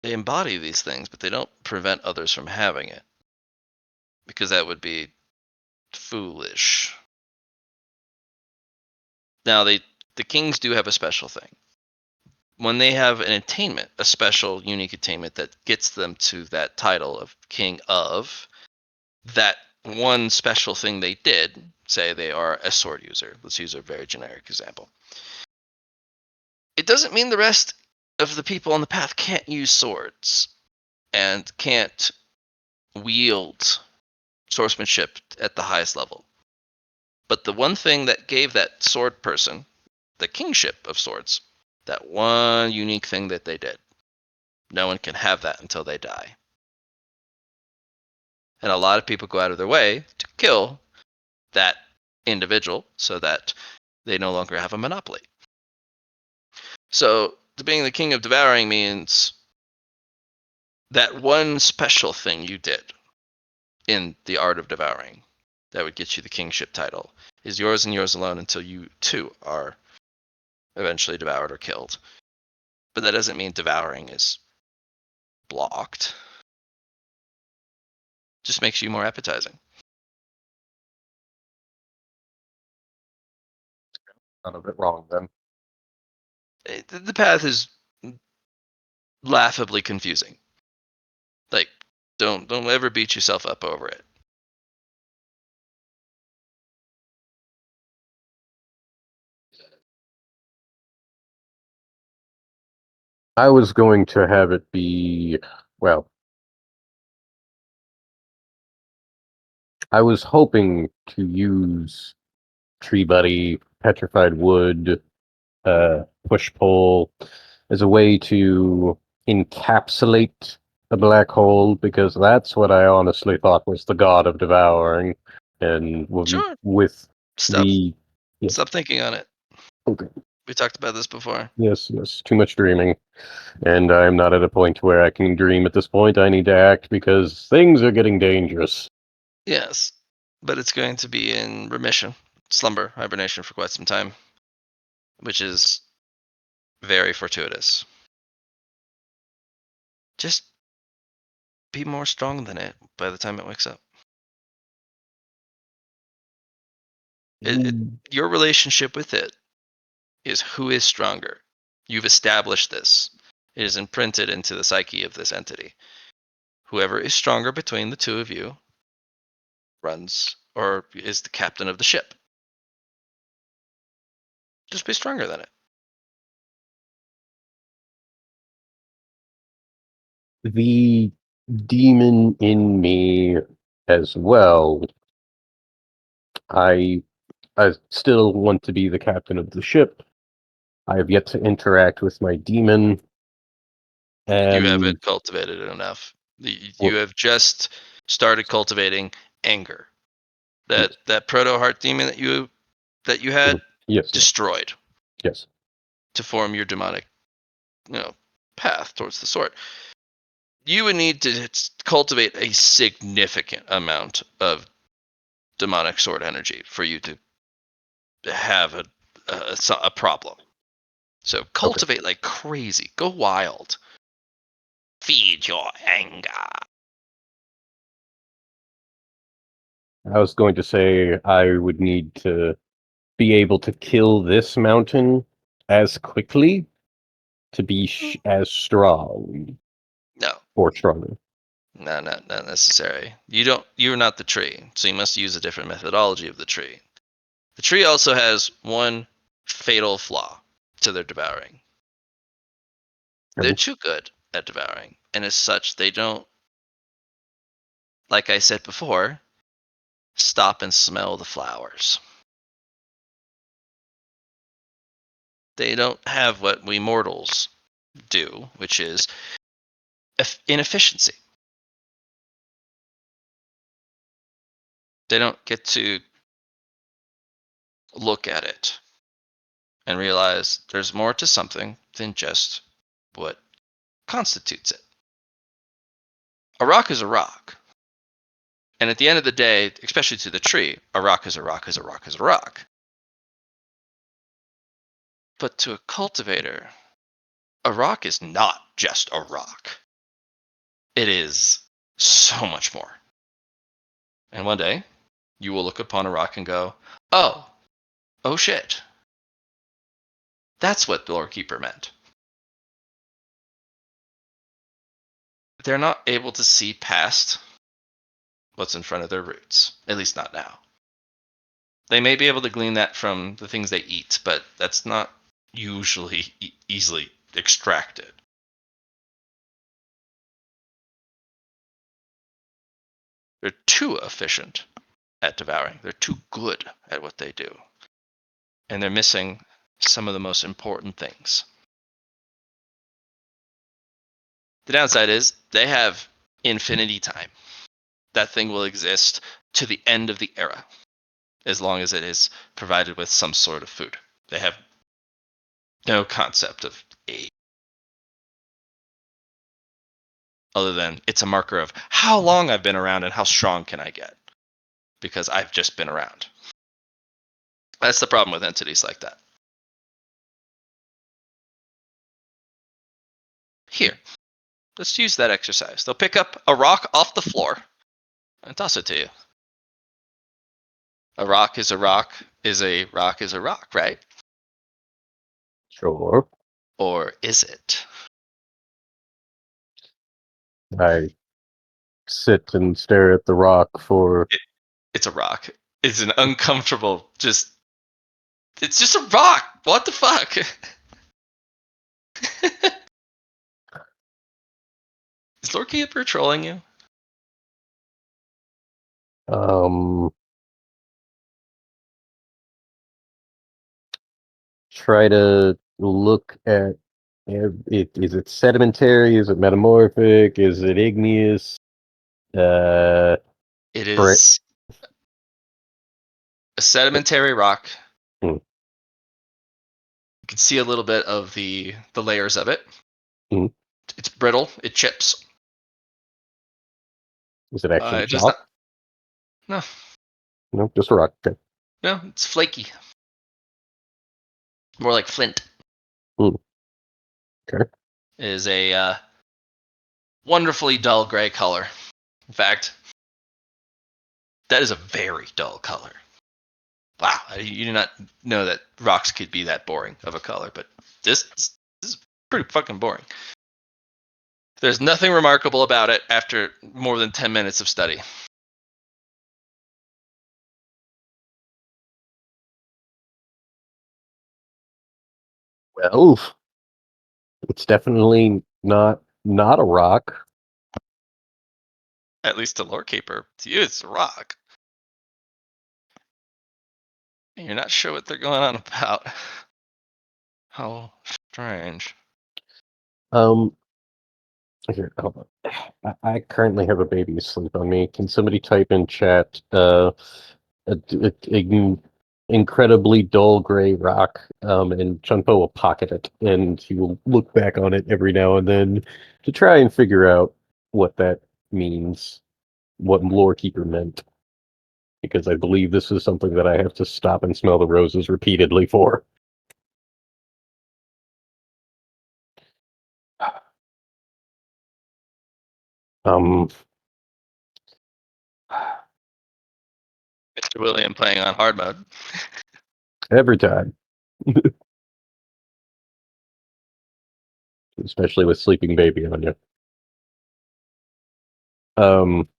embody these things, but they don't prevent others from having it, because that would be foolish. Now, the kings do have a special thing. When they have an attainment, a special, unique attainment that gets them to that title of king of, that one special thing they did, say they are a sword user. Let's use a very generic example. It doesn't mean the rest of the people on the path can't use swords and can't wield swordsmanship at the highest level. But the one thing that gave that sword person the kingship of swords, that one unique thing that they did, no one can have that until they die. And a lot of people go out of their way to kill that individual so that they no longer have a monopoly. So, being the king of devouring means that one special thing you did in the art of devouring that would get you the kingship title is yours and yours alone until you too are eventually devoured or killed. But that doesn't mean devouring is blocked. Just makes you more appetizing. none of it wrong then. The path is laughably confusing. Like, don't ever beat yourself up over it. I was going to have it be, well, I was hoping to use Tree Buddy, Petrified Wood, Push Pull as a way to encapsulate a black hole, because that's what I honestly thought was the god of devouring. And Sure. with Stop the yes, stop thinking on it. okay, We talked about this before. yes, too much dreaming, and I'm not at a point where I can dream at this point. I need to act because things are getting dangerous. Yes. But it's going to be in remission, slumber, hibernation for quite some time, which is very fortuitous. Just be more strong than it by the time it wakes up. Your relationship with it is who is stronger. You've established this. It is imprinted into the psyche of this entity. Whoever is stronger between the two of you runs or is the captain of the ship. Just be stronger than it. The demon in me as well. I still want to be the captain of the ship, I have yet to interact with my demon. And You haven't cultivated it enough. You Wh- have just started cultivating anger. That proto heart demon that you had yes, destroyed yes. to form your demonic, path towards the sword. You would need to cultivate a significant amount of demonic sword energy for you to have a problem. So cultivate like crazy. Go wild. Feed your anger. I was going to say I would need to be able to kill this mountain as quickly to be as strong No, or stronger. no, not necessary. You're not the tree, so you must use a different methodology of the tree. The tree also has one fatal flaw to their devouring. They're too good at devouring, and as such, they don't, like I said before, stop and smell the flowers. They don't have what we mortals do, which is inefficiency. They don't get to look at it and realize there's more to something than just what constitutes it. A rock is a rock. And at the end of the day, especially to the tree, a rock is a rock is a rock is a rock. But to a cultivator, a rock is not just a rock. It is so much more. And one day, you will look upon a rock and go, oh shit. That's what the Lord Keeper meant. They're not able to see past what's in front of their roots, at least not now. They may be able to glean that from the things they eat, but that's not usually easily extracted. They're too efficient at devouring. They're too good at what they do. And they're missing some of the most important things. The downside is they have infinity time. That thing will exist to the end of the era, as long as it is provided with some sort of food. They have no concept of age, other than it's a marker of how long I've been around and how strong can I get, because I've just been around. That's the problem with entities like that. Here, let's use that exercise. They'll pick up a rock off the floor and toss it to you. A rock is a rock is a rock is a rock, right? Sure. Or is it? I sit and stare at the rock for. It's a rock. It's an uncomfortable, it's just a rock. What the fuck? Is Lord Keeper trolling you? Try to look at it. Is it sedimentary? Is it metamorphic? Is it igneous? It Bra- is a sedimentary rock. Hmm. You can see a little bit of the layers of it. Hmm. It's brittle. It chips. Is it actually It does chalk? not. No, No, just a rock. Okay. no, it's flaky. More like flint. Hmm. Okay. It is a wonderfully dull gray color. In fact, that is a very dull color. Wow, you do not know that rocks could be that boring of a color, but this is pretty fucking boring. There's nothing remarkable about it after more than 10 minutes of study. Well, it's definitely not a rock. At least to Lore Keeper. To you, it's a rock. And you're not sure what they're going on about. How strange. Here, hold on. I currently have a baby asleep on me. Can somebody type in chat? Incredibly dull gray rock, and Chun Po will pocket it, and he will look back on it every now and then to try and figure out what that means, what Lorekeeper meant, because I believe this is something that I have to stop and smell the roses repeatedly for. Um, Mr. William playing on hard mode. every time, especially with sleeping baby on you. Um,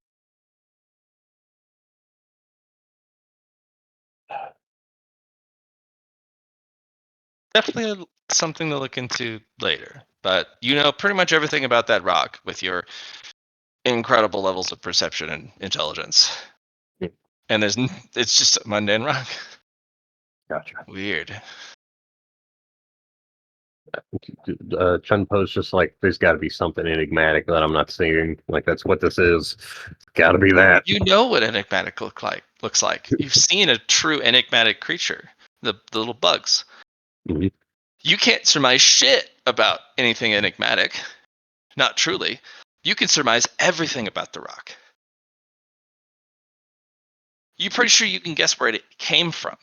Definitely something to look into later. But you know pretty much everything about that rock with your incredible levels of perception and intelligence. Yeah. And it's just a mundane rock. Gotcha. Weird. Chun Po's just like, there's got to be something enigmatic that I'm not seeing. Like, that's what this is. Got to be that. You know what enigmatic looks like. You've seen a true enigmatic creature. The little bugs. Mhm. You can't surmise shit about anything enigmatic. Not truly. You can surmise everything about the rock. You're pretty sure you can guess where it came from.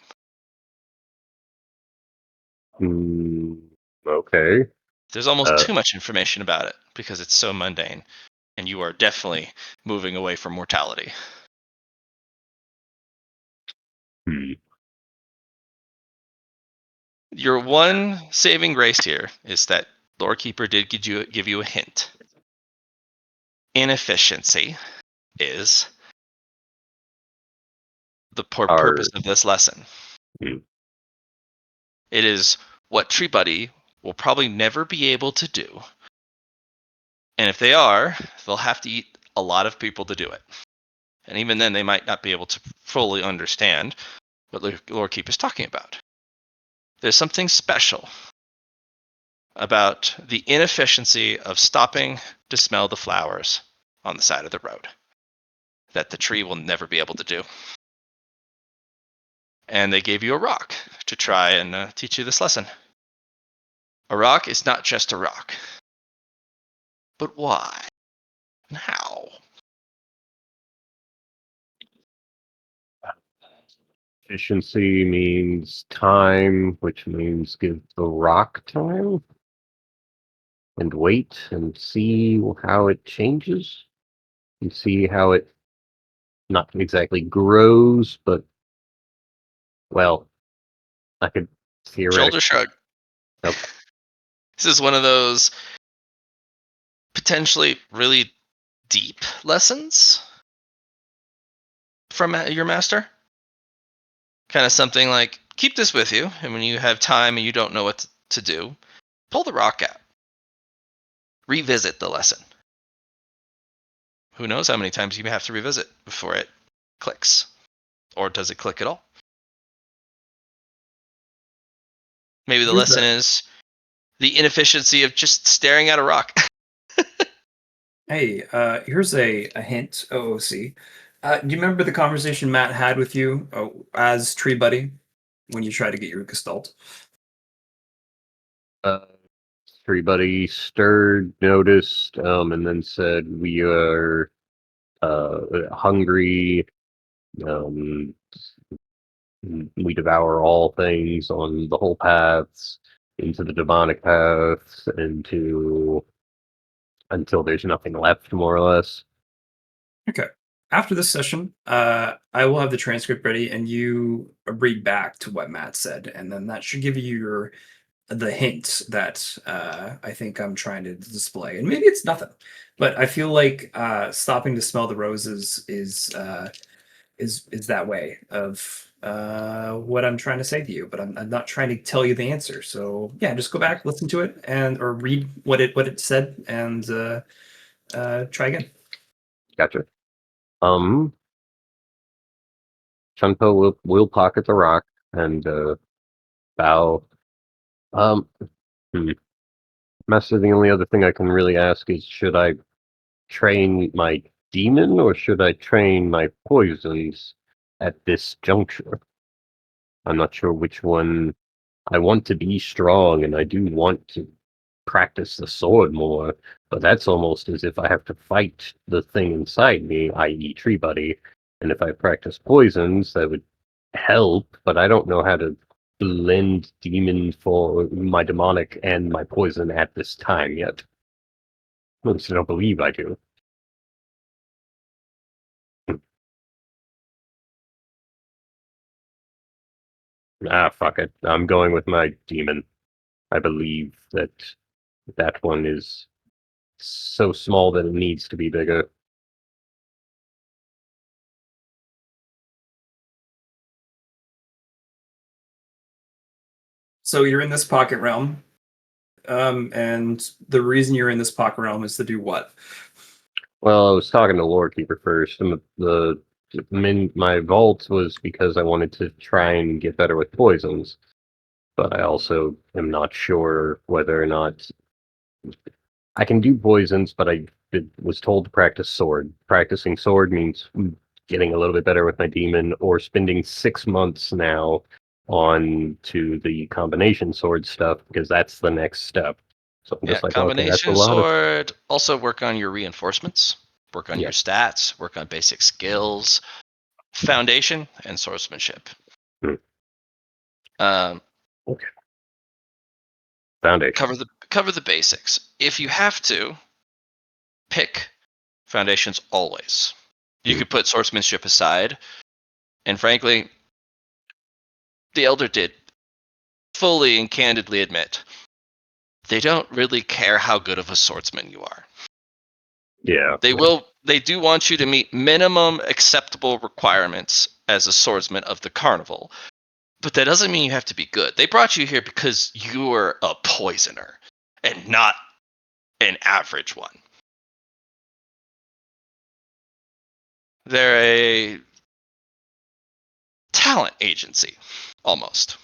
Okay. There's almost Uh, too much information about it because it's so mundane. And you are definitely moving away from mortality. hmm. Your one saving grace here is that Lorekeeper did give you a hint. Inefficiency is the purpose of this lesson. Hmm. It is what Tree Buddy will probably never be able to do. And if they are, they'll have to eat a lot of people to do it. And even then, they might not be able to fully understand what Lorekeeper is talking about. There's something special about the inefficiency of stopping to smell the flowers on the side of the road that the tree will never be able to do. And they gave you a rock to try and teach you this lesson. A rock is not just a rock. But why? And how? Efficiency means time, which means give the rock time and wait and see how it changes and see how it not exactly grows, but, well, I could Shoulder theoretically. shrug. Okay. This is one of those potentially really deep lessons from your master. Kind of something like, keep this with you, and when you have time and you don't know what to do, pull the rock out. Revisit the lesson. Who knows how many times you may have to revisit before it clicks. Or does it click at all? Maybe the Here's lesson is the inefficiency of just staring at a rock. Hey, here's a hint, OOC. Do you remember the conversation Matt had with you as Tree Buddy when you tried to get your Gestalt? Everybody stirred, noticed, and then said, "We are hungry. Um, we devour all things on the whole paths, into the demonic paths, until there's nothing left, more or less." Okay. After this session, I will have the transcript ready, and you read back to what Matt said, and then that should give you the hint that I think I'm trying to display. And maybe it's nothing, but I feel like stopping to smell the roses is that way of what I'm trying to say to you. But I'm not trying to tell you the answer. So yeah, just go back, listen to it, and or read what it said, and try again. Gotcha. Chun Po will pocket the rock and bow Um, Master, the only other thing I can really ask is, should I train my demon or should I train my poisons at this juncture? I'm not sure which one. I want to be strong and I do want to practice the sword more, but that's almost as if I have to fight the thing inside me, i.e. Tree Buddy. And if I practice poisons, that would help, but I don't know how to blend demon for my demonic and my poison at this time yet. At least I don't believe I do. Ah, fuck it. I'm going with my demon. I believe that that one is so small that it needs to be bigger. So you're in this pocket realm, and the reason you're in this pocket realm is to do what? Well, I was talking to Lorekeeper first, and my vault was because I wanted to try and get better with poisons, but I also am not sure whether or not I can do poisons, but was told to practice sword. Practicing sword means getting a little bit better with my demon, or spending 6 months now on to the combination sword stuff, because that's the next step. So I'm Yeah, just like, okay, that's a combination lot of... sword. Also work on your reinforcements, work on Yeah. your stats, work on basic skills, foundation, and swordsmanship. Hmm. Um, Okay. Foundation. cover the basics. If you have to, pick foundations always. You could put swordsmanship aside, and frankly, the Elder did fully and candidly admit they don't really care how good of a swordsman you are. Yeah. They do want you to meet minimum acceptable requirements as a swordsman of the carnival, but that doesn't mean you have to be good. They brought you here because you are a poisoner and not an average one. They're a talent agency, almost.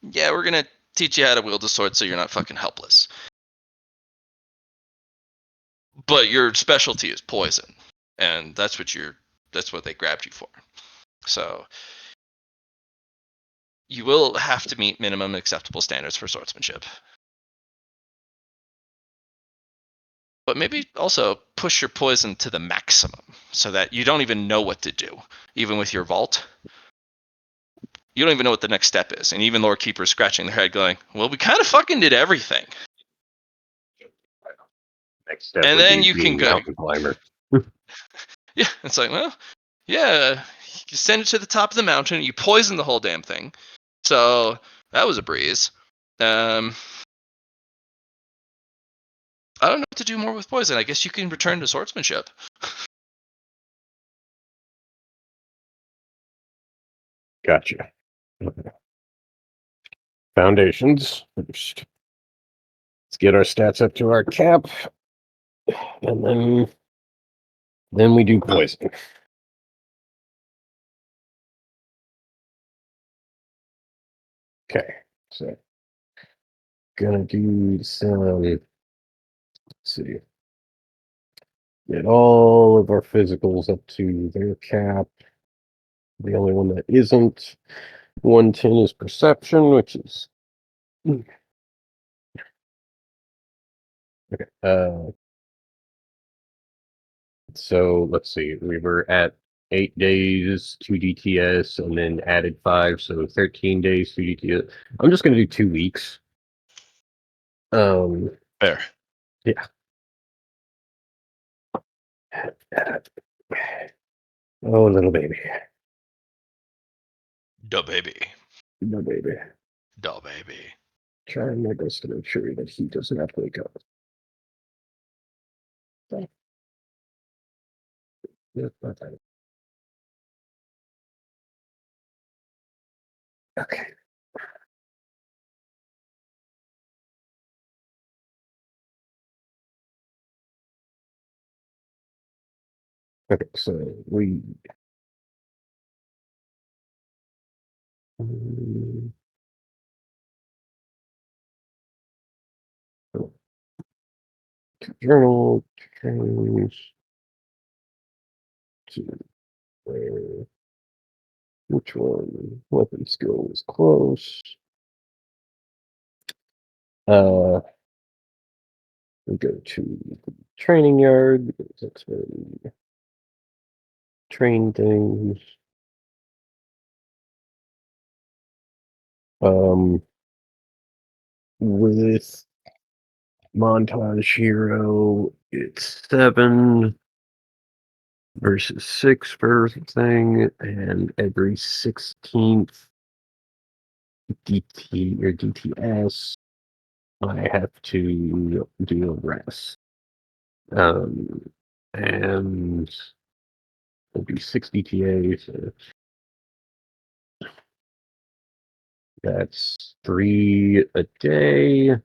Yeah, we're gonna teach you how to wield a sword so you're not fucking helpless. But your specialty is poison, and that's what they grabbed you for. So you will have to meet minimum acceptable standards for swordsmanship. But maybe also push your poison to the maximum so that you don't even know what to do. Even with your vault, you don't even know what the next step is. And even Lord Keeper's scratching their head going, well, we kind of fucking did everything. Next step And would then be you can being go. mountain climber. Yeah, it's like, well, yeah, you send it to the top of the mountain, you poison the whole damn thing. So that was a breeze. I don't know what to do more with poison. I guess you can return to swordsmanship. Gotcha. Okay. Foundations first. Let's get our stats up to our cap, and then we do poison. Okay, so gonna do some. Let's see. Get all of our physicals up to their cap. The only one that isn't 110 is perception, which is okay. So let's see. We were at 8 days, 2 DTS, and then added 5, so 13 days, 2 DTS. I'm just gonna do 2 weeks. Fair. Yeah. Oh, little baby. Duh, baby. No baby. Duh, baby. Trying my best to make sure that he does not wake up. Yeah, not that. Okay. Okay, so we. Journal, change to where, which one? Weapon skill is close. We go to training yard because that's where we train things. With montage hero, it's 7 versus 6 for thing, and every 16th DT or DTS, I have to do a rest. And it'll be 6 DTA, so that's 3 a day.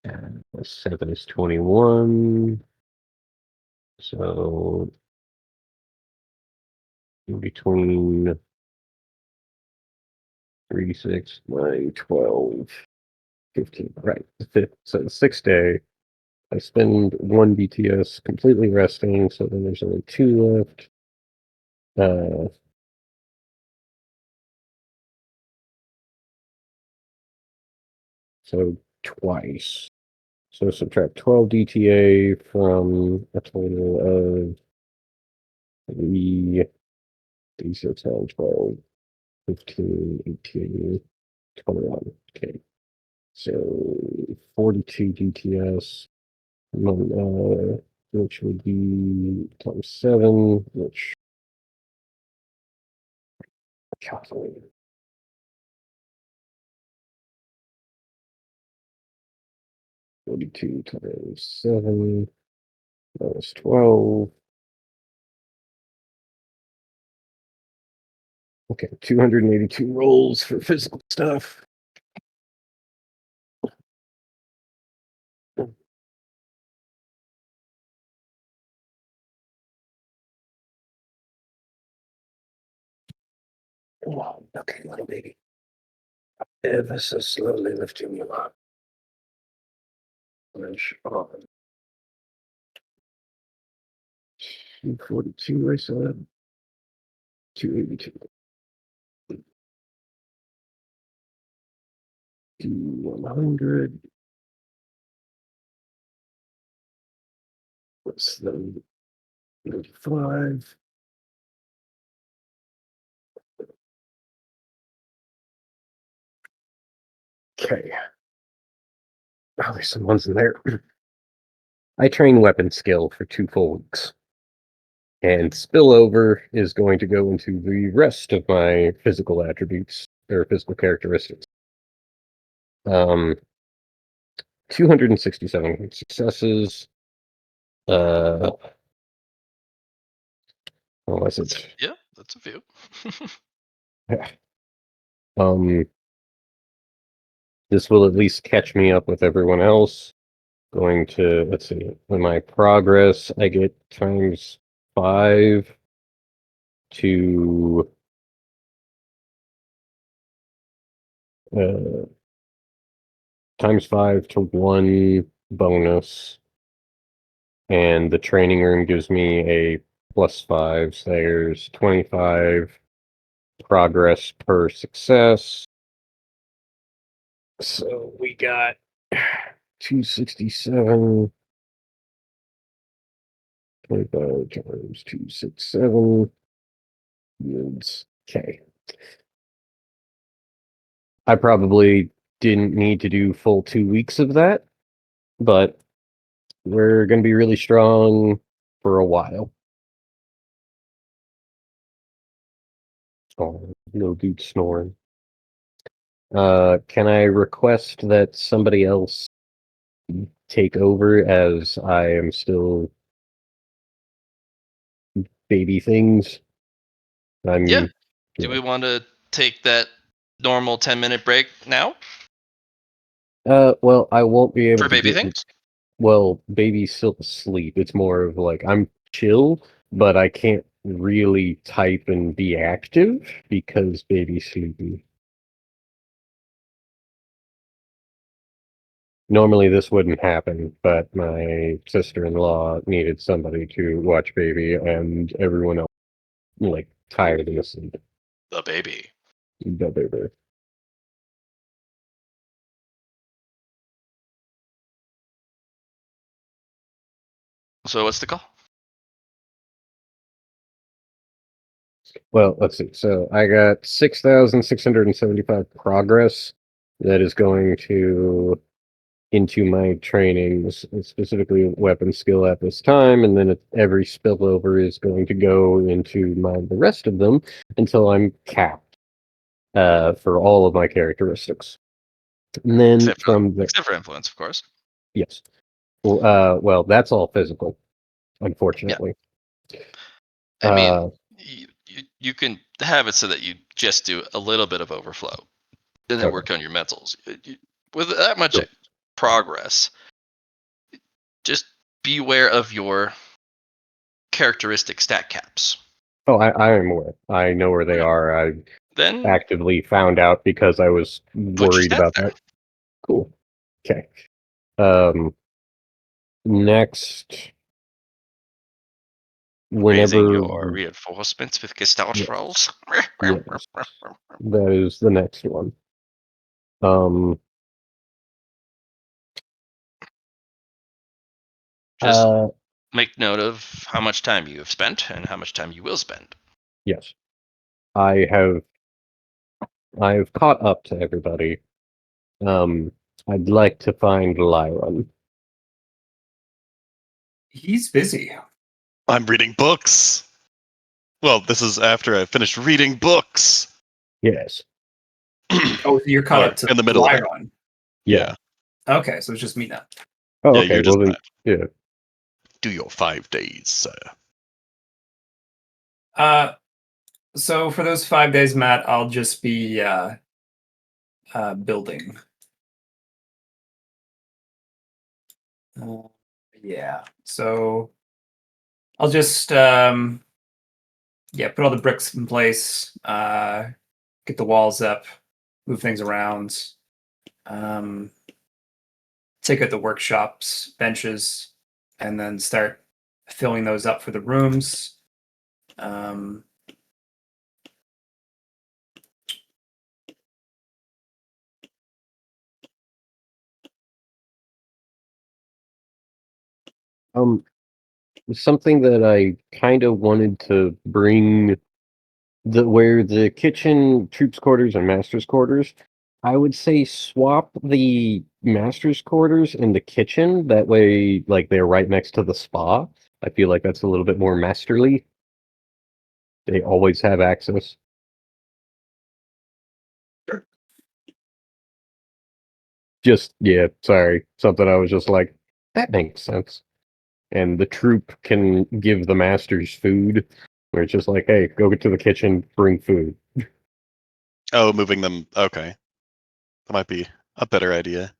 And 7 is 21. So in between 3, 6, 9, 12, 15. Right. So the 6th day, I spend 1 BTS completely resting, so then there's only 2 left. So twice. So subtract 12 DTA from a total of 3, 6, 9, 12, 15, 18, 21. Okay. So 42 DTS, which would be times 7, which calculated. Forty-two times 7 minus 12. Okay, 282 rolls for physical stuff. Oh, okay, little baby. Ever so slowly lifting you up. Push on. 242, I said. 282. Do 100. What's the 95? Okay. Oh, there's some ones in there. I train weapon skill for 2 full weeks. And spillover is going to go into the rest of my physical attributes or physical characteristics. 267 successes. Unless it's Yeah, that's a few. this will at least catch me up with everyone else. Going to, let's see, in my progress, I get times 5 to times 5 to 1 bonus, and the training room gives me a +5. So there's 25 progress per success. So we got 267. 25 times 267 yields. Okay. I probably didn't need to do full 2 weeks of that, but we're going to be really strong for a while. Oh, no dude snoring. Can I request that somebody else take over as I am still baby things? Yeah. Do we want to take that normal 10-minute break now Well, I won't be able for to baby get things? well, baby's still asleep. It's more of like I'm chill, but I can't really type and be active because baby's sleeping. Normally this wouldn't happen, but my sister-in-law needed somebody to watch baby, and everyone else like tired of listening to The baby. the baby. So what's the call? Well, let's see. So I got 6,675 progress that is going to into my trainings, specifically weapon skill at this time, and then every spillover is going to go into the rest of them until I'm capped for all of my characteristics. And then from there, Except for influence, of course. yes. Well, that's all physical, unfortunately. I mean, you can have it so that you just do a little bit of overflow, and then Okay. work on your mentals. With that much Sure. progress, just beware of your characteristic stat caps. Oh, I am aware. I know where they Yeah. are. I Then actively found out because I was put your worried stats about there. that. Cool. Okay. Next, Raising whenever your reinforcements with gestalt rolls. yes, that is the next one. Just Uh, make note of how much time you have spent and how much time you will spend. yes, I've caught up to everybody. I'd like to find Liron. He's busy. I'm reading books. Well, this is after I finished reading books. Yes. Oh, you're caught Or up to in the middle of it. Liron. Yeah. Okay, so it's just me now. Oh, Yeah, okay. you're just Well then, yeah. do your 5 days, sir. So for those 5 days, Matt, I'll just be building. Yeah. So I'll just put all the bricks in place, get the walls up, move things around, take out the workshops, benches, and then start filling those up for the rooms. Something that I kind of wanted to bring where the kitchen, troops quarters, and masters quarters. I would say swap the masters quarters and the kitchen. That way, like they're right next to the spa. I feel like that's a little bit more masterly. They always have access. Just yeah, sorry, something I was just like that makes sense. And the troop can give the masters food, where it's just like, hey, go get to the kitchen, bring food. Oh, moving them. Okay. That might be a better idea.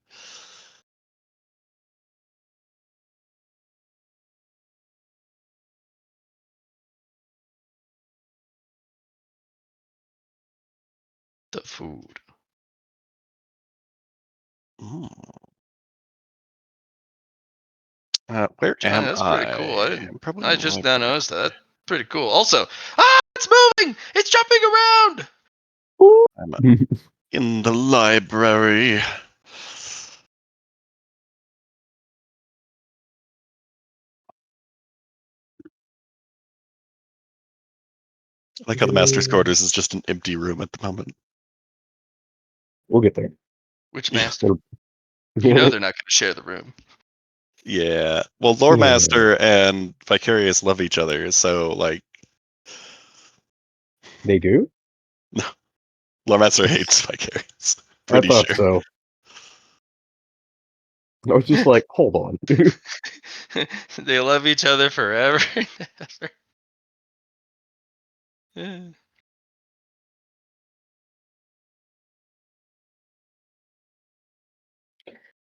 The food. Mm. Where am That's I? pretty cool. I'm probably I in the just now library. noticed that. Pretty cool. Also, it's moving! It's jumping around! I'm in the library. I like how the master's quarters is just an empty room at the moment. We'll get there. Which Yeah. master? You know they're not going to share the room. Yeah. Well, Lore Yeah. Master and Vicarious love each other, so like They do? Lore Master hates Vicarious. I Pretty thought sure. so. I was just like, hold on. They love each other forever and ever. Yeah.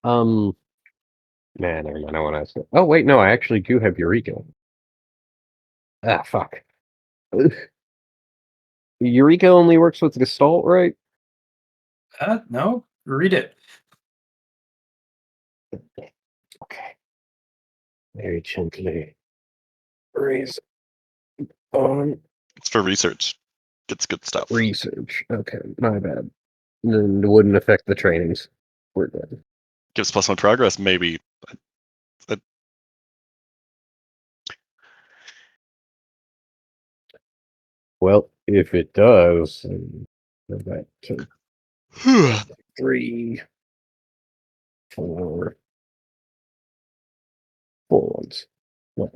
Man, never mind. I want to ask it. Oh, wait, no, I actually do have Eureka. Ah, fuck. Eureka only works with Gestalt, right? No, read it. Okay. Very gently raise on It's for research. It's good stuff. research. Okay, my bad. Then it wouldn't affect the trainings. We're good. Gives +1 progress, maybe. Well, if it does, then go back to 3, 4, 4 ones. One.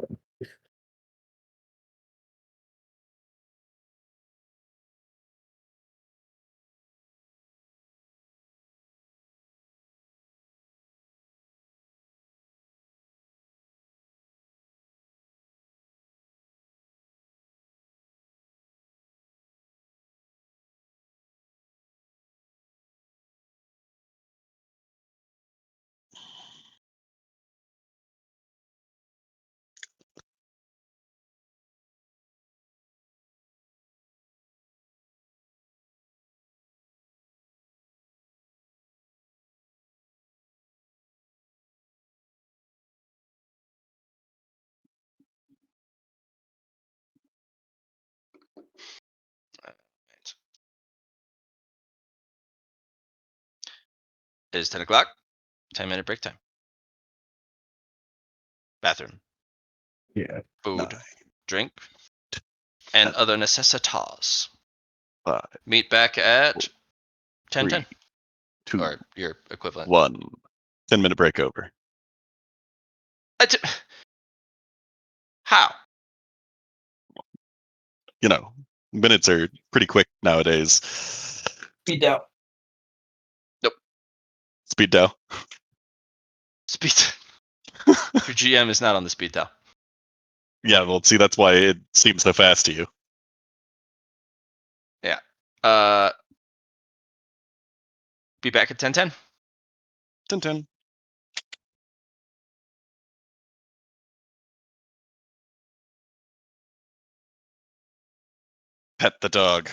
It is 10 o'clock. 10-minute break time. Bathroom, Yeah. food, 9, drink, and 10, other necessitas. 5, Meet back at 10:10, 3, 2, or your equivalent. 1. 10-minute break over. How? You know, minutes are pretty quick nowadays. Speed down. Speed dial. Speed. Your GM is not on the speed dial. Yeah, well, see, that's why it seems so fast to you. Yeah. Be back at 10:10. 10-10. Pet the dog.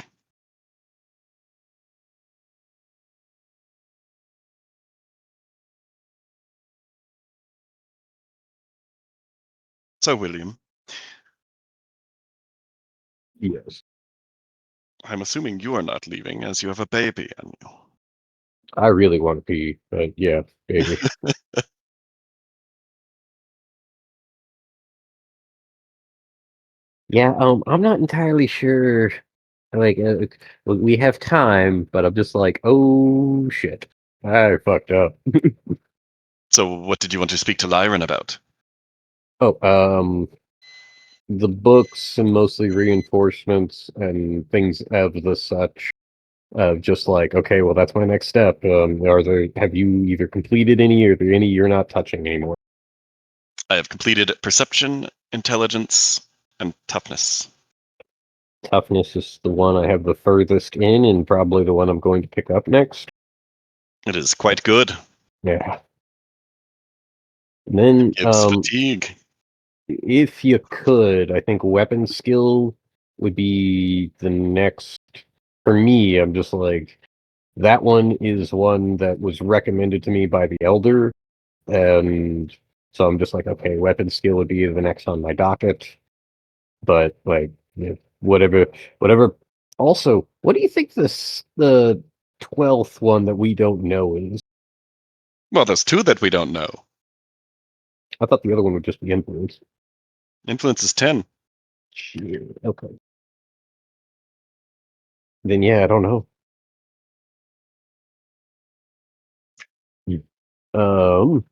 So, William, Yes. I'm assuming you are not leaving as you have a baby on you. I really want to pee, but yeah, baby. Yeah, I'm not entirely sure. Like, we have time, but I'm just like, oh shit, I fucked up. So, what did you want to speak to Liron about? Oh, the books and mostly reinforcements and things of the such. Just like, okay, well, that's my next step. Have you either completed any, or are there any you're not touching anymore? I have completed perception, intelligence, and toughness. Toughness is the one I have the furthest in, and probably the one I'm going to pick up next. It is quite good. Yeah. And then, Gives fatigue. if you could, I think weapon skill would be the next. For me, I'm just like, that one is one that was recommended to me by the Elder, and so I'm just like, okay, weapon skill would be the next on my docket. But like, yeah, whatever. Also, what do you think the 12th one that we don't know is? Well, there's 2 that we don't know. I thought the other one would just be influence. Influence is 10. Shit. Okay. Then yeah, I don't know. Um,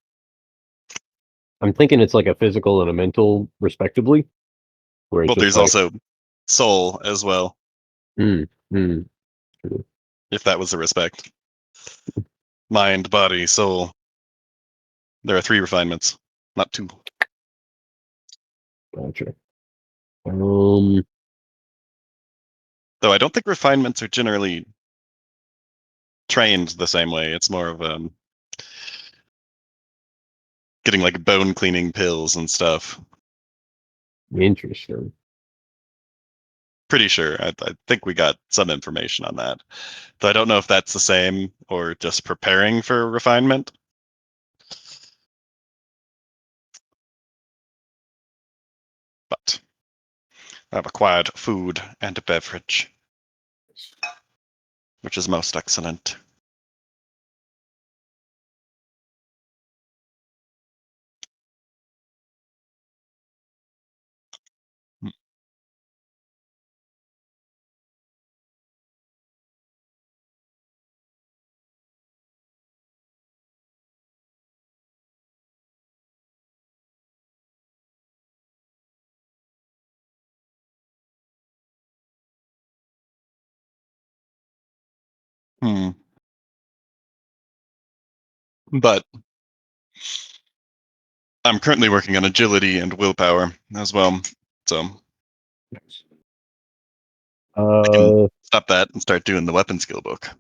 I'm thinking it's like a physical and a mental, respectively. Where it's Well, just there's like, also soul as well, hmm, hmm, true. if that was a respect. Mind, body, soul. There are 3 refinements, not 2. Gotcha. Though I don't think refinements are generally trained the same way. It's more of getting like bone cleaning pills and stuff. Interesting. Pretty sure. I think we got some information on that. Though I don't know if that's the same or just preparing for refinement. I've acquired food and beverage, which is most excellent. Hmm. But I'm currently working on agility and willpower as well, so I can Uh, stop that and start doing the weapon skill book.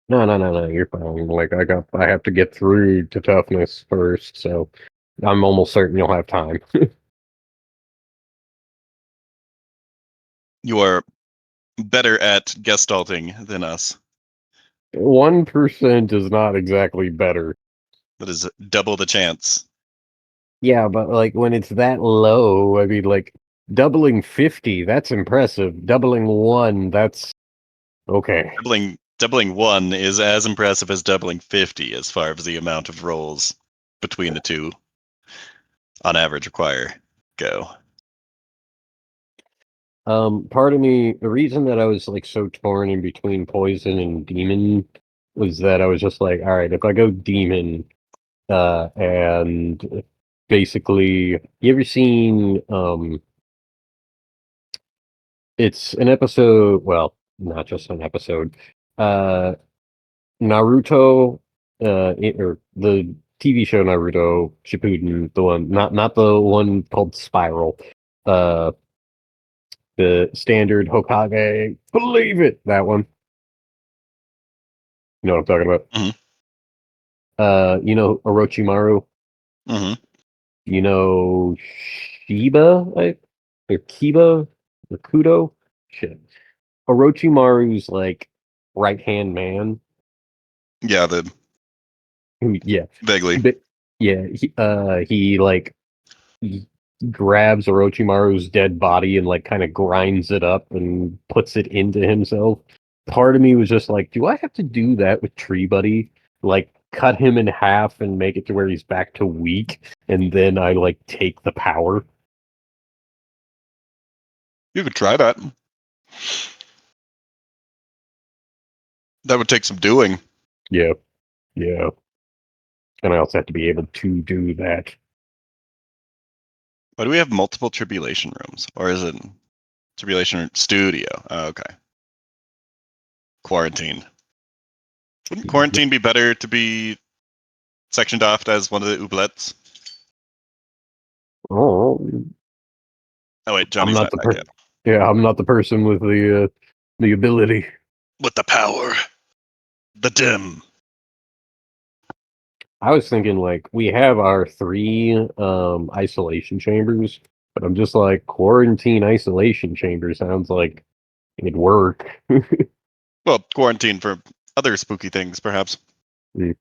no, you're fine. Like I have to get through to toughness first, so I'm almost certain you'll have time. You are better at gestalting than us. 1% is not exactly better. That is double the chance. Yeah, but like when it's that low, I mean, like doubling 50, that's impressive. Doubling 1, that's okay. Doubling 1 is as impressive as doubling 50 as far as the amount of rolls between the two on average require go. Part of me, the reason that I was like so torn in between poison and demon was that I was just like, all right, if I go demon, and basically, you ever seen, it's an episode, well, not just an episode, uh, Naruto, or the TV show Naruto Shippuden, the one, not the one called Spiral, uh, the standard Hokage, believe it, that one. You know what I'm talking about? Mhm. You know Orochimaru. Hmm. You know Shiba, or Kiba, or Kudo. Shit. Orochimaru's like right hand man. Yeah, the Yeah, vaguely. but yeah, he like he grabs Orochimaru's dead body and like kind of grinds it up and puts it into himself. Part of me was just like, do I have to do that with Tree Buddy? Like cut him in half and make it to where he's back to weak, and then I like take the power. You could try that. That would take some doing. Yeah, yeah. And I also have to be able to do that. Why do we have multiple tribulation rooms? Or is it tribulation studio? Oh, okay. Quarantine. Wouldn't quarantine be better to be sectioned off as one of the oubliettes? Oh, Oh wait, I'm Johnny's not not the back yet. yeah, I'm not the person with the ability. With the power. The dim. I was thinking like we have our 3 isolation chambers, but I'm just like quarantine isolation chamber sounds like it'd work. Well, quarantine for other spooky things, perhaps. Mm.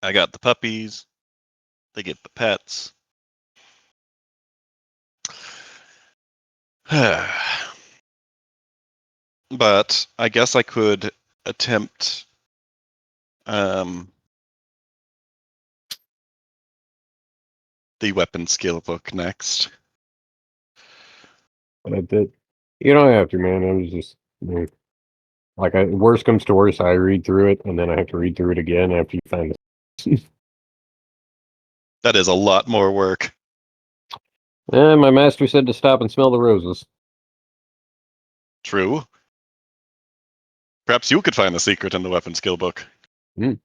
I got the puppies. They get the pets. But I guess I could attempt the weapon skill book next. But I did. You don't have to, man. I was just like, worst comes to worst, I read through it, and then I have to read through it again after you find it. That is a lot more work. My master said to stop and smell the roses. True. Perhaps you could find the secret in the weapon skill book. Mm.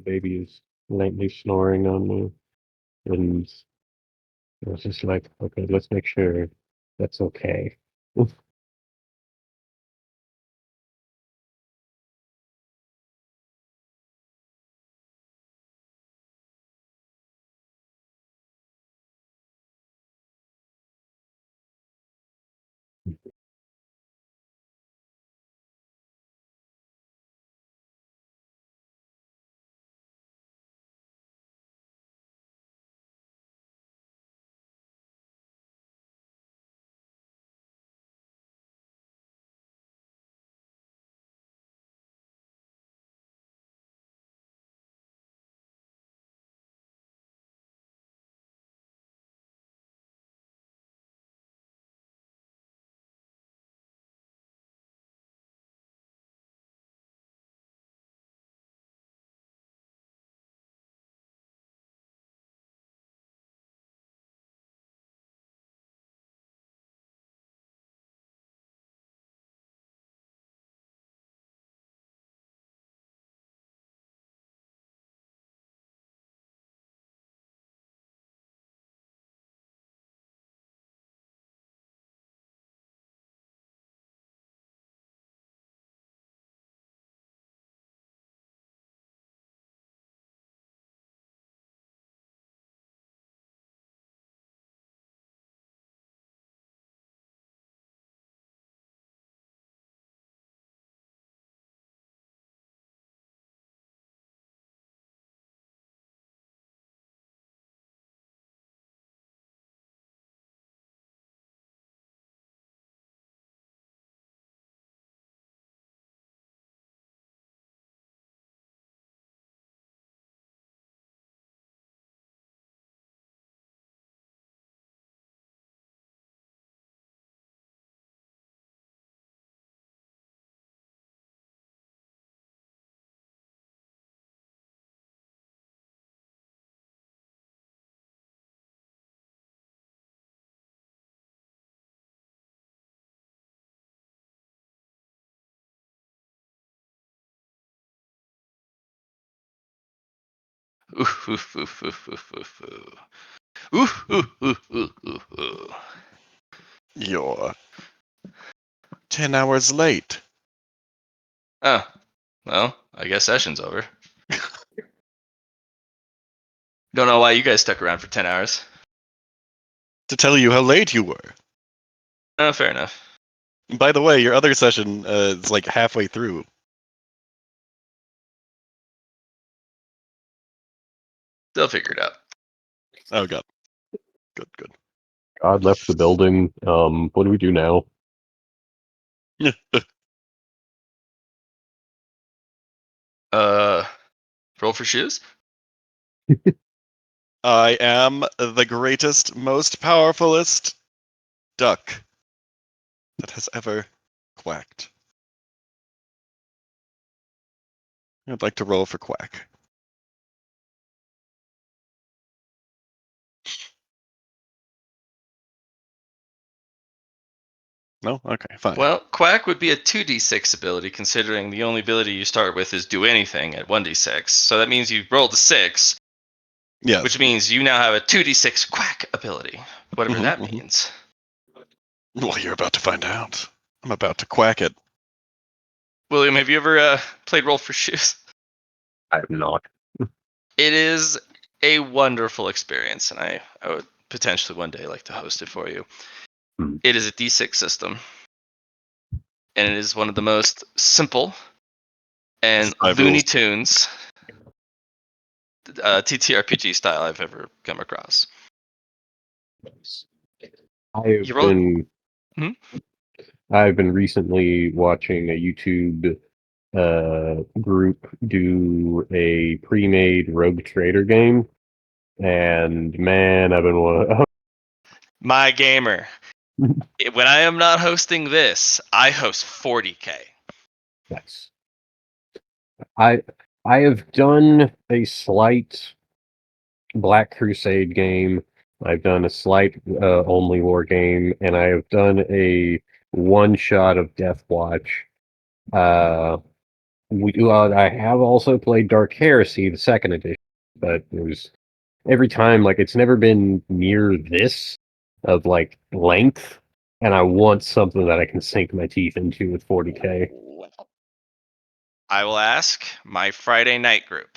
baby is lightly snoring on me, and I was just like, okay, let's make sure that's okay. Oof, oof, oof, oof, oof, oof, oof. Oof, oof, oof, oof, oof, oof. You're 10 hours late. Oh, well, I guess session's over. Don't know why you guys stuck around for 10 hours. To tell you how late you were. Oh, fair enough. By the way, your other session is like halfway through. They'll figure it out. Oh god. Good, good. God left the building. What do we do now? Roll for shoes? I am the greatest, most powerfulest duck that has ever quacked. I'd like to roll for quack. No? Okay, fine. Well, Quack would be a 2d6 ability, considering the only ability you start with is do anything at 1d6. So that means you rolled a 6, Yes. which means you now have a 2d6 Quack ability, whatever that Mhm. means. Well, you're about to find out. I'm about to quack it. William, have you ever played Roll for Shoes? I have not. It is a wonderful experience, and I would potentially one day like to host it for you. It is a d6 system, and it is one of the most simple and Five Looney rules. Tunes TTRPG style I've ever come across. I've You roll. been Hmm? I've been recently watching a YouTube group do a pre-made Rogue Trader game, and man, I've been My gamer. When I am not hosting this, I host 40K. Yes. I have done a slight Black Crusade game. I've done a slight Only War game, and I have done a one shot of Death Watch. I have also played Dark Heresy, the second edition, but it was every time like it's never been near this of like length, and I want something that I can sink my teeth into with 40K. Well, I will ask my Friday night group,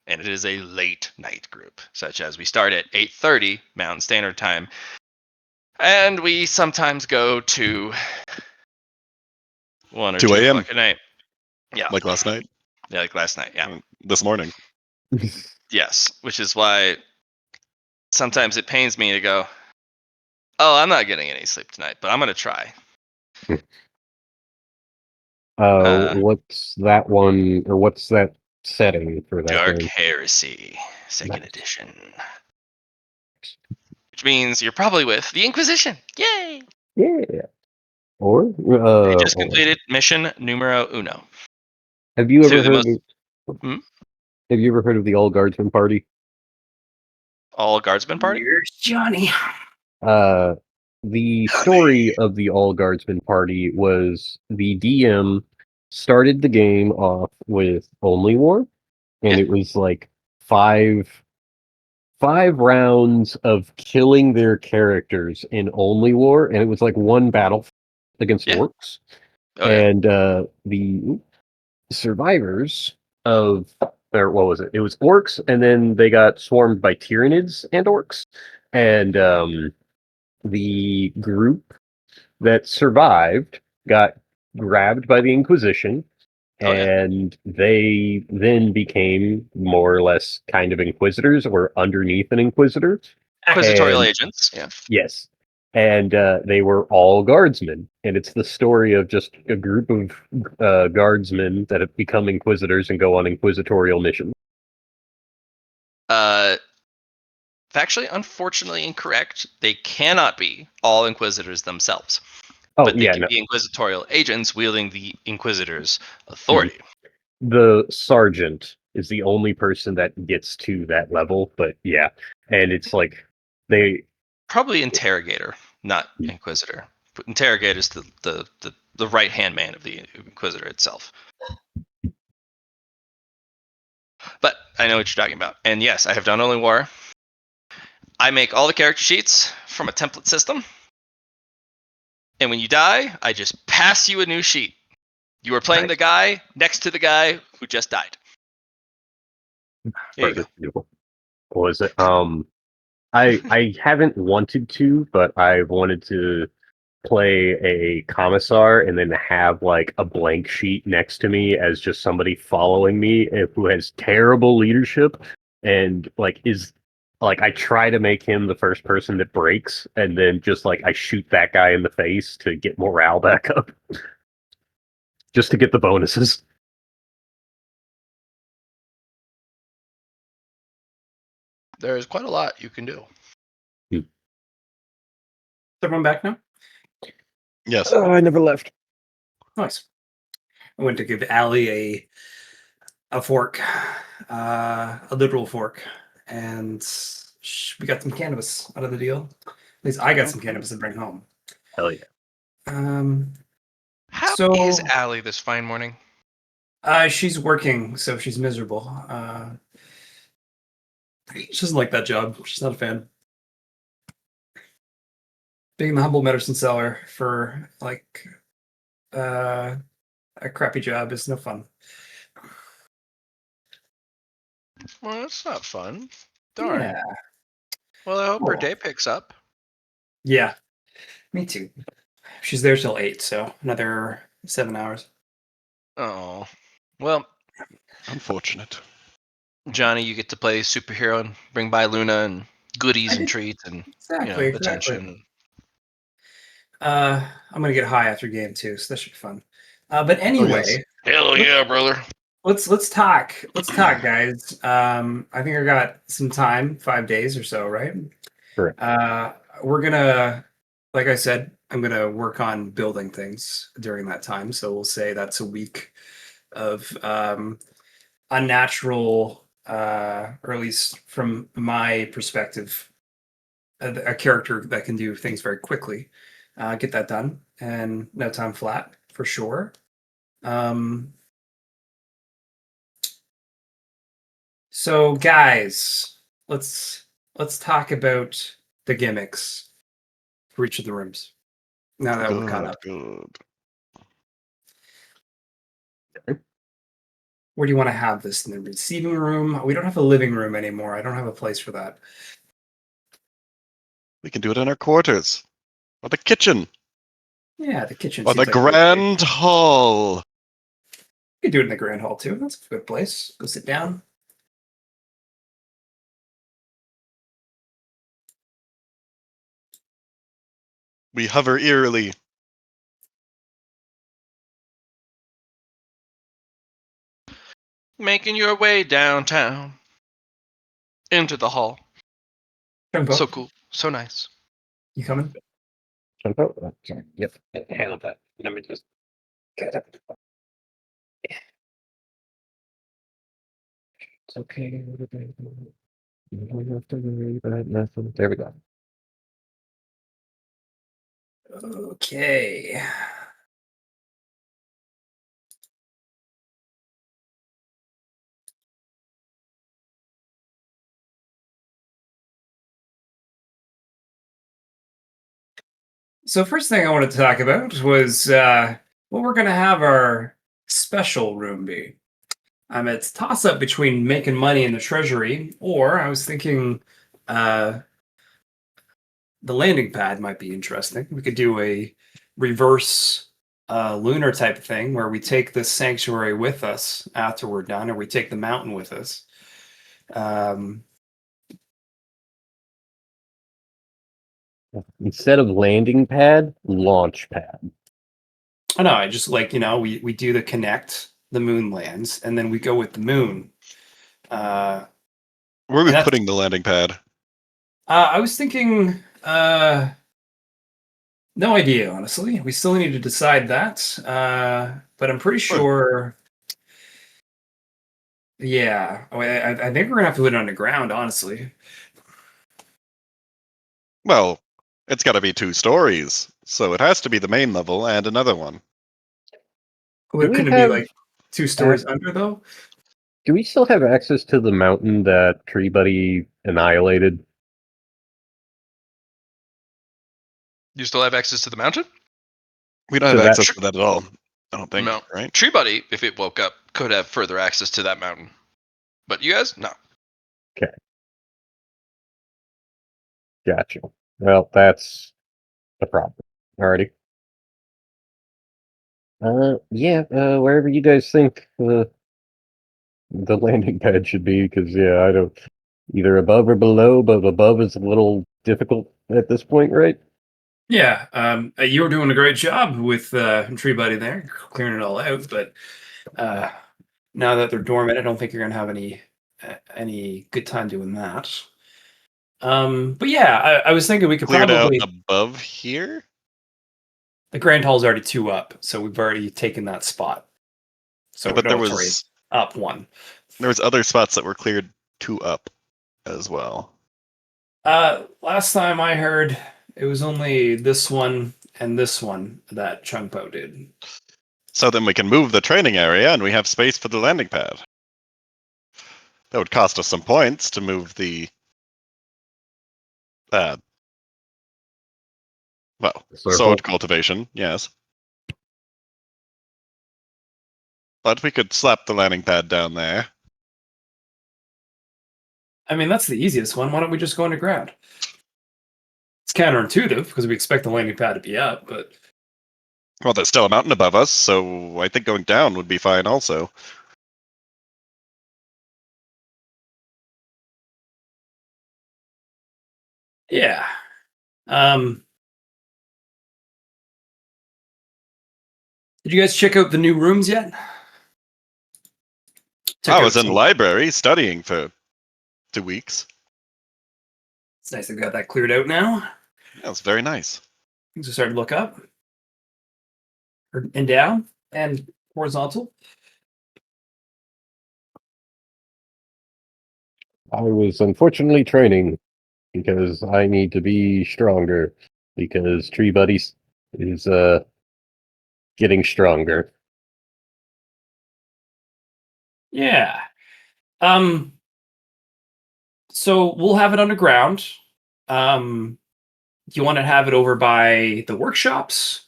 and it is a late night group, such as we start at 8:30 Mountain Standard Time, and we sometimes go to 1 or 2 2 a.m. o'clock at night. Yeah, like last night, yeah, like last night. Yeah, this morning. yes, which is why sometimes it pains me to go, oh, I'm not getting any sleep tonight, but I'm gonna try. What's that one, or what's that setting for that Dark game? Heresy, second Nice. edition. Which means you're probably with the Inquisition. Yay! Yeah. Or I just or completed mission numero uno. have you To ever the heard? most Have you ever heard of the All Guardsman Party? all guardsmen party. Here's Johnny. Uh, the story of the All Guardsmen Party was the DM started the game off with Only War, and Yeah. it was like five rounds of killing their characters in Only War, and it was like one battle against Yeah. orcs. Oh yeah. And the survivors of, or what was it? It was orcs, and then they got swarmed by Tyranids and orcs. And the group that survived got grabbed by the Inquisition, Oh yeah. and they then became more or less kind of Inquisitors or underneath an Inquisitor. Inquisitorial And agents. Yeah. yes. And they were all guardsmen. And it's the story of just a group of guardsmen that have become inquisitors and go on inquisitorial missions. Factually, unfortunately incorrect. They cannot be all inquisitors themselves, Oh, but they yeah, can no. be inquisitorial agents wielding the inquisitor's Mhm. authority. The sergeant is the only person that gets to that level, but yeah. And it's like they. Probably interrogator, not inquisitor. But interrogator is the right hand man of the inquisitor itself. But I know what you're talking about. And yes, I have done Only War. I make all the character sheets from a template system. And when you die, I just pass you a new sheet. You are playing Nice. the guy next to the guy who just died. There you go. Perfect. Beautiful. What was it? I haven't wanted to, but I've wanted to play a commissar and then have like a blank sheet next to me as just somebody following me who has terrible leadership and like is like I try to make him the first person that breaks, and then just like I shoot that guy in the face to get morale back up just to get the bonuses. There's quite a lot you can do. Is everyone back now? Yes. I never left. Nice. I went to give Allie a fork, a literal fork, and we got some cannabis out of the deal. At least I got some cannabis to bring home. Hell yeah. How So- is Allie this fine morning? She's working, so she's miserable. She doesn't like that job. She's not a fan. Being the humble medicine seller for like a crappy job is no fun. Well, that's not fun. Darn. Yeah. Well, I hope her Oh. day picks up. Yeah. Me too. She's there till 8, so another 7 hours. Oh. Well, Unfortunate. Johnny, you get to play superhero and bring by Luna and goodies and treats and Exactly. attention. I'm gonna get high after game 2, so that should be fun. But anyway, yes. Hell yeah, brother. let's talk. Let's talk, guys. I think I got some time, 5 days or so, right? Correct. We're gonna, like I said, I'm gonna work on building things during that time. So we'll say that's a week of unnatural, or at least from my perspective, a character that can do things very quickly. Get that done, and no time flat for sure. So, guys, let's talk about the gimmicks for each of the rooms. Now that we're caught Good, up, good. where do you want to have this? In the receiving room? We don't have a living room anymore. I don't have a place for that. We can do it in our quarters. Or the kitchen. Yeah, the kitchen Or seems the like a good place. grand hall. You could do it in the grand hall too. That's a good place. Go sit down. We hover eerily. Making your way downtown into the hall. Chun Po, So cool. So nice. you coming? Chun Po? Oh, sorry. Yep. Handle that. Let me just get it. It's okay. You don't have to worry about nothing. There we go. Okay. So first thing I wanted to talk about was what we're going to have our special room be. It's a toss-up between making money in the treasury, or I was thinking the landing pad might be interesting. We could do a reverse lunar type of thing where we take the sanctuary with us after we're done, or we take the mountain with us. Instead of landing pad, launch pad. I know, I just we do the connect, the moon lands, and then we go with the moon. Where are we And that's- putting the landing pad? I was thinking, no idea, honestly. We still need to decide that. But I'm pretty sure. Yeah, I think we're gonna have to put it underground, honestly. Well, it's got to be 2 stories, so it has to be the main level and another one. Well, Do we couldn't it have be like 2 stories under though? Do we still have access to the mountain that Tree Buddy annihilated? You still have access to the mountain? We don't So have that- access to that at all. I don't think, No. right? Tree Buddy, if it woke up, could have further access to that mountain. But you guys, no. Gotcha. Well, that's a problem. Alrighty. Wherever you guys think the landing pad should be, because I don't either above or below, but above is a little difficult at this point, right? Yeah, you were doing a great job with Tree Buddy there, clearing it all out. But now that they're dormant, I don't think you're gonna have any good time doing that. But yeah, I was thinking we could Cleared out probably above here? the Grand Hall's already 2 up, so we've already taken that spot. So But there no, sorry, was up 1. other spots that were cleared 2 up as well. Last time I heard, it was only this one and this one that Chun Po did. So then we can move the training area and we have space for the landing pad. That would cost us some points to move the sword cultivation, yes. But we could slap the landing pad down there. I mean, that's the easiest one. Why don't we just go underground? It's counterintuitive because we expect the landing pad to be up, but Well, there's still a mountain above us, so I think going down would be fine also. yeah. Did you guys check out the new rooms yet? I was in the library studying for 2 weeks. It's nice they've got that cleared out now. Yeah, it's very nice. Things are starting to look up. And down and horizontal. I was unfortunately training because I need to be stronger because Tree Buddy is getting stronger. Yeah. So we'll have it underground. Do you want to have it over by the workshops?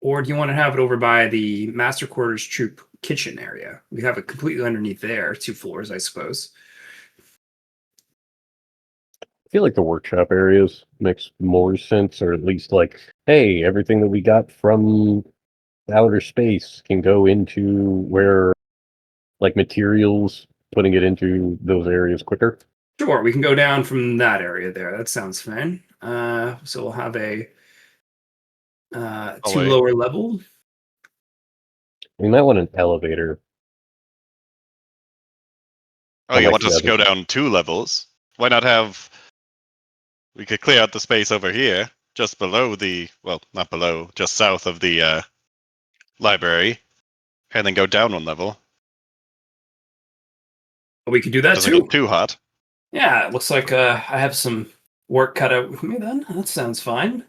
Or do you want to have it over by the Master Quarters Troop kitchen area? We have it completely underneath there, 2 floors, I suppose. I feel like the workshop areas makes more sense, or at least like, hey, everything that we got from outer space can go into where, like materials, putting it into those areas quicker. Sure, we can go down from that area there. That sounds fine. So we'll have a 2 Hallway. lower level. We might want an elevator. Oh, you Unlike want the us to go other- down 2 levels? Why not have... We could clear out the space over here, just below the... Well, not below, just south of the library, and then go down 1 level. We could do that Doesn't too. get too hot. Yeah, it looks like I have some work cut out with me then. That sounds fine.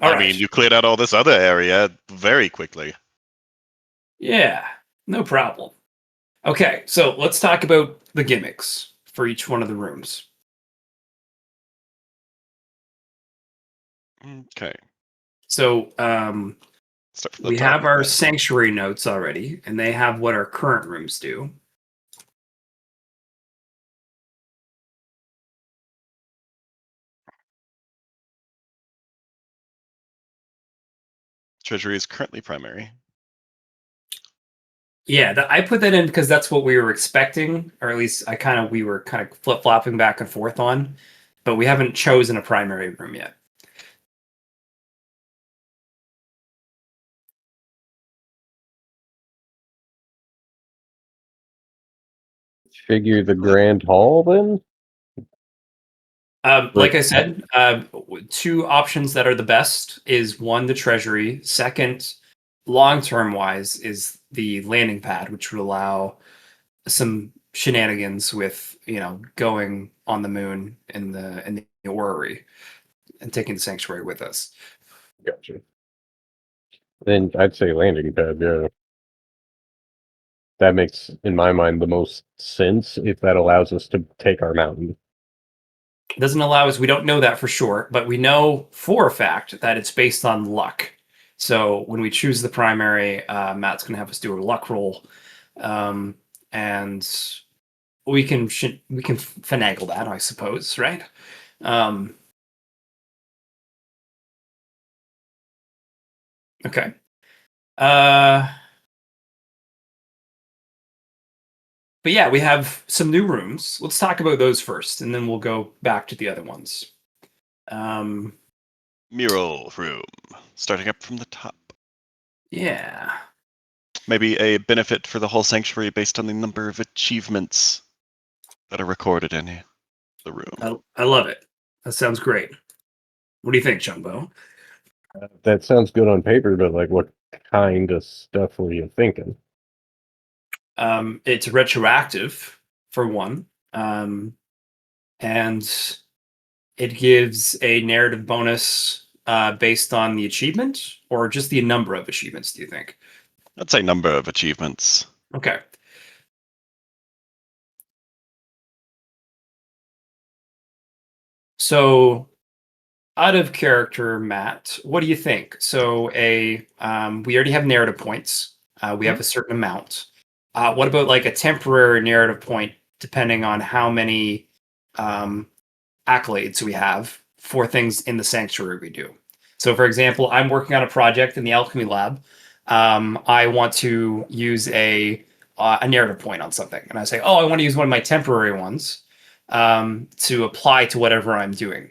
All I right. mean, you cleared out all this other area very quickly. Yeah, no problem. Okay, so let's talk about the gimmicks for each one of the rooms. Okay. So Start from the we top. have our sanctuary notes already, and they have what our current rooms do. Treasury is currently primary. Yeah, I put that in because that's what we were expecting, or at least we were kind of flip flopping back and forth on, but we haven't chosen a primary room yet. Figure the Grand Hall then? Like I said, 2 options that are the best is 1, the treasury. Second, long-term wise, is the landing pad, which would allow some shenanigans with, going on the moon in the orrery and taking the sanctuary with us. Gotcha. Then I'd say landing pad, yeah. That makes, in my mind, the most sense if that allows us to take our mountain. It doesn't allow us, we don't know that for sure, but we know for a fact that it's based on luck. So when we choose the primary, Matt's going to have us do a luck roll. And we can finagle that, I suppose, right? Okay. But yeah, we have some new rooms. Let's talk about those first, and then we'll go back to the other ones. Mural room. Starting up from the top. Yeah. Maybe a benefit for the whole sanctuary based on the number of achievements that are recorded in the room. I love it. That sounds great. What do you think, Chun Po? That sounds good on paper, but like, what kind of stuff were you thinking? It's retroactive for 1, and it gives a narrative bonus based on the achievement, or just the number of achievements. Do you think? I'd say number of achievements. Okay. So, out of character, Matt, what do you think? So, we already have narrative points. We have a certain amount. What about like a temporary narrative point, depending on how many accolades we have for things in the sanctuary we do? So, for example, I'm working on a project in the alchemy lab. I want to use a narrative point on something, and I say, "Oh, I want to use one of my temporary ones to apply to whatever I'm doing,"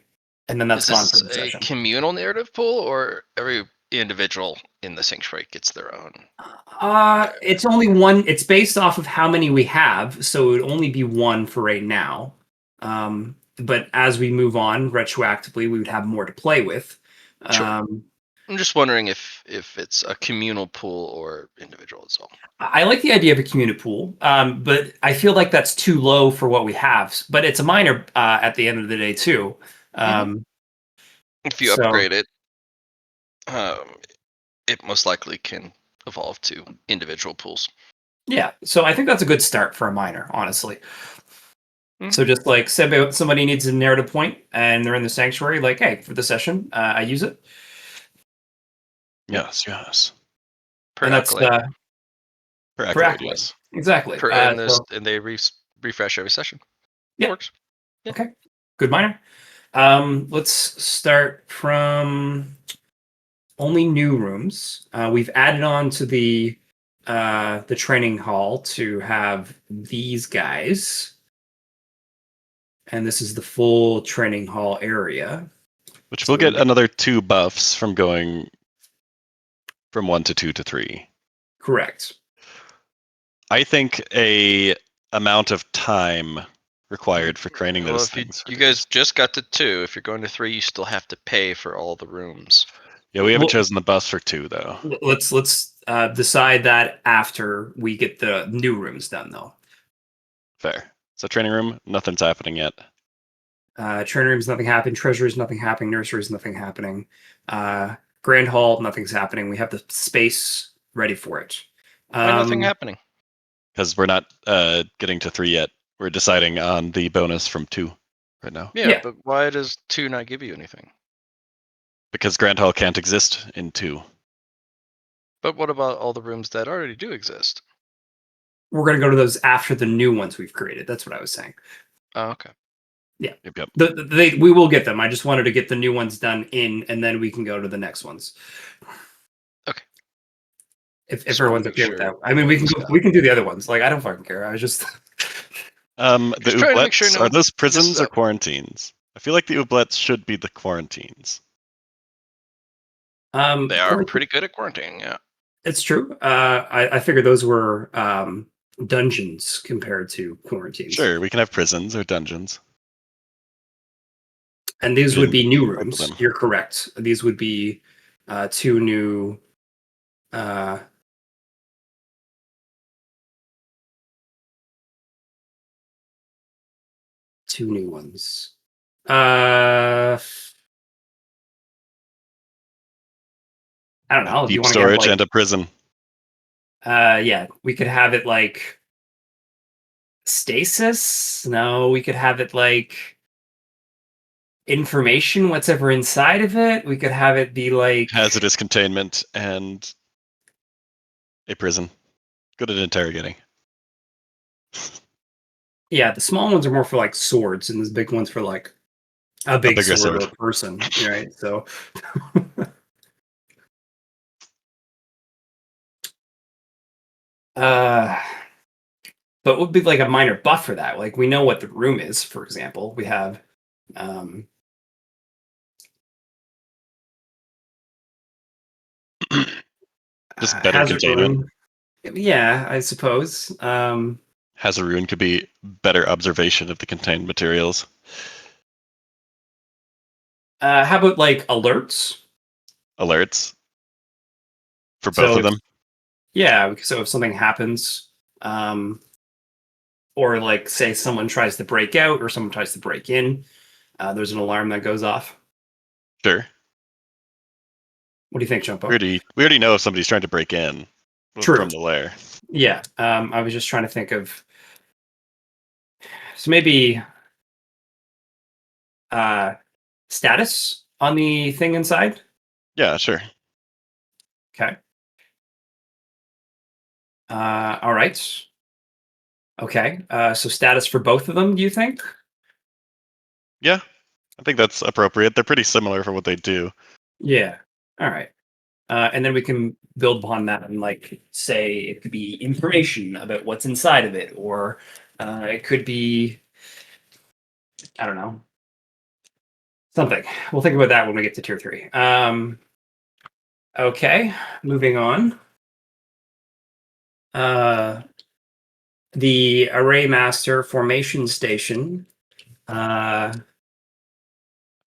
and then that's Is gone for this the a session. communal narrative pool, or every individual in the sanctuary gets their own? It's only one. It's based off of how many we have, so it would only be 1 for right now. But as we move on retroactively, we would have more to play with. Sure. Um, I'm just wondering if it's a communal pool or individual as well. I like the idea of a community pool, but I feel like that's too low for what we have. But it's a minor at the end of the day too. If you So upgrade it, it most likely can evolve to individual pools. Yeah, so I think that's a good start for a minor, honestly. Mhm. So just like somebody needs a narrative point and they're in the sanctuary, like, hey, for the session, I use it. Yes, yes. Per And that's accolade. Per per accolade, accolade. yes. Exactly. And So they refresh every session. Yeah. Works. Yeah. Okay. Good minor. Let's start from only new rooms. We've added on to the training hall to have these guys, and this is the full training hall area. Which So we'll get another 2 buffs from going from 1 to 2 to 3. Correct. I think a amount of time required for training Well, those if things. you guys just got to 2, if you're going to 3, you still have to pay for all the rooms. Yeah, we haven't Well, chosen the buffs for 2 though. Let's decide that after we get the new rooms done, though. Fair. So training room, nothing's happening yet. Training rooms, nothing happening. Treasuries, nothing happening. Nurseries, nothing happening. Grand hall, nothing's happening. We have the space ready for it. Why nothing happening? Because we're not getting to 3 yet. We're deciding on the bonus from 2 right now. Yeah, Yeah. but why does 2 not give you anything? Because Grand Hall can't exist in 2. But what about all the rooms that already do exist? We're going to go to those after the new ones we've created. That's what I was saying. Oh, okay. Yep. We will get them. I just wanted to get the new ones done in, and then we can go to the next ones. Okay. If Just everyone's wanna make okay with that. sure I mean, we everyone's can do the other ones. Like, I don't fucking care. I was just The Just trying to make sure oubliettes, no are those one prisons messes or up. quarantines? I feel like the oubliettes should be the quarantines. They are pretty good at quarantining, yeah. It's true. I figured those were dungeons compared to quarantines. Sure, we can have prisons or dungeons. And these We would be didn't new label rooms. them. You're correct. These would be 2 new. Two new ones. I don't know. Do you Deep want to get storage like? and a prison. Yeah, we could have it like stasis. No, we could have it like information. What's ever inside of it. We could have it be like Hazardous containment and a prison. Good at interrogating. Yeah, the small ones are more for like swords, and the big ones for like a big bigger sword or sword. a person, right? So, but it would be like a minor buff for that. Like we know what the room is, for example. We have, Just better hazard containment. room. Yeah, I suppose. Hazaroon could be better observation of the contained materials. How about like alerts? Alerts for both So of them. yeah, so if something happens, or like say someone tries to break out or someone tries to break in, there's an alarm that goes off. Sure. What do you think, Chun Po? We already know if somebody's trying to break in True. from the lair. Yeah, I was just trying to think of. So maybe status on the thing inside. Yeah, sure. Okay. All right. Okay. So status for both of them, do you think? Yeah, I think that's appropriate. They're pretty similar for what they do. Yeah. All right. And then we can build upon that and like say it could be information about what's inside of it, or it could be, I don't know, something. We'll think about that when we get to tier 3. Okay, moving on. The Array Master Formation Station. I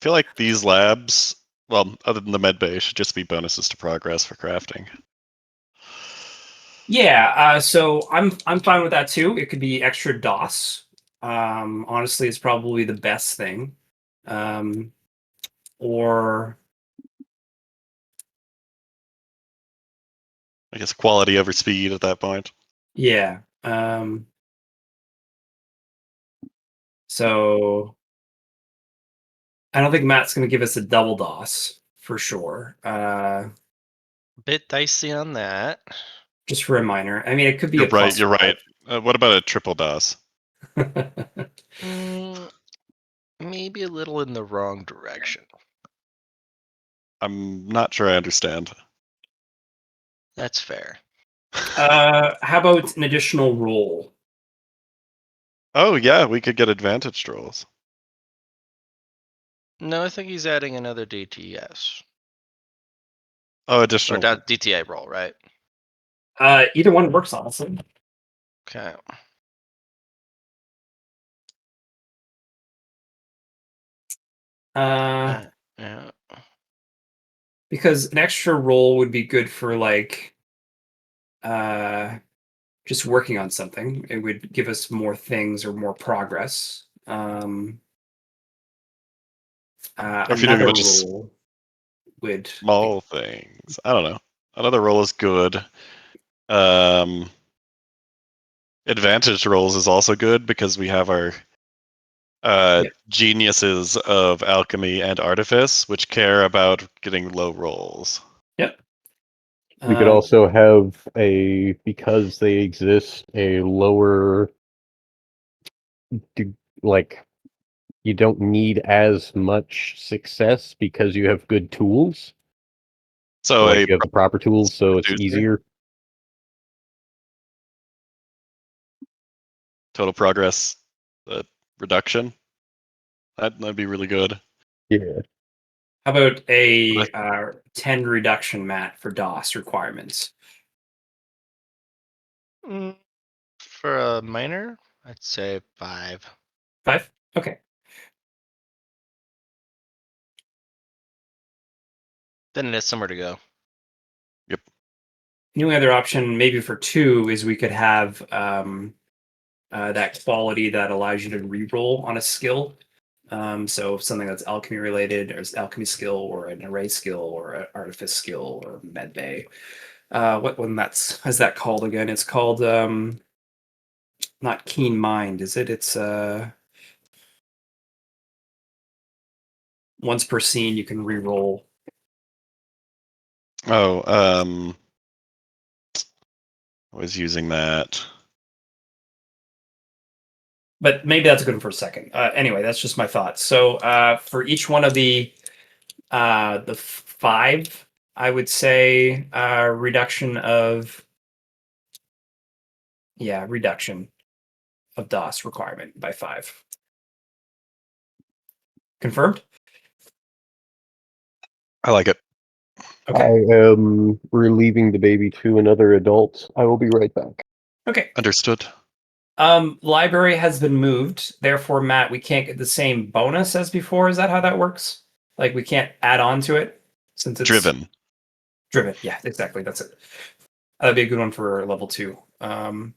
feel like these labs, well, other than the med bay, should just be bonuses to progress for crafting. Yeah, so I'm fine with that too. It could be extra DOS. Honestly, it's probably the best thing. Or I guess quality over speed at that point. Yeah. So I don't think Matt's going to give us a double DOS for sure. Bit dicey on that. Just for a minor. I mean, it could be You're a right. plus You're right. five. What about a triple DOS? Maybe a little in the wrong direction. I'm not sure I understand. That's fair. How about an additional roll? Oh yeah, we could get advantage rolls. No, I think he's adding another DTS. Oh, Or additional. DTA roll, right? Either one works, honestly. Okay. Yeah. Because an extra roll would be good for like just working on something. It would give us more things or more progress. Or if you're doing a Another bunch of roll would small things, I don't know. Another roll is good. Advantage rolls is also good because we have our geniuses of alchemy and artifice, which care about getting low rolls. Yep. We could also have because they exist, a lower, like, you don't need as much success because you have good tools. So Like, you have the proper tools, so it's reducer? easier. Total progress reduction. That'd be really good. Yeah. How about a 10 reduction, Matt, for DOS requirements? For a minor, I'd say 5. 5? Okay. Then it has somewhere to go. Yep. The only other option, maybe for 2, is we could have that quality that allows you to reroll on a skill. So something that's alchemy related, or alchemy skill, or an array skill, or an artifice skill, or med bay. What one is that called again? It's called not keen mind, is it? It's once per scene you can reroll. Oh, I was using that. But maybe that's a good one for a second. Anyway, that's just my thoughts. So for each one of the 5, I would say reduction of DOS requirement by 5. Confirmed? I like it. Okay. I am relieving the baby to another adult. I will be right back. Okay. Understood. Library has been moved. Therefore, Matt, we can't get the same bonus as before. Is that how that works? Like we can't add on to it since it's Driven. Driven. Yeah, exactly. That's it. That'd be a good one for level 2. Or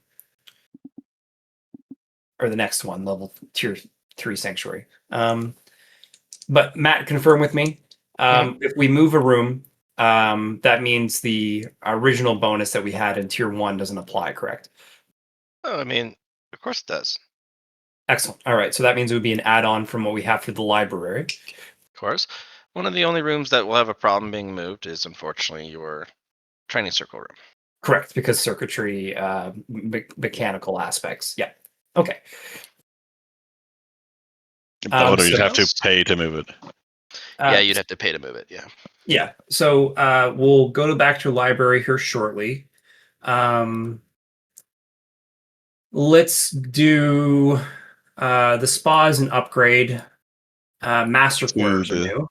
the next one, level tier 3 sanctuary. But Matt, confirm with me. If we move a room, that means the original bonus that we had in tier 1 doesn't apply, correct? Oh, I mean, of course it does. Excellent. All right. So that means it would be an add-on from what we have for the library. Of course. One of the only rooms that will have a problem being moved is unfortunately your training circle room. Correct, because circuitry, mechanical aspects. Yeah. Okay. Or you'd so- have to pay to move it. Yeah, you'd have to pay to move it. Yeah. Yeah. So we'll go back to library here shortly. Let's do the spa as an upgrade. Master quarters are new.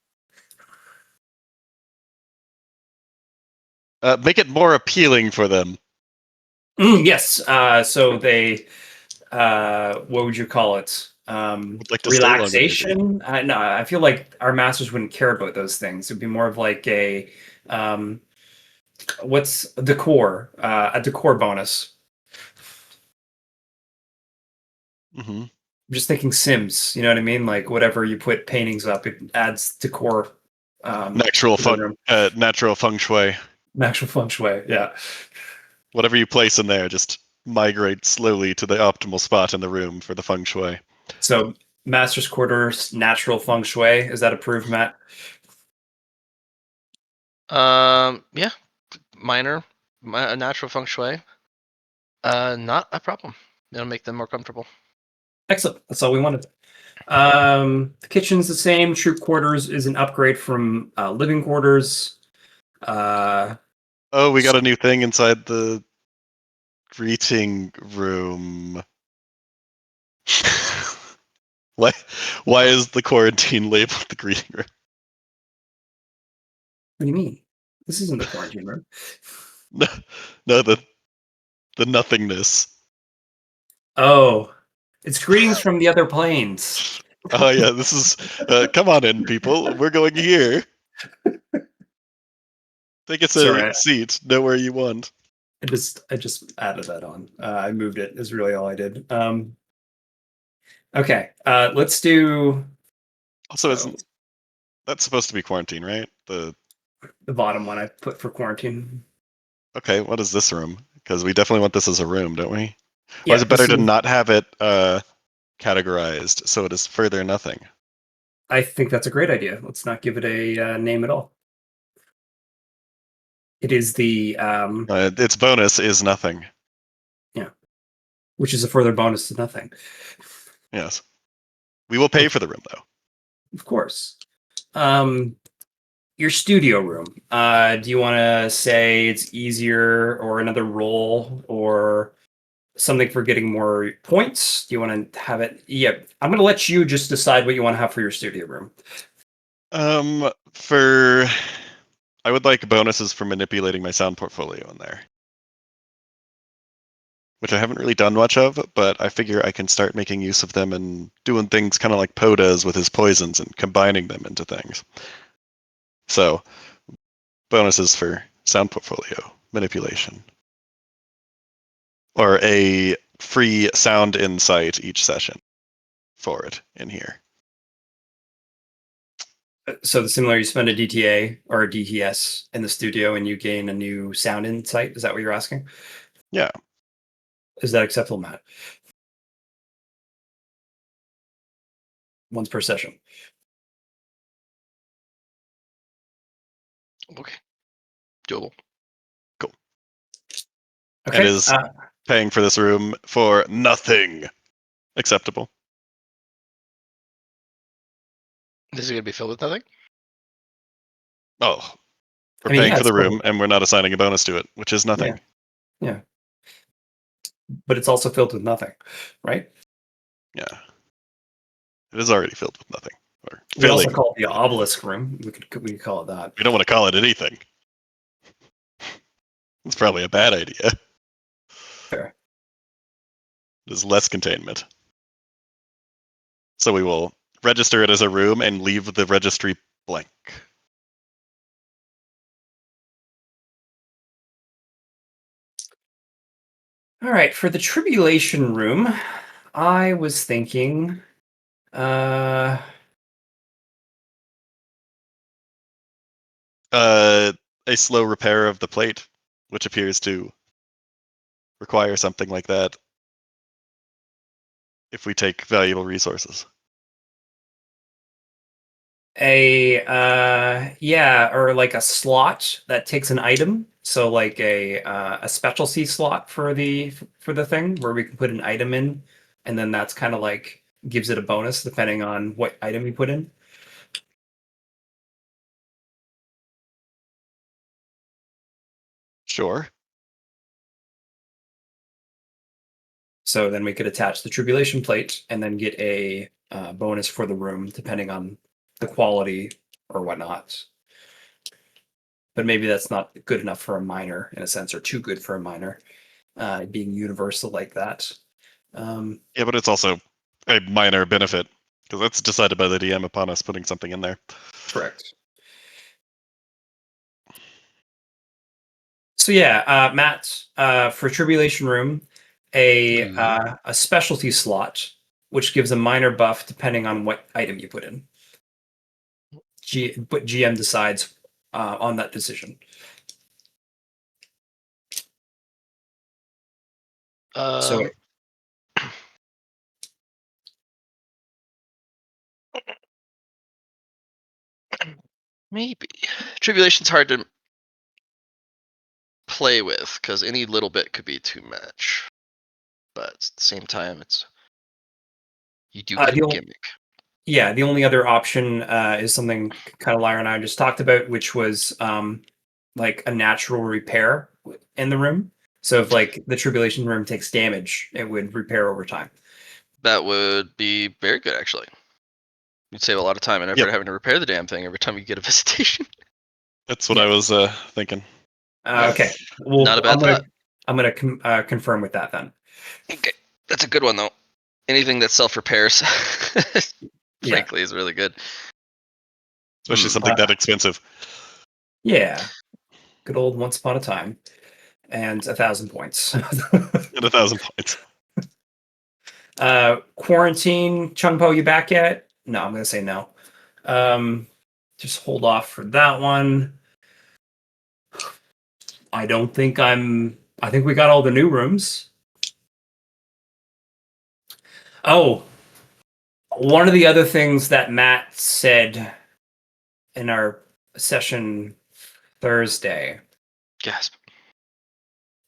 Make it more appealing for them. Yes. So they, what would you call it? Would like to stay longer, maybe. Relaxation. No, I feel like our masters wouldn't care about those things. It'd be more of like a what's decor? A decor bonus. Mm-hmm. I'm just thinking Sims. You know what I mean? Like whatever you put paintings up, it adds decor. Natural feng shui. Natural feng shui. Yeah. Whatever you place in there, just migrate slowly to the optimal spot in the room for the feng shui. So Master's Quarters, natural feng shui. Is that approved, Matt? Yeah, minor, natural feng shui. Not a problem. It'll make them more comfortable. Excellent. That's all we wanted. The kitchen's the same. Troop quarters is an upgrade from living quarters. Oh, we got a new thing inside the greeting room. Why is the quarantine labeled the greeting room? What do you mean? This isn't the quarantine room. No, the nothingness. Oh, it's greetings from the other planes. Oh yeah, this is. Come on in, people. We're going here. Take a Sorry, seat. Know where you want. I just added that on. I moved it. Is really all I did. Okay. Let's do. Also, isn't that's supposed to be quarantine, right? The bottom one I put for quarantine. Okay, what is this room? Because we definitely want this as a room, don't we? Yeah, Or is it better this to is- not have it categorized so it is further nothing? I think that's a great idea. Let's not give it a name at all. It is the Its bonus is nothing. which is a further bonus to nothing. Yes. We will pay for the room, though. Of course. Your studio room. Do you want to say it's easier or another role or something for getting more points? Do you want to have it? Yeah, I'm going to let you just decide what you want to have for your studio room. I would like bonuses for manipulating my sound portfolio in there. Which I haven't really done much of, but I figure I can start making use of them and doing things kind of like Poe does with his poisons and combining them into things. So, bonuses for sound portfolio manipulation. Or a free sound insight each session for it in here. So similar, you spend a DTA or a DTS in the studio and you gain a new sound insight. Is that what you're asking? Yeah. Is that acceptable, Matt? Once per session. Okay. Doable. Okay. And is paying for this room for nothing acceptable? This is gonna be filled with nothing. Oh, we're I mean, paying yeah, for the it's room filled. and we're not assigning a bonus to it, which is nothing. Yeah. But it's also filled with nothing, right? Yeah. It is already filled with nothing. Or We could also filling. call it the obelisk room. We could call it that. We don't want to call it anything. It's probably a bad idea. Fair. There's less containment. So we will register it as a room and leave the registry blank. All right, for the tribulation room, I was thinking A slow repair of the plate, which appears to require something like that if we take valuable resources. or like a slot that takes an item. So like a specialty slot for the thing where we can put an item in, and then that's kind of like gives it a bonus depending on what item you put in. Sure. So then we could attach the tribulation plate and then get a bonus for the room depending on the quality or whatnot. But maybe that's not good enough for a minor in a sense, or too good for a minor, being universal like that. Yeah, but it's also a minor benefit because that's decided by the DM upon us putting something in there. Correct. So yeah, Matt, for Tribulation Room, a specialty slot, which gives a minor buff depending on what item you put in. But GM decides on that decision. So maybe tribulation's hard to play with because any little bit could be too much. But at the same time, it's you do get a the gimmick. Yeah, the only other option is something kind of Lyra and I just talked about, which was like a natural repair in the room. So if like the tribulation room takes damage, it would repair over time. That would be very good, actually. You'd save a lot of time and effort Yep. having to repair the damn thing every time you get a visitation. That's what Yeah. I was thinking. Okay, well, Not a bad thought. I'm gonna confirm with that then. Okay, that's a good one though. Anything that self repairs, Yeah, frankly, is really good. Especially something that expensive. yeah, good old Once Upon a Time, and 1,000 points. And 1,000 points. Quarantine, Chun Po, you back yet? No, I'm gonna say no. Just hold off for that one. I think we got all the new rooms. Oh, one of the other things that Matt said in our session Thursday, Gasp.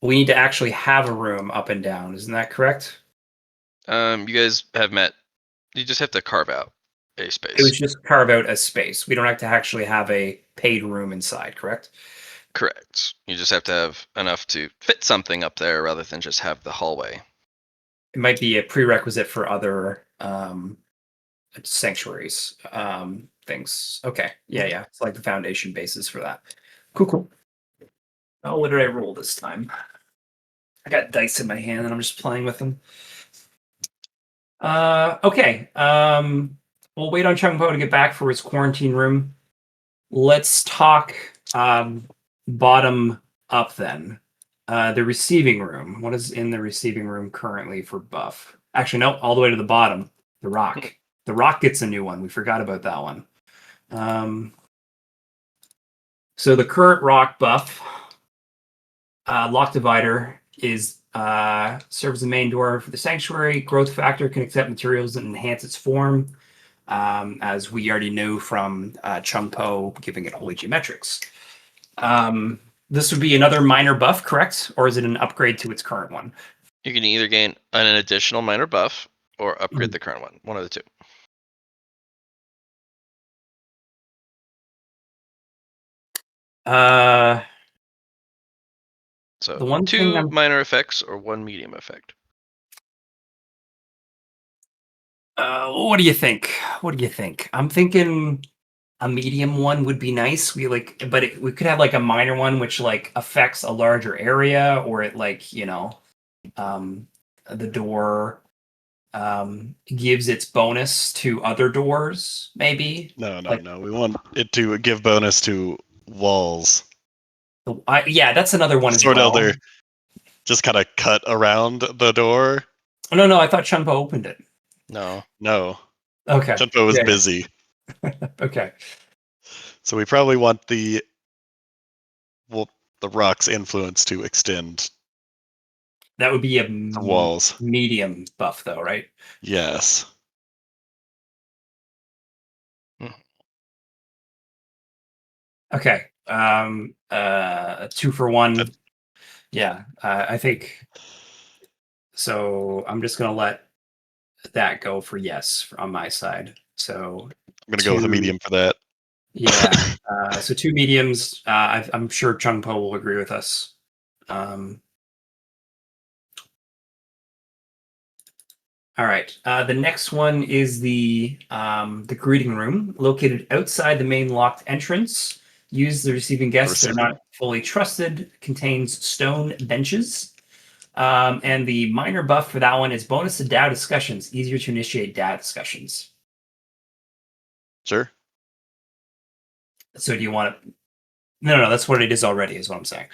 we need to actually have a room up and down. Isn't that correct? You guys have met. You just have to carve out a space. It was just carve out a space. We don't have to actually have a paid room inside, correct? Correct. You just have to have enough to fit something up there rather than just have the hallway. It might be a prerequisite for other sanctuaries things. Okay. Yeah. It's like the foundation basis for that. Cool. Oh, what did I roll this time? I got dice in my hand and I'm just playing with them. Okay. We'll wait on Chung Po to get back for his quarantine room. Let's talk bottom up then. The receiving room. What is in the receiving room currently for buff? Actually, no, all the way to the bottom. The rock. The rock gets a new one. We forgot about that one. So the current rock buff, lock divider, is serves the main door for the sanctuary. Growth factor can accept materials and enhance its form, as we already knew from Chung Po giving it holy geometrics. This would be another minor buff, correct? Or is it an upgrade to its current one? You can either gain an additional minor buff or upgrade the current one. One of the two. So The one thing two minor effects or one medium effect. What do you think? I'm thinking a medium one would be nice. We could have like a minor one which like affects a larger area, or it like the door gives its bonus to other doors. Maybe No. Like- We want it to give bonus to walls. yeah, that's another one as Sword well. Elder just kind of cut around the door. Oh, no, I thought Chun Po opened it. No. Okay. Chun Po was Yeah. busy. Okay. So we probably want the rock's influence to extend That would be a the walls. medium buff, though, right? Yes. Okay. 2-for-1. Yeah, I think so. I'm just gonna let that go for yes on my side. So I'm going to go with a medium for that. yeah. So 2 mediums. I'm sure Chung Po will agree with us. All right. The next one is the greeting room, located outside the main locked entrance. Use the receiving guests. They're not fully trusted. Contains stone benches. And the minor buff for that one is bonus to DAO discussions. Easier to initiate DAO discussions. Sure. So do you want to? No. That's what it is already. Is what I'm saying.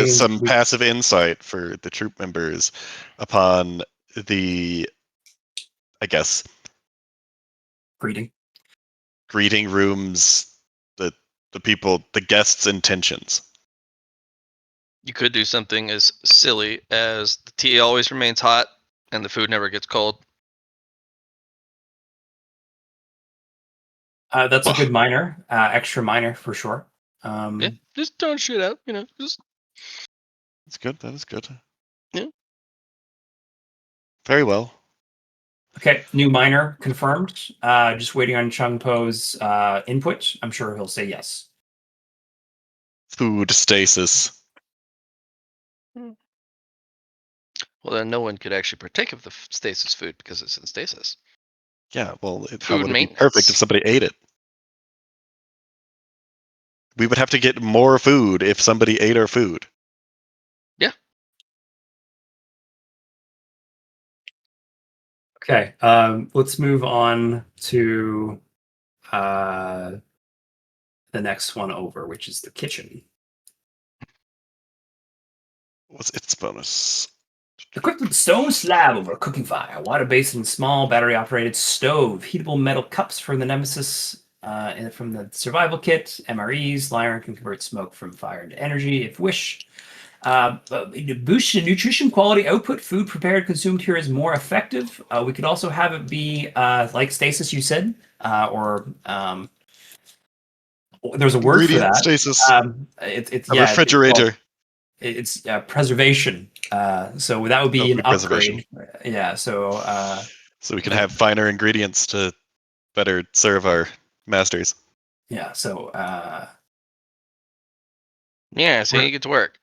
Some passive insight for the troop members upon the, I guess, greeting. Greeting rooms, the people, the guests' intentions. You could do something as silly as the tea always remains hot and the food never gets cold. That's a good minor, extra minor for sure. Yeah, just throwing shit out, just That's good. That is good. Yeah. Very well. Okay, new minor confirmed. Just waiting on Chun Po's input. I'm sure he'll say yes. Food stasis. well, then no one could actually partake of the stasis food because it's in stasis. Yeah, well, how Food would it be maintenance. perfect if somebody ate it? We would have to get more food if somebody ate our food. Yeah. Okay, let's move on to the next one over, which is the kitchen. What's its bonus? Equipped with a stone slab over a cooking fire, water basin, small battery-operated stove, heatable metal cups from the Nemesis, and from the survival kit, MREs. Liron can convert smoke from fire into energy if wish. Boost nutrition quality output. Food prepared consumed here is more effective. We could also have it be like stasis, you said, or there's a word for Ingredient that. stasis. It's A yeah, refrigerator. it's preservation. So that would be an food preservation. upgrade. Yeah. So So we can have finer ingredients to better serve our masters. yeah. So Yeah, so you get to work.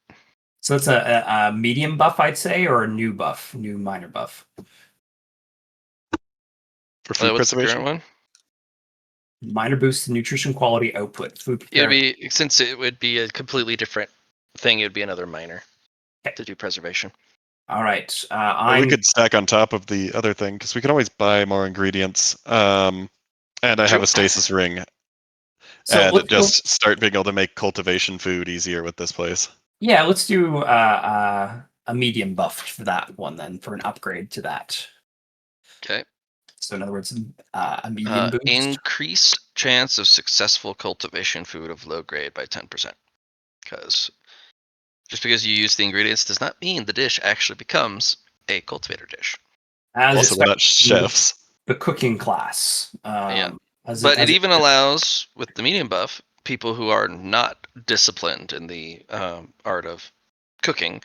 so it's a medium buff, I'd say, or a new buff, new minor buff. For food What's the preservation? current one? Minor boost to nutrition quality output. Food It'd prepared. be, since it would be a completely different thing, it'd be another minor Okay. to do preservation. All right. Or we could stack on top of the other thing, because we can always buy more ingredients. And I have a stasis ring. So And let's go, just start being able to make cultivation food easier with this place. yeah, let's do a medium buff for that one then, for an upgrade to that. Okay. So in other words, a medium boost. Increased chance of successful cultivation food of low grade by 10%. Because just because you use the ingredients does not mean the dish actually becomes a cultivator dish. As Also, we're not expected from chefs. the cooking class. Yeah. As But it as even allows, with the medium buff, people who are not disciplined in the art of cooking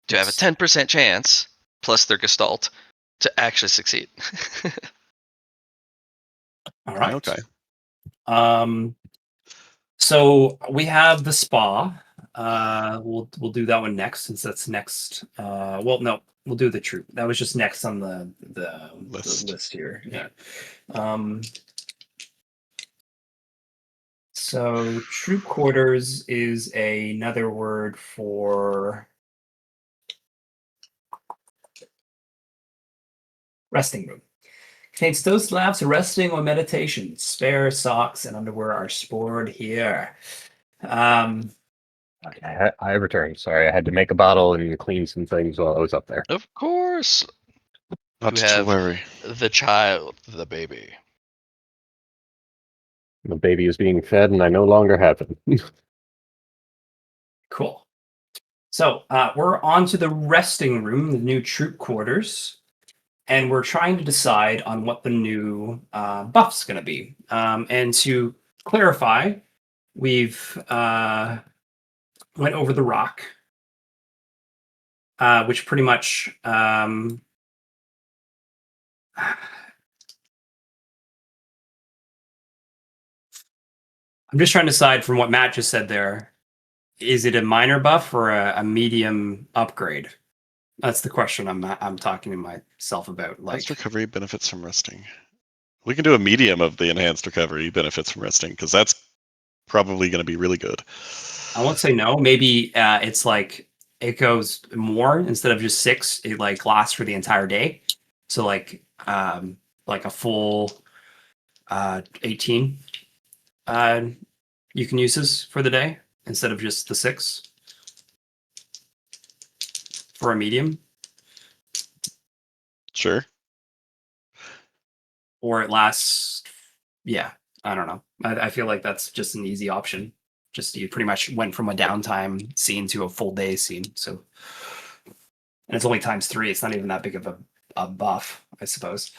to have a yes. 10% chance, plus their gestalt, to actually succeed. All right. Okay. So we have the spa. We'll do that one next since that's next. Well, no, we'll do the troop. That was just next on the list here. Yeah. So troop quarters is another word for resting room. Contains stone slabs for resting or meditation. Spare socks and underwear are stored here. I returned. Sorry, I had to make a bottle and clean some things while I was up there. Of course. Not You to have worry. the child, the baby. The baby is being fed, and I no longer have him. Cool. So we're on to the resting room, the new troop quarters, and we're trying to decide on what the new buff's going to be. And to clarify, we've went over the rock, which pretty much I'm just trying to decide from what Matt just said there. Is it a minor buff or a medium upgrade? That's the question I'm talking to myself about. Enhanced recovery benefits from resting. We can do a medium of the enhanced recovery benefits from resting, because that's probably going to be really good. I won't say no. Maybe it's like it goes more instead of just 6. It like lasts for the entire day. So like a full 18 you can use this for the day instead of just the 6 for a medium. Sure. Or it lasts Yeah, I don't know. I feel like that's just an easy option. Just you pretty much went from a downtime scene to a full day scene. So, and it's only ×3. It's not even that big of a buff, I suppose.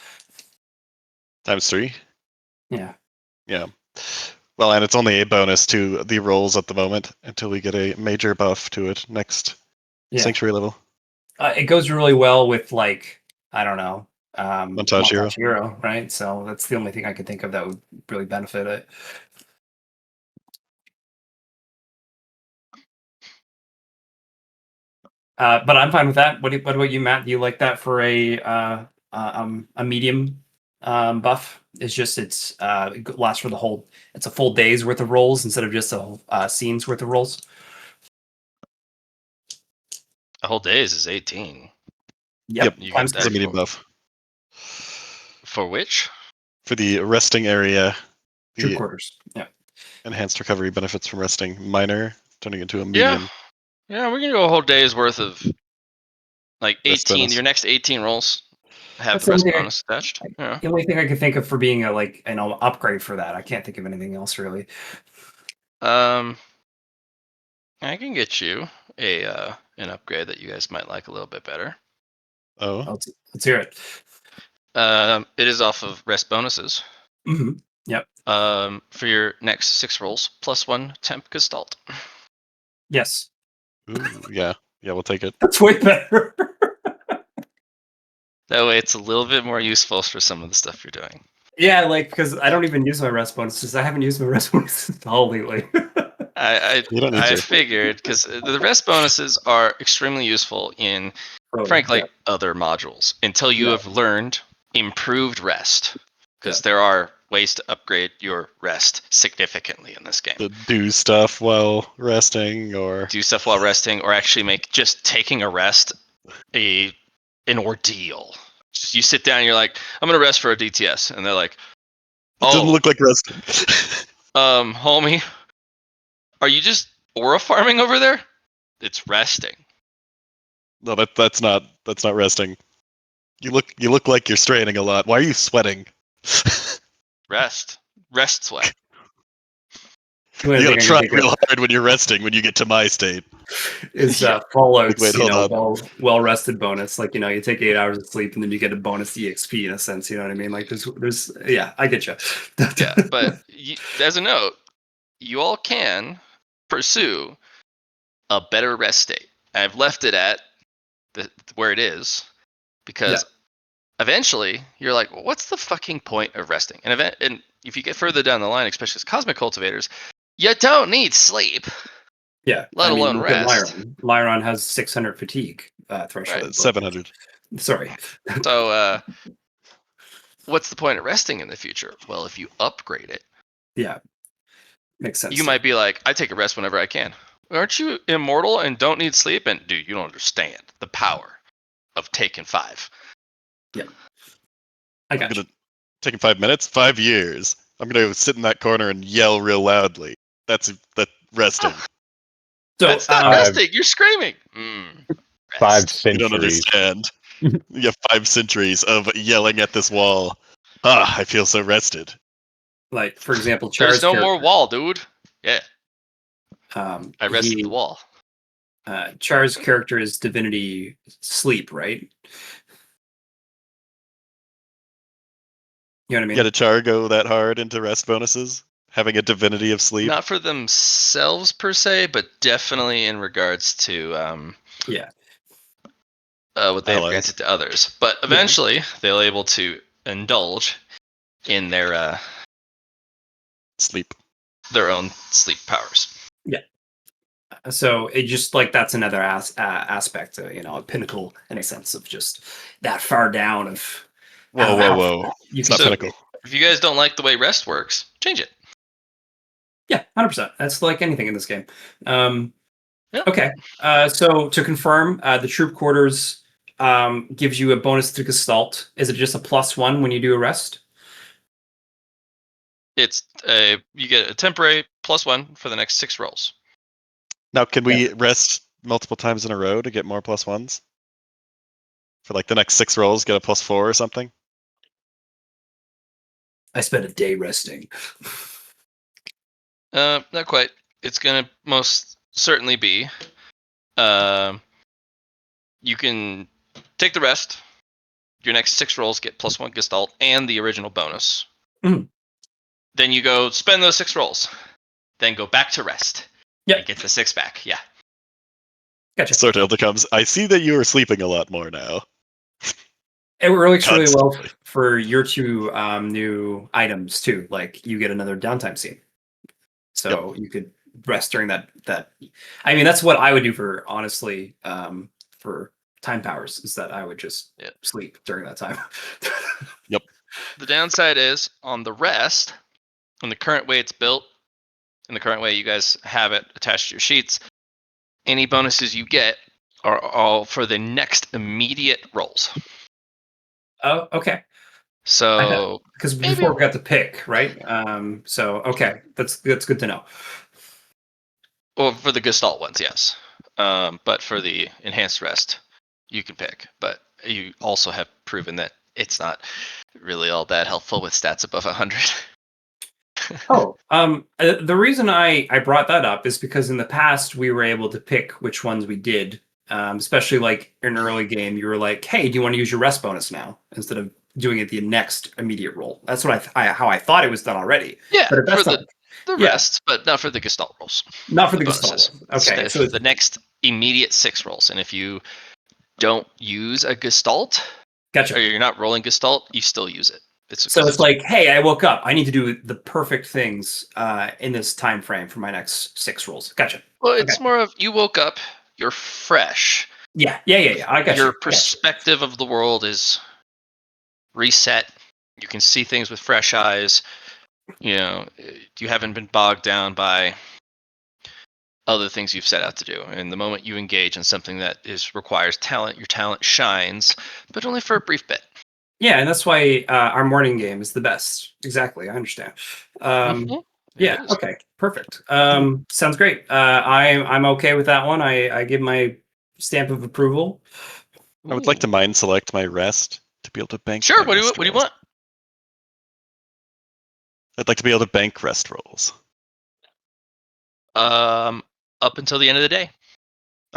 ×3. Yeah. Yeah. Well, and it's only a bonus to the rolls at the moment until we get a major buff to it next sanctuary level. It goes really well with like I don't know, Montage Hero. Hero, right? So that's the only thing I could think of that would really benefit it. But I'm fine with that. What about you, Matt? Do you like that for a medium buff? It's just it lasts for the whole. It's a full day's worth of rolls instead of just a whole scene's worth of rolls. A whole days is 18. Yep. You Times get It's a that medium buff. for which? For the resting area, Troop the quarters. Yeah. enhanced recovery benefits from resting minor, turning into a medium. Yeah, we're gonna go a whole day's worth of like Rest 18. bonus. Your next 18 rolls have That's the the rest only thing bonus attached. Yeah. the only thing I could think of for being a upgrade for that. I can't think of anything else really. I can get you an upgrade that you guys might like a little bit better. Oh, Let's hear it. It is off of rest bonuses. Mm-hmm. Yep. For your next 6 rolls, +1 temp gestalt. Yes. ooh, yeah, we'll take it. That's way better. That way, it's a little bit more useful for some of the stuff you're doing. Yeah, like because I don't even use my rest bonuses. I haven't used my rest bonuses at all lately. You don't need I to. figured because the rest bonuses are extremely useful in, frankly, other modules until you have learned improved rest, because there are ways to upgrade your rest significantly in this game. To do stuff while resting, or Do stuff while resting, or actually make just taking a rest an ordeal. Just you sit down and you're like, I'm gonna rest for a DTS, and they're like, it doesn't look like resting. homie, are you just aura farming over there? It's resting. No, that's not resting. You look like you're straining a lot. Why are you sweating? Rest sweat. You gotta try real hard when you're resting. When you get to my state, is Fallout's wait, hold on. well rested bonus. Like you take 8 hours of sleep and then you get a bonus EXP in a sense. You know what I mean? Like there's yeah, I get you. Yeah, but as a note, you all can pursue a better rest state. I've left it at where it is because eventually you're like, well, what's the fucking point of resting? And if you get further down the line, especially as cosmic cultivators, you don't need sleep. Yeah, let alone look at rest. Liron has 600 fatigue threshold. Right. 700. Sorry. So, what's the point of resting in the future? Well, if you upgrade it, yeah, makes sense. You might be like, I take a rest whenever I can. Aren't you immortal and don't need sleep? And dude, you don't understand the power of taking 5. Yeah, I got you. Taking 5 minutes, 5 years. I'm gonna sit in that corner and yell real loudly. That's resting. So that's not resting. You're screaming. 5 centuries. You don't understand. You have 5 centuries of yelling at this wall. Ah, I feel so rested. Like for example, There's no more wall, dude. Yeah. I rested the wall. Char's character is divinity sleep, right? You know what I mean? Yeah, did Char go that hard into rest bonuses? Having a divinity of sleep? Not for themselves per se, but definitely in regards to what they have granted to others. But eventually, they'll be able to indulge in their sleep, their own sleep powers. Yeah. So it just like that's another aspect, a pinnacle in a sense of just that far down of. Whoa! It's not pinnacle. If you guys don't like the way rest works, change it. Yeah, 100%. That's like anything in this game. Okay. So to confirm, the troop quarters gives you a bonus to Gestalt. Is it just a +1 when you do a rest? You get a temporary +1 for the next 6 rolls. Now, can we rest multiple times in a row to get more +1s? For like the next 6 rolls, get a +4 or something? I spent a day resting. Not quite. It's gonna most certainly be. Um, you can take the rest. Your next 6 rolls get +1 Gestalt and the original bonus. Mhm. Then you go spend those 6 rolls. Then go back to rest. Yep. And get the 6 back. Yeah. Gotcha. Sword Elder comes. I see that you are sleeping a lot more now. It works really well Constantly. for your 2 new items too. Like you get another downtime scene, so you could rest during that. I mean, that's what I would do for honestly for time powers is that I would just sleep during that time. The downside is on the rest, in the current way it's built, in the current way you guys have it attached to your sheets, any bonuses you get are all for the next immediate rolls. Oh, okay. So Because maybe before we got to pick, right? So okay, that's good to know. well for the Gestalt ones, yes. But for the enhanced rest, you can pick. But you also have proven that it's not really all that helpful with stats above 100. Oh, the reason I brought that up is because in the past we were able to pick which ones we did. Especially like in an early game, you were like, "Hey, do you want to use your rest bonus now instead of doing it the next immediate roll?" That's what how I thought it was done already. Yeah, But if for that's not, the yeah, rest, but not for the Gestalt rolls. not for The the Gestalt. bonuses. Okay, so If the next immediate 6 rolls, and if you don't use a Gestalt, gotcha. or you're not rolling Gestalt, you still use it. So it's like, hey, I woke up. I need to do the perfect things in this time frame for my next 6 rolls. Gotcha. Well, it's more of you woke up, you're fresh. Yeah. I got Your you. perspective of the world is reset. You can see things with fresh eyes. You know, you haven't been bogged down by other things you've set out to do. And the moment you engage in something that requires talent, your talent shines, but only for a brief bit. Yeah, and that's why our morning game is the best. Exactly, I understand. Yeah, okay, perfect. Sounds great. I'm okay with that one. I give my stamp of approval. I would like to mind select my rest to be able to bank. Sure. my What do rest you rolls. want? I'd like to be able to bank rest rolls. Up until the end of the day.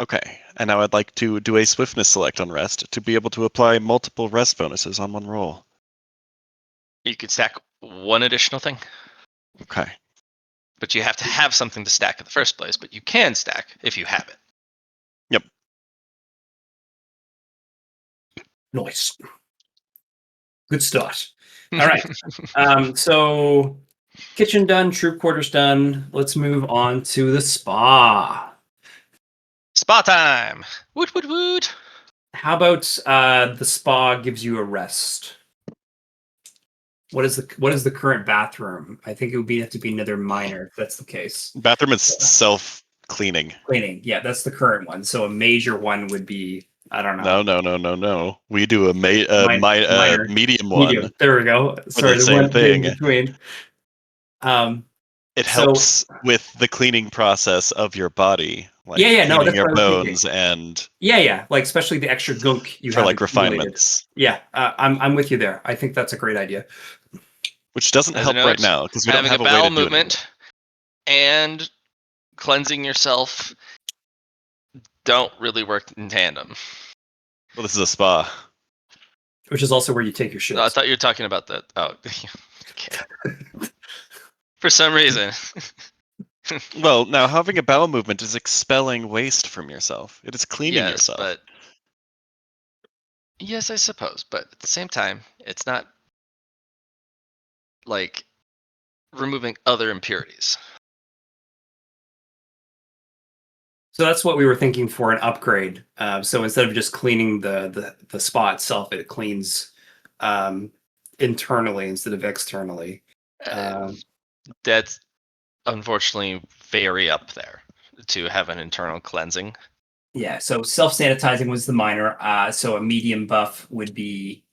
Okay, and now I'd like to do a swiftness select on rest to be able to apply multiple rest bonuses on one roll. You could stack one additional thing, Okay. but you have to have something to stack in the first place. But you can stack if you have it. Yep. Nice. Good start. All right. So kitchen done, troop quarters done. Let's move on to the spa. Spa time. Woot woot woot. How about the spa gives you a rest? What is the current bathroom? I think it would have to be another minor if that's the case. Bathroom is self-cleaning. Cleaning, yeah, that's the current one. So a major one would be, I don't know. No. We do a Minor. medium one. Medium. There we go. Sorry, the the same one thing. in between. It helps with the cleaning process of your body, like no, cleaning that's your what I was thinking. bones and Yeah, like especially the extra gunk you for have like accumulated. refinements. Yeah, I'm with you there. I think that's a great idea. Which doesn't As a help note, right now because we don't having have a a way bowel to do it. movement and cleansing yourself don't really work in tandem. Well, this is a spa. Which is also where you take your shit. No, I thought you were talking about that. Oh, okay. For some reason. Well, now having a bowel movement is expelling waste from yourself. It is cleaning Yes, yourself. but yes, I suppose. But at the same time, it's not like removing other impurities. So that's what we were thinking for an upgrade. So instead of just cleaning the spa itself, it cleans internally instead of externally. That's unfortunately very up there to have an internal cleansing. Yeah, so self-sanitizing was the minor. So a medium buff would be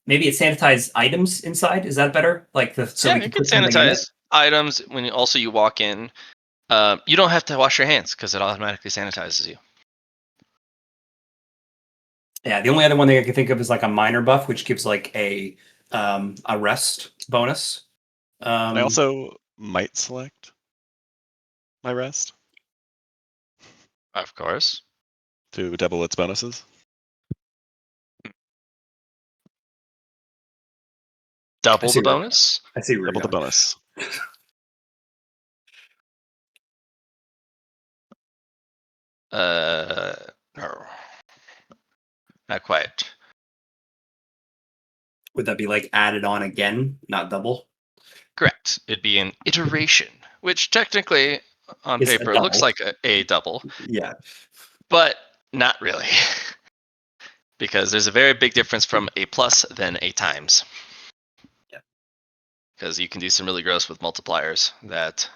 maybe it sanitized items inside. Is that better? Like we you can can put something in it? sanitize items when you walk in. You don't have to wash your hands because it automatically sanitizes you. Yeah, the only other one thing I can think of is like a minor buff, which gives like a a rest bonus. I also might select my rest Of course. to double its bonuses. Double see the where- bonus? I see where Double you're the going. bonus. No. Not quite. Would that be like added on again, not double? Correct. It'd be an iteration, which technically on It's a paper looks double. like a double, Yeah. but not really. Because there's a very big difference from a plus than a times. Yeah. Because you can do some really gross with multipliers that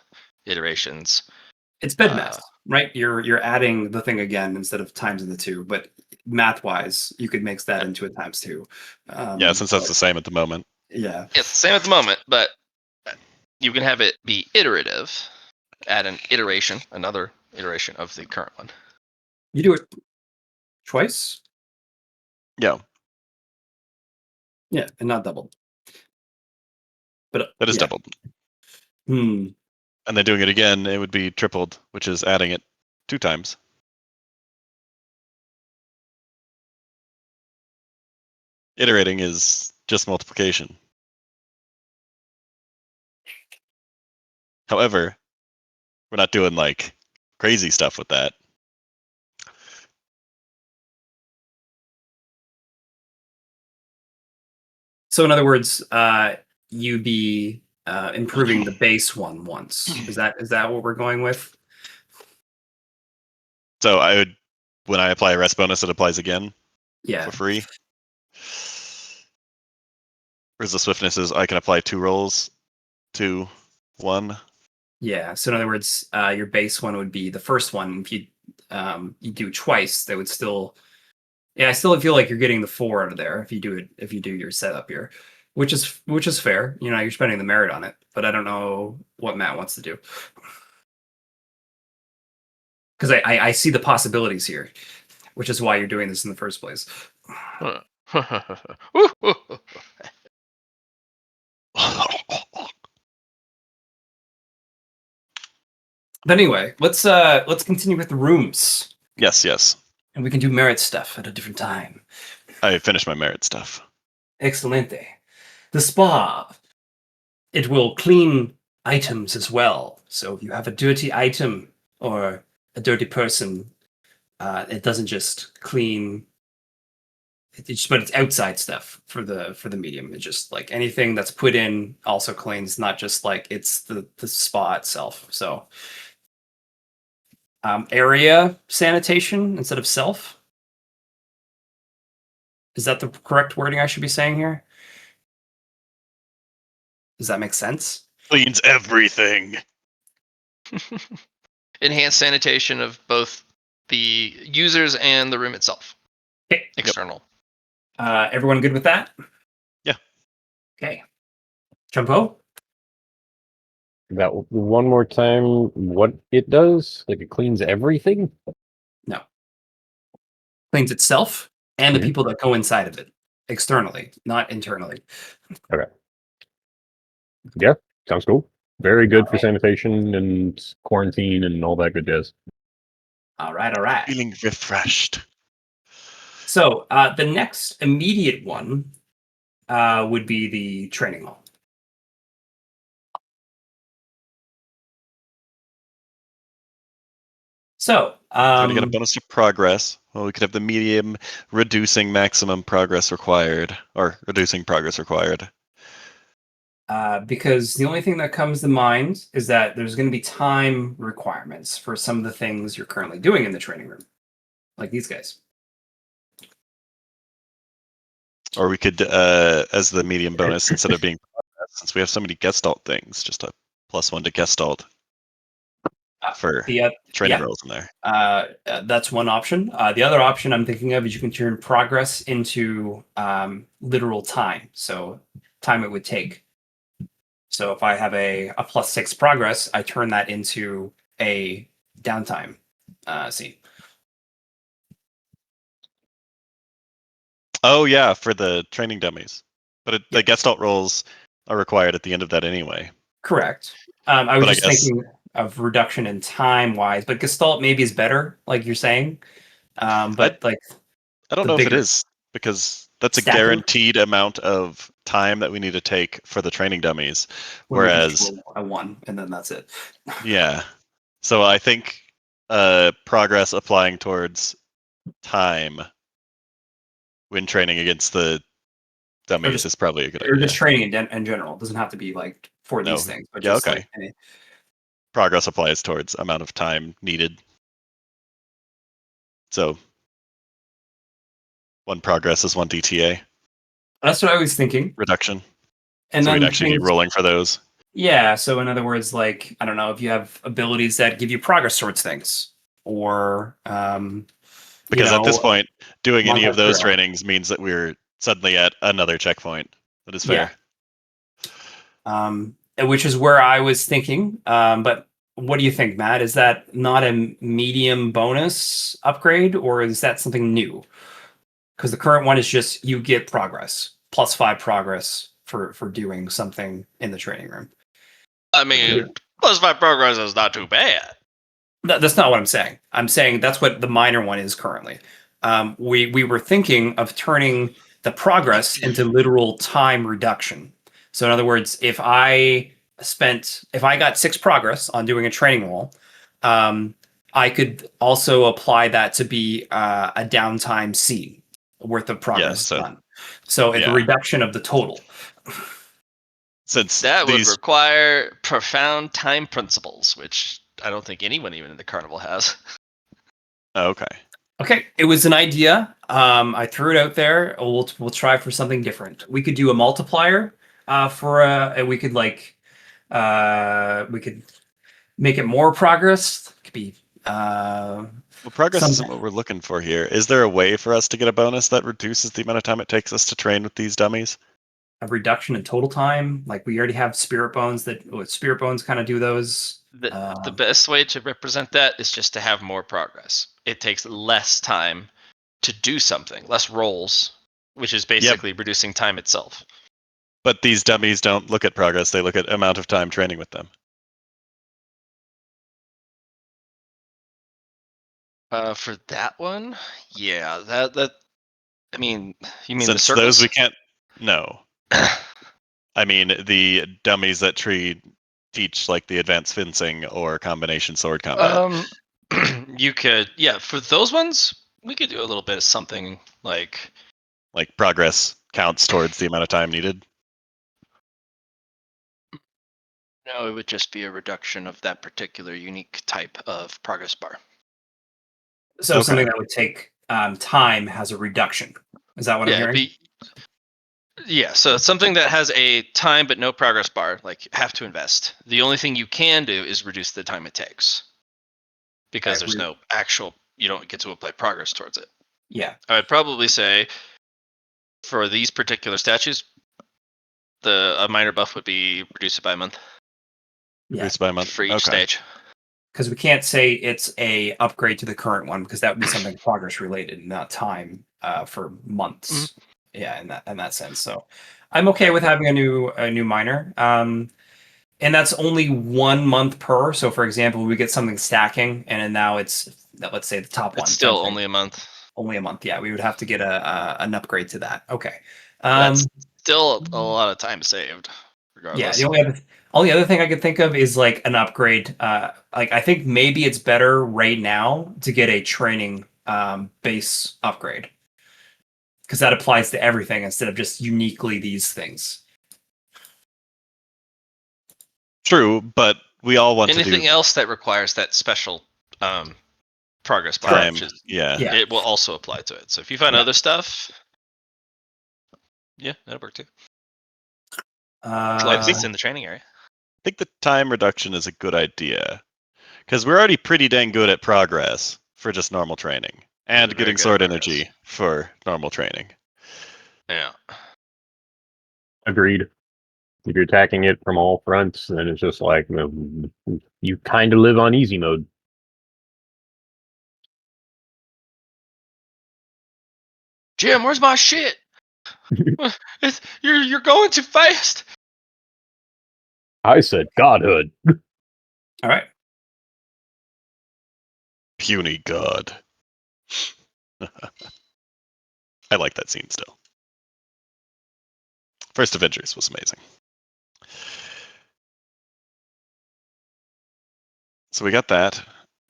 iterations. It's bedmath, right? You're adding the thing again instead of times the 2, but math wise, you could mix that into a times 2. Yeah, since that's the same at the moment. Yeah. It's the same at the moment, but you can have it be iterative, add an iteration, another iteration of the current one. You do it twice? Yeah, Yeah, and not double. But that is yeah. doubled. Hmm. And then doing it again, it would be tripled, which is adding it 2 times. Iterating is just multiplication. However, we're not doing like crazy stuff with that. So in other words, you'd be improving the base one once. Is that what we're going with? So I would, when I apply a rest bonus, it applies again Yeah. for free. Whereas the swiftness is I can apply 2 rolls, 2, 1. Yeah. So in other words, your base one would be the first one. If you do twice, that would still. Yeah, I still feel like you're getting the 4 out of there if you do your setup here, which is fair. You know, you're spending the merit on it, but I don't know what Matt wants to do because I see the possibilities here, which is why you're doing this in the first place. But anyway, let's continue with the rooms, Yes. and we can do merit stuff at a different time. I finished my merit stuff. Excelente. The spa. It will clean items as well. So if you have a dirty item or a dirty person, it doesn't just clean. But it's outside stuff for the medium. It's just like anything that's put in also cleans, not just like it's the spa itself. So area sanitation instead of self. Is that the correct wording I should be saying here? Does that make sense? Cleans everything. Enhanced sanitation of both the users and the room itself. Okay. External. Everyone good with that? Yeah. Okay. Chun Po? That one more time, what it does? Like it cleans everything? No. Cleans itself and the Mhm. people that go inside of it. Externally, not internally. Okay. Yeah, sounds cool. Very good for Alright. sanitation and quarantine and all that good jazz. All right. Feeling refreshed. So the next immediate one would be the training hall. So Going to get a bonus to progress. Well, we could have the medium reducing maximum progress required, or reducing progress required. because the only thing that comes to mind is that there's going to be time requirements for some of the things you're currently doing in the training room, like these guys. Or we could, as the medium bonus, instead of being progress, since we have so many gestalt things, just a +1 to gestalt for training rolls in there. That's one option. The other option I'm thinking of is you can turn progress into literal time. So time it would take. So if I have a +6 progress, I turn that into a downtime scene. Oh yeah, for the training dummies. But the Gestalt rolls are required at the end of that anyway. Correct. I was But I just guess- thinking of reduction in time wise, but Gestalt maybe is better, like you're saying. But like I don't the know if it bigger is, because that's a stacking guaranteed amount of time that we need to take for the training dummies. when we Whereas, just roll a 1, and then that's it. yeah. So I think progress applying towards time when training against the dummies just- is probably a good Or idea. just training in general. It doesn't have to be like for No. these things, but Yeah, just okay. like any, Progress applies towards amount of time needed. So 1 progress is 1 DTA that's what I was thinking. reduction. And So then we'd actually be things- rolling for those. Yeah, so in other words, like I don't know if you have abilities that give you progress towards things, or Because at this point, doing any of Montage those Trail. trainings means that we're suddenly at another checkpoint. That is Yeah. fair. Which is where I was thinking. But what do you think, Matt? Is that not a medium bonus upgrade, or is that something new? Because the current one is just you get progress +5 progress for doing something in the training room. I mean, +5 progress is not too bad. That's not what I'm saying. I'm saying that's what the minor one is currently. We were thinking of turning the progress into literal time reduction. So in other words, if I got 6 progress on doing a training roll, I could also apply that to be a downtime scene worth of progress so- done. So it's a yeah. reduction of the total. Since That would these require profound time principles, which I don't think anyone even in the carnival has. okay. Okay, it was an idea. I threw it out there. We'll try for something different. We could do a multiplier we could we could make it more progress. It could be Well, progress some- isn't what we're looking for here. Is there a way for us to get a bonus that reduces the amount of time it takes us to train with these dummies? a reduction in total time. Like we already have spirit bones spirit bones kind of do those. The best way to represent that is just to have more progress. It takes less time to do something, less rolls, which is basically reducing time itself. But these dummies don't look at progress, they look at amount of time training with them. For that one, yeah, that. I mean, you mean Since the circles? those we can't. No. I mean the dummies that teach like the advanced fencing or combination sword combat. You could, yeah, for those ones, we could do a little bit of something like Progress counts towards the amount of time needed. no, it would just be a reduction of that particular unique type of progress bar. So Okay. something that would take time has a reduction. Is that what I'm hearing? Yeah, so something that has a time but no progress bar, like have to invest. The only thing you can do is reduce the time it takes. Because there's no actual, you don't get to apply progress towards it. Yeah. I would probably say for these particular statues, a minor buff would be reduce it by a month Yeah. Reduced by a month. for each Okay. stage. Because we can't say it's a upgrade to the current one because that would be something progress related, not time for months. Yeah, in that sense. So I'm okay with having a new minor. And that's only 1 month per. So for example, we get something stacking, and then now let's say the top one. It's still something. only a month. Only a month. Yeah, we would have to get an upgrade to that. Okay. That's still a lot of time saved, regardless. Yeah, the only other thing I could think of is like an upgrade. Like I think maybe it's better right now to get a training base upgrade because that applies to everything instead of just uniquely these things. True, but we all want Anything to do else that requires that special progress bar, time. which is, Yeah. Yeah. it will also apply to it. So if you find Yeah. other stuff, yeah, that'll work too. Like it's in the training area. I think the time reduction is a good idea. Because we're already pretty dang good at progress for just normal training. And Very getting good at sword progress. energy for normal training. Yeah. Agreed. If you're attacking it from all fronts, then it's just like you kind of live on easy mode. Jim, where's my shit? You're going too fast. I said godhood. All right. Puny god. I like that scene still. First Avengers was amazing. So we got that.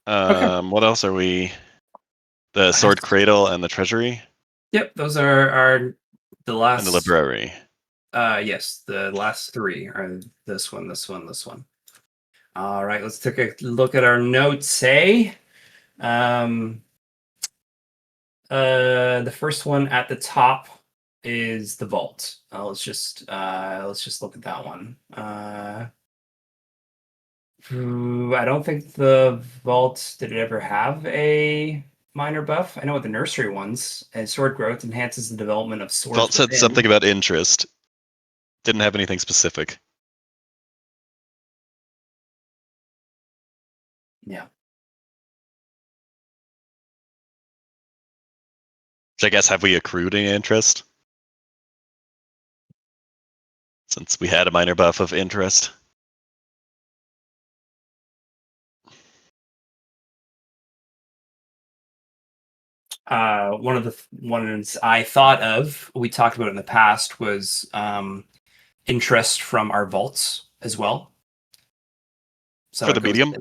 What else are we? The sword cradle and the treasury Yep, those are the last. and the library. Yes, the last three are this one, this one, this one. All right, let's take a look at our notes. The first one at the top is the vault. Let's just look at that one. I don't think the vault did it ever have a minor buff. I know with the nursery ones, sword growth enhances the development of swords. Vault said within. something about interest. Didn't have anything specific. Yeah. Which I guess, have we accrued any interest? Since we had a minor buff of interest. One of the ones I thought of, we talked about in the past, was interest from our vaults as well. So For the medium?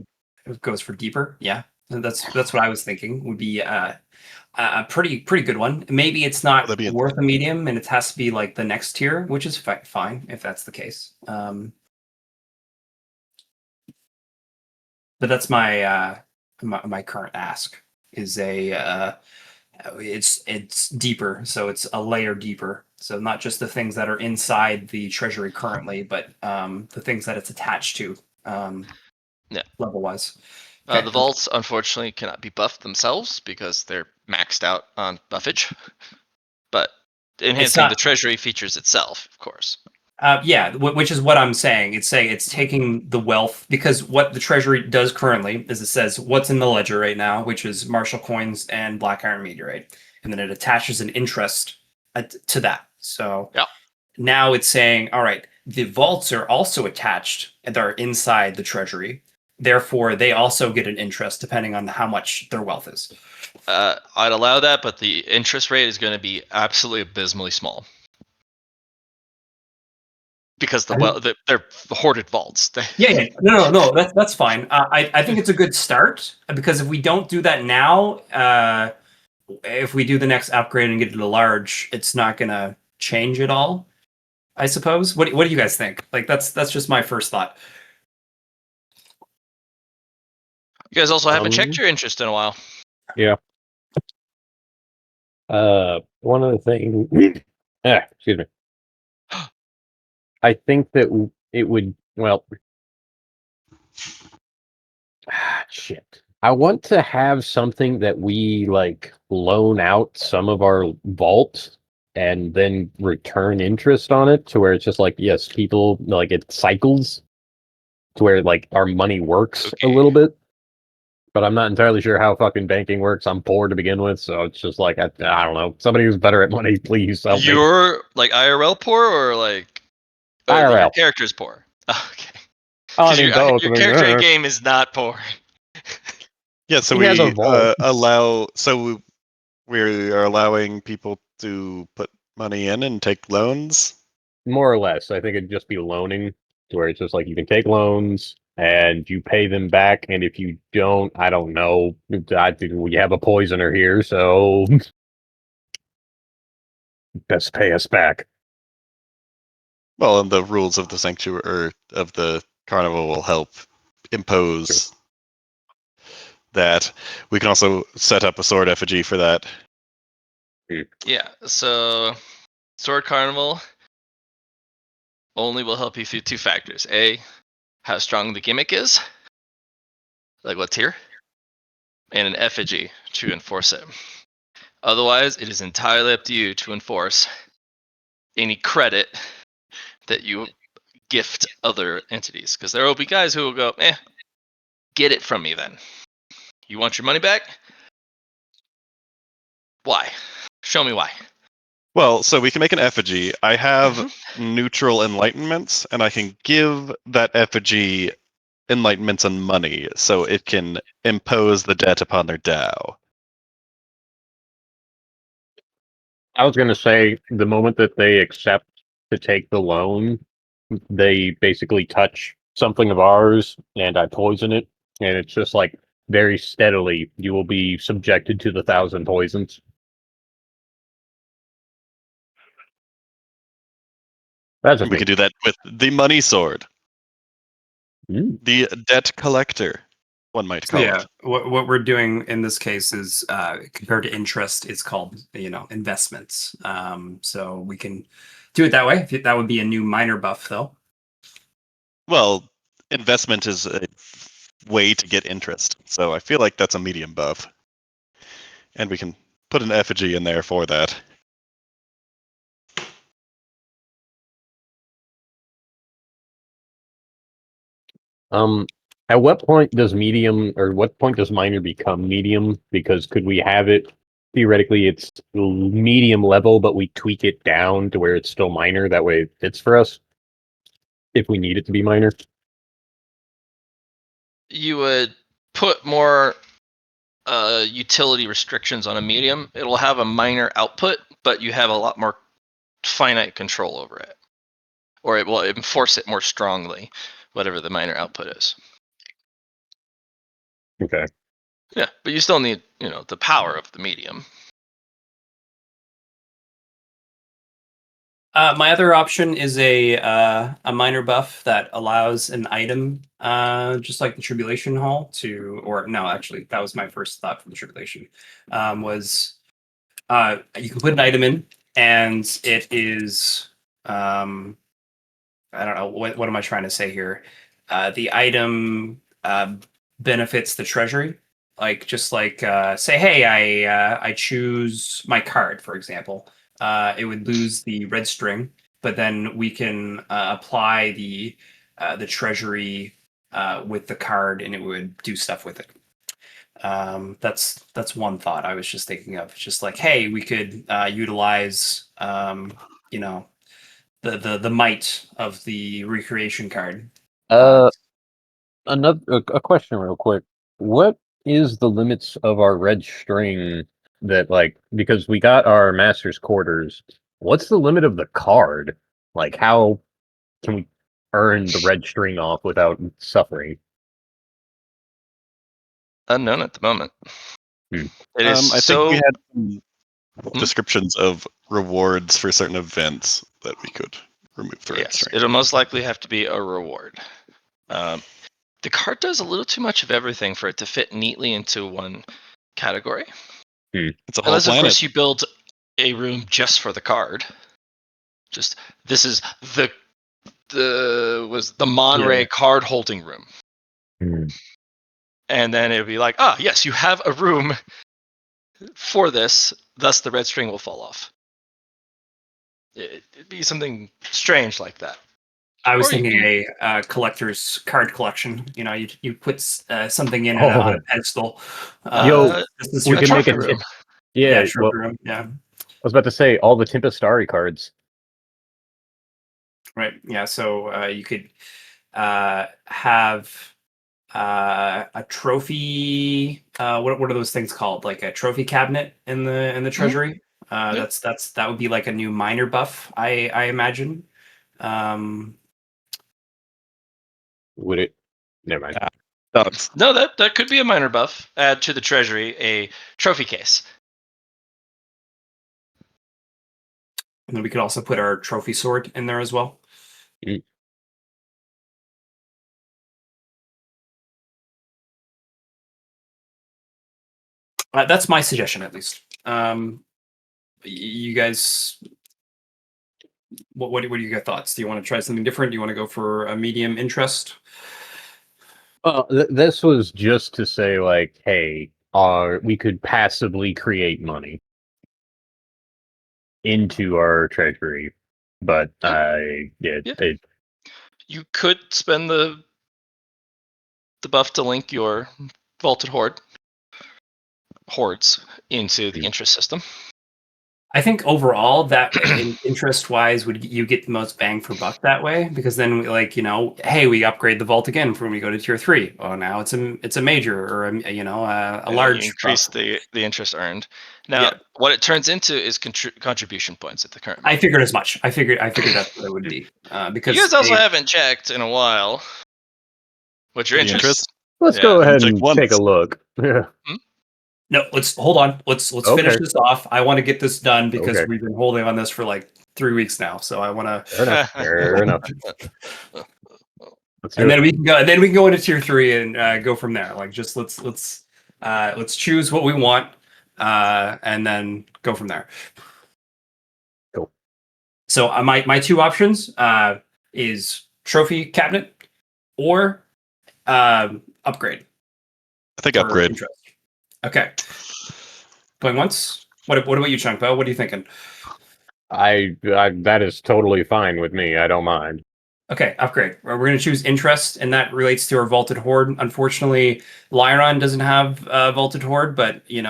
It goes for deeper. Yeah, and that's what I was thinking would be a pretty good one. Maybe it's not that'd be worth a medium, and it has to be like the next tier, which is fine if that's the case. But that's my my current ask is it's deeper, so it's a layer deeper. So not just the things that are inside the treasury currently, but the things that it's attached to, level wise. The vaults, unfortunately, cannot be buffed themselves because they're maxed out on buffage. But enhancing the treasury features itself, of course. Yeah, which is what I'm saying. It's taking the wealth, because what the treasury does currently is it says what's in the ledger right now, which is martial coins and black iron meteorite, and then it attaches an interest to that. So now it's saying, all right, the vaults are also attached and are inside the treasury. Therefore, they also get an interest depending on how much their wealth is. I'd allow that, but the interest rate is going to be absolutely abysmally small. Because they're hoarded vaults. Yeah. No. That's fine. I think it's a good start, because if we don't do that now, if we do the next upgrade and get to the large, it's not gonna change at all. I suppose. What do you guys think? Like that's just my first thought. You guys also haven't checked your interest in a while. Yeah. One of the things. Excuse me. I think that it would. Well. Shit. I want to have something that we like loan out some of our vault and then return interest on it, to where it's just like, yes, people like it cycles to where like our money works a little bit. But I'm not entirely sure how fucking banking works. I'm poor to begin with, so it's just like I don't know. Somebody who's better at money, please help me. You're like IRL poor, or like IRL? Your character's poor. Okay. I mean, both. Your character in game is not poor. Yeah, so He has a we vault. allow. So we are allowing people to put money in and take loans. More or less, I think it'd just be loaning, to where it's just like you can take loans and you pay them back, and if you don't, I don't know. I think we have a poisoner here, so best pay us back. Well, and the rules of the sanctuary or of the carnival will help impose that. We can also set up a sword effigy for that. Yeah, so Sword Carnival only will help you through two factors. A, how strong the gimmick is, like what tier, and an effigy to enforce it. Otherwise, it is entirely up to you to enforce any credit that you gift other entities. Because there will be guys who will go, get it from me then. You want your money back? Why? Show me why. Well, so we can make an effigy. I have Mhm. neutral enlightenments, and I can give that effigy enlightenments and money, so it can impose the debt upon their Dao. I was going to say the moment that they accept to take the loan, they basically touch something of ours, and I poison it, and it's just like very steadily you will be subjected to the 1,000 poisons. That's a We thing. could do that with the money sword, the debt collector, one might So call yeah, it. what we're doing in this case is compared to interest, it's called investments. So we can do it that way. That would be a new minor buff, though. Well, investment is a way to get interest, so I feel like that's a medium buff. And we can put an effigy in there for that. At what point does medium, or what point does minor become medium? Because could we have it theoretically it's medium level, but we tweak it down to where it's still minor? That way it fits for us if we need it to be minor. You would put more utility restrictions on a medium. It'll have a minor output, but you have a lot more finite control over it, or it will enforce it more strongly, whatever the minor output is. Okay. Yeah, but you still need, the power of the medium. My other option is a minor buff that allows an item, just like the Tribulation Hall, to, or no, actually, that was my first thought for the Tribulation, was you can put an item in, and it is, I don't know, what am I trying to say here? The item benefits the treasury. Like, just like, say, hey, I choose my card, for example. It would lose the red string, but then we can apply the treasury with the card, and it would do stuff with it. That's one thought I was just thinking of. Just like, hey, we could utilize, you know, the might of the recreation card. Uh, Another a question real quick. What is the limits of our red string that because we got our master's quarters, what's the limit of the card? Like how can we earn the red string off without suffering? Unknown at the moment. Hmm. It is I think we so. had some descriptions of rewards for certain events that we could remove the red Yes, string. it'll most likely have to be a reward. The card does a little too much of everything for it to fit neatly into one category. It's a whole Unless, of planet. course, you build a room just for the card. Just this is the Monterey card holding room, Hmm. and then it'd be like, yes, you have a room for this. Thus, the red string will fall off. It'd be something strange like that. I was Or you thinking can, a collector's card collection. You put something in on a Oh, pedestal. yo, This is we your can make trophy a room. yeah, yeah. Well, trophy room. Yeah, I was about to say all the Tempestari cards. right. Yeah, so you could have a trophy. What are those things called? Like a trophy cabinet in the treasury. Yeah. That would be like a new minor buff. I imagine. Um, Would it? Never mind. Dogs. No, that could be a minor buff. Add to the treasury a trophy case. and then we could also put our trophy sword in there as well. Mm. That's my suggestion, at least. You guys, what are your thoughts? Do you want to try something different? Do you want to go for a medium interest? This was just to say, hey, we could passively create money into our treasury, but Yeah. You could spend the buff to link your vaulted hordes into the interest system. I think overall that interest wise you get the most bang for buck that way, because then hey, we upgrade the vault again when we go to tier 3. Oh, now it's a major or a large You increase buff. the interest earned. Now, Yeah. what it turns into is contribution points at the current I moment. figured as much. I figured that's what it would be. Because You guys also haven't checked in a while. What's your The interest? Let's Yeah. go ahead Check and once. take a look. Yeah. No, let's hold on. Let's Okay. finish this off. I want to get this done because Okay. we've been holding on this for like 3 weeks now. So I want to. Fair enough. Fair enough. Let's do And it. then we can go. Then we can go into tier 3 and go from there. Like just let's choose what we want, and then go from there. Cool. So my two options is trophy cabinet or upgrade. I think for upgrade. interest. Okay. Going once. What about you, Chun Po? What are you thinking? I that is totally fine with me. I don't mind. Okay, upgrade. We're going to choose interest, and that relates to our vaulted horde. Unfortunately, Liron doesn't have vaulted horde, but we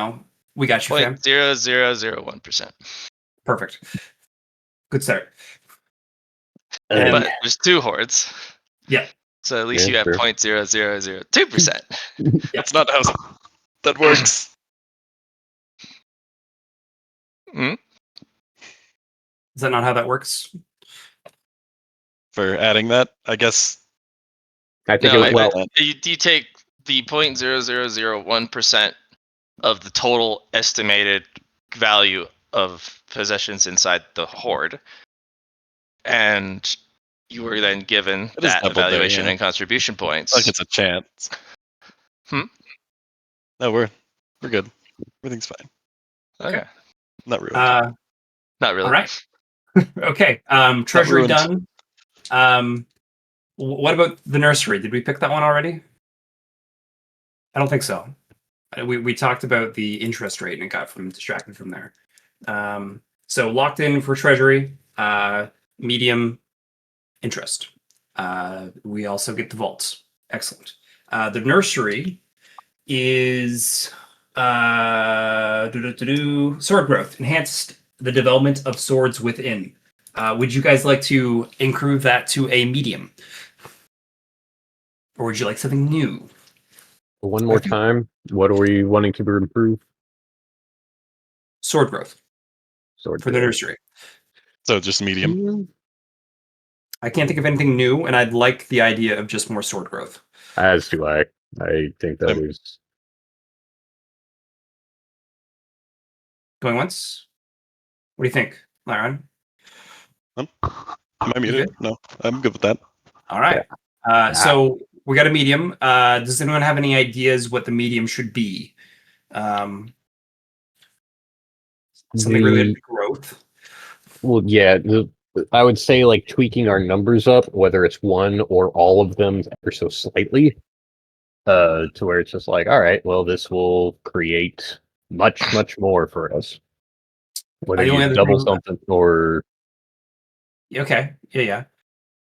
got you, fam. 0.0001%. Perfect. Good start. And But there's 2 hordes. Yeah. So at least Yeah, you have true. 0.0002%. That's not how that works. Mhm. Is that not how that works? For adding that, I guess. I think No, it, well, you take the 0.0001% of the total estimated value of possessions inside the horde, and you were then given It is that doubled there, evaluation yeah. and contribution points. Like it's a chance. Hmm? No, we're good. Everything's fine. Okay. Not ruined. Not really. All right. Okay. Treasury ruined. done. What about the nursery? Did we pick that one already? I don't think so. We talked about the interest rate and got distracted from there. So locked in for treasury, medium interest. We also get the vaults. Excellent. The nursery is sword growth, enhanced the development of swords within. Would you guys like to improve that to a medium? Or would you like something new? one more time. What are we wanting to improve? Sword growth Sword for the growth. nursery. So just medium. I can't think of anything new, and I'd like the idea of just more sword growth. As do I. I think that is. Going once? What do you think, Liron? Am I muted? No, I'm good with that. All right. So we got a medium. Does anyone have any ideas what the medium should be? Something related to growth. Well, yeah. I would say like tweaking our numbers up, whether it's one or all of them, ever so slightly, to where it's just like, all right, well, this will create much more for us. Whether The only you other double thing- something or Okay. Yeah.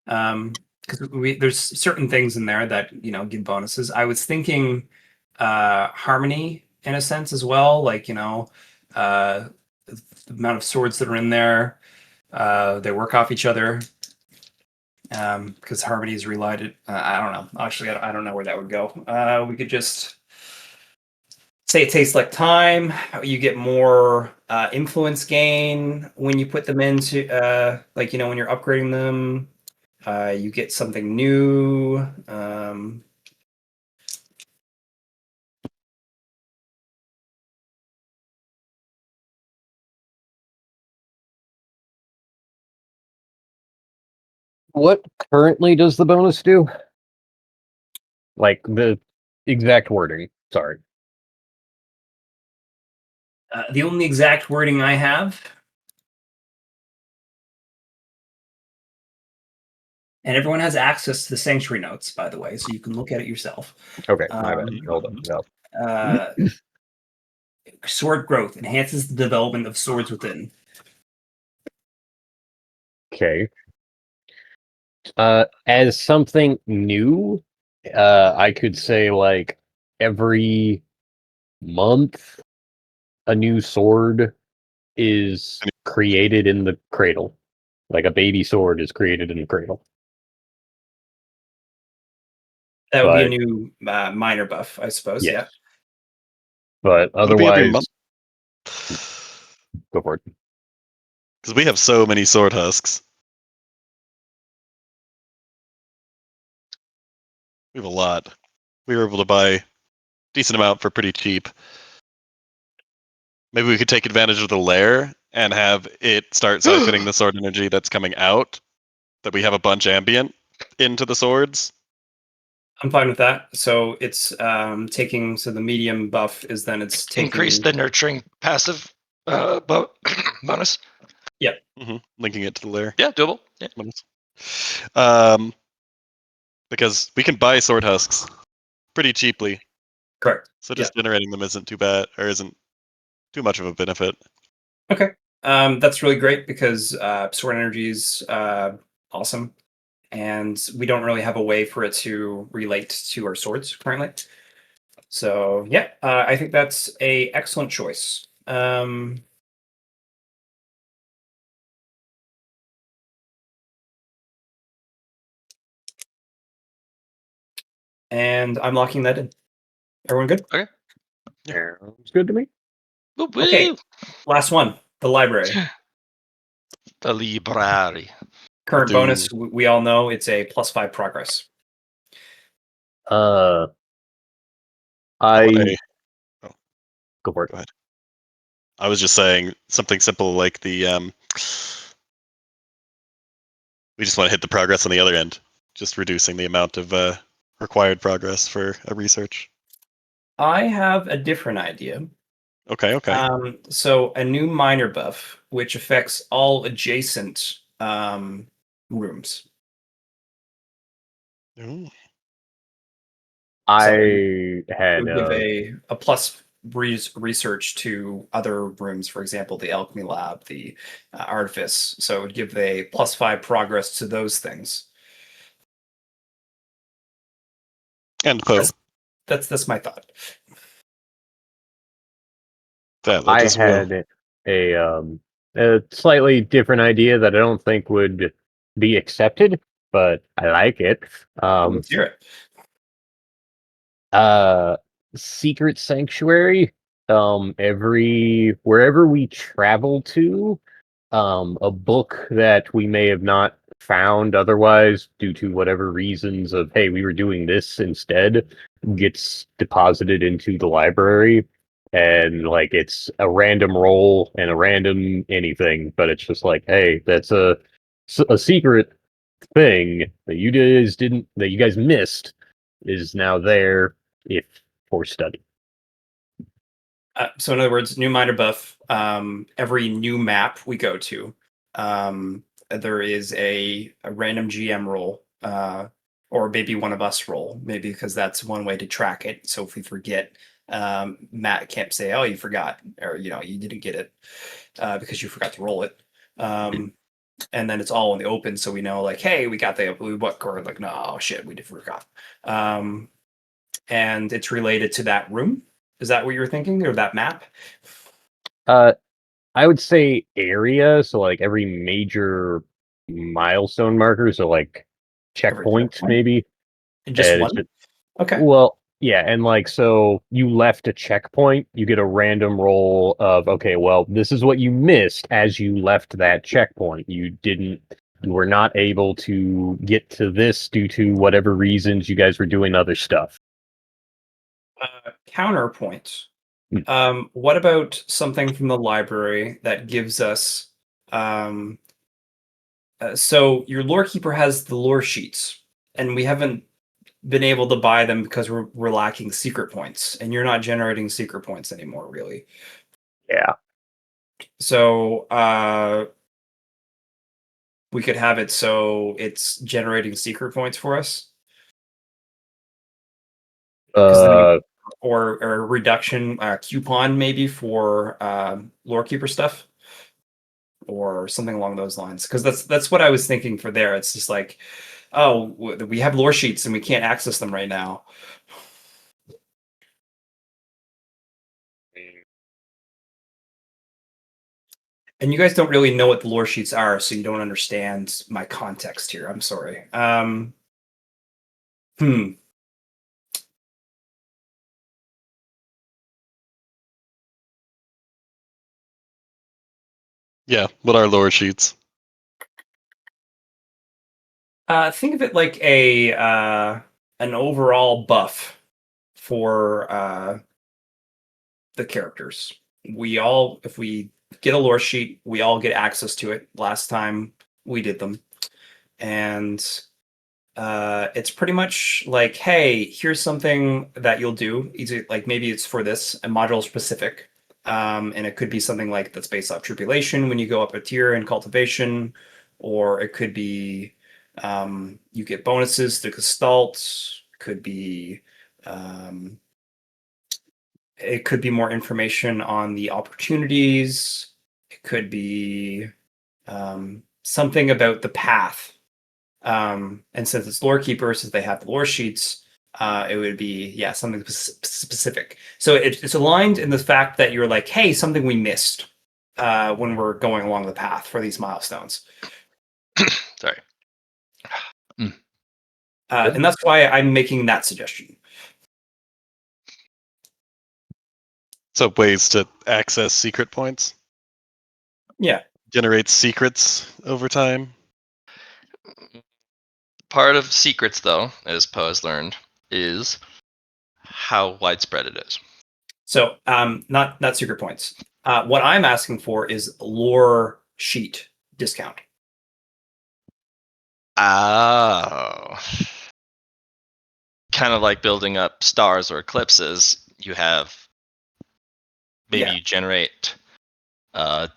Because there's certain things in there that give bonuses. I was thinking harmony in a sense as well, like the amount of swords that are in there, they work off each other. Because harmony is related. I don't know. Actually, I don't know where that would go. We could just say it tastes like time. You get more influence gain when you put them into, when you're upgrading them. You get something new. what currently does the bonus do? Like the exact wording. Sorry. The only exact wording I have, and everyone has access to the sanctuary notes, by the way, so you can look at it yourself. Okay, my bad. Hold on. No. Sword growth enhances the development of swords within. Okay. As something new, I could say like every month a new sword is created in the cradle. Like a baby sword is created in the cradle. That would be a But- new minor buff, I suppose. Yes. Yeah. But It'll be every otherwise, month. go for it. Because we have so many sword husks. We have a lot. We were able to buy a decent amount for pretty cheap. Maybe we could take advantage of the lair and have it start siphoning the sword energy that's coming out. That we have a bunch ambient into the swords. I'm fine with that. So it's taking, so the medium buff is then it's taking. Increase the nurturing passive bonus. Linking it to the lair. Yeah, doable. Yeah. Because we can buy sword husks pretty cheaply, Correct. so just generating them isn't too bad, or isn't too much of a benefit. Okay. That's really great because sword energy is awesome. And we don't really have a way for it to relate to our swords currently. So yeah, I think that's a excellent choice. And I'm locking that in. Everyone good? Sounds good to me. Woo woo. Okay. Last one, the library. The library. Current Do- bonus, we all know it's a +5 progress. I I- go for it. Go ahead. I was just saying something simple like the we just want to hit the progress on the other end, just reducing the amount of required progress for a research. I have a different idea. Okay. So a new minor buff, which affects all adjacent rooms. Ooh. I It had would give a plus research to other rooms, for example, the alchemy lab, the artifice. So it would give a +5 progress to those things. And Poe. That's my thought. That I as well. had a slightly different idea that I don't think would be accepted, but I like it. Let's hear it. Secret sanctuary. Wherever we travel to, a book that we may have not found otherwise due to whatever reasons of hey, we were doing this instead, gets deposited into the library. And like it's a random roll and a random anything, but it's just like, hey, that's a secret thing that you guys missed is now there if for study. So in other words, new minor buff. Every new map we go to, there is a random GM roll, or maybe one of us roll, maybe because that's one way to track it. So if we forget, Matt can't say, "Oh, you forgot," or you didn't get it because you forgot to roll it. And then it's all in the open, so we know, like, hey, we got the blue book, or like, no, oh, shit, we forgot. And it's related to that room. Is that what you were thinking, or that map? I would say area, so like every major milestone marker, so like checkpoint checkpoint? maybe. And just And one? it's just- Okay. well, yeah, and like so you left a checkpoint, you get a random roll of okay, well, this is what you missed as you left that checkpoint. You were not able to get to this due to whatever reasons you guys were doing other stuff. Counterpoint. What about something from the library that gives us? So your lore keeper has the lore sheets, and we haven't been able to buy them because we're lacking secret points, and you're not generating secret points anymore, really. Yeah. So we could have it so it's generating secret points for us. 'Cause then or a reduction coupon maybe for lore keeper stuff or something along those lines, because that's what I was thinking for there. It's just like, oh, we have lore sheets and we can't access them right now. And you guys don't really know what the lore sheets are, so you don't understand my context here. I'm sorry. Hmm. Yeah, what are lore sheets? Think of it like a an overall buff for the characters. We all, if we get a lore sheet, we all get access to it. Last time we did them, and it's pretty much like, hey, here's something that you'll do. Either like maybe it's for this and module specific, and it could be something like that's based off tribulation when you go up a tier in cultivation, or it could be you get bonuses to gestalt. Could be it could be more information on the opportunities. It could be something about the path. And since it's lore keepers, since they have the lore sheets, it would be something specific. So it's aligned in the fact that you're like, hey, something we missed when we're going along the path for these milestones. Sorry. And that's why I'm making that suggestion. So ways to access secret points? Yeah. Generate secrets over time? Part of secrets, though, as Poe has learned, is how widespread it is. So not secret points. What I'm asking for is lore sheet discount. Oh. Kind of like building up stars or eclipses, you have maybe you generate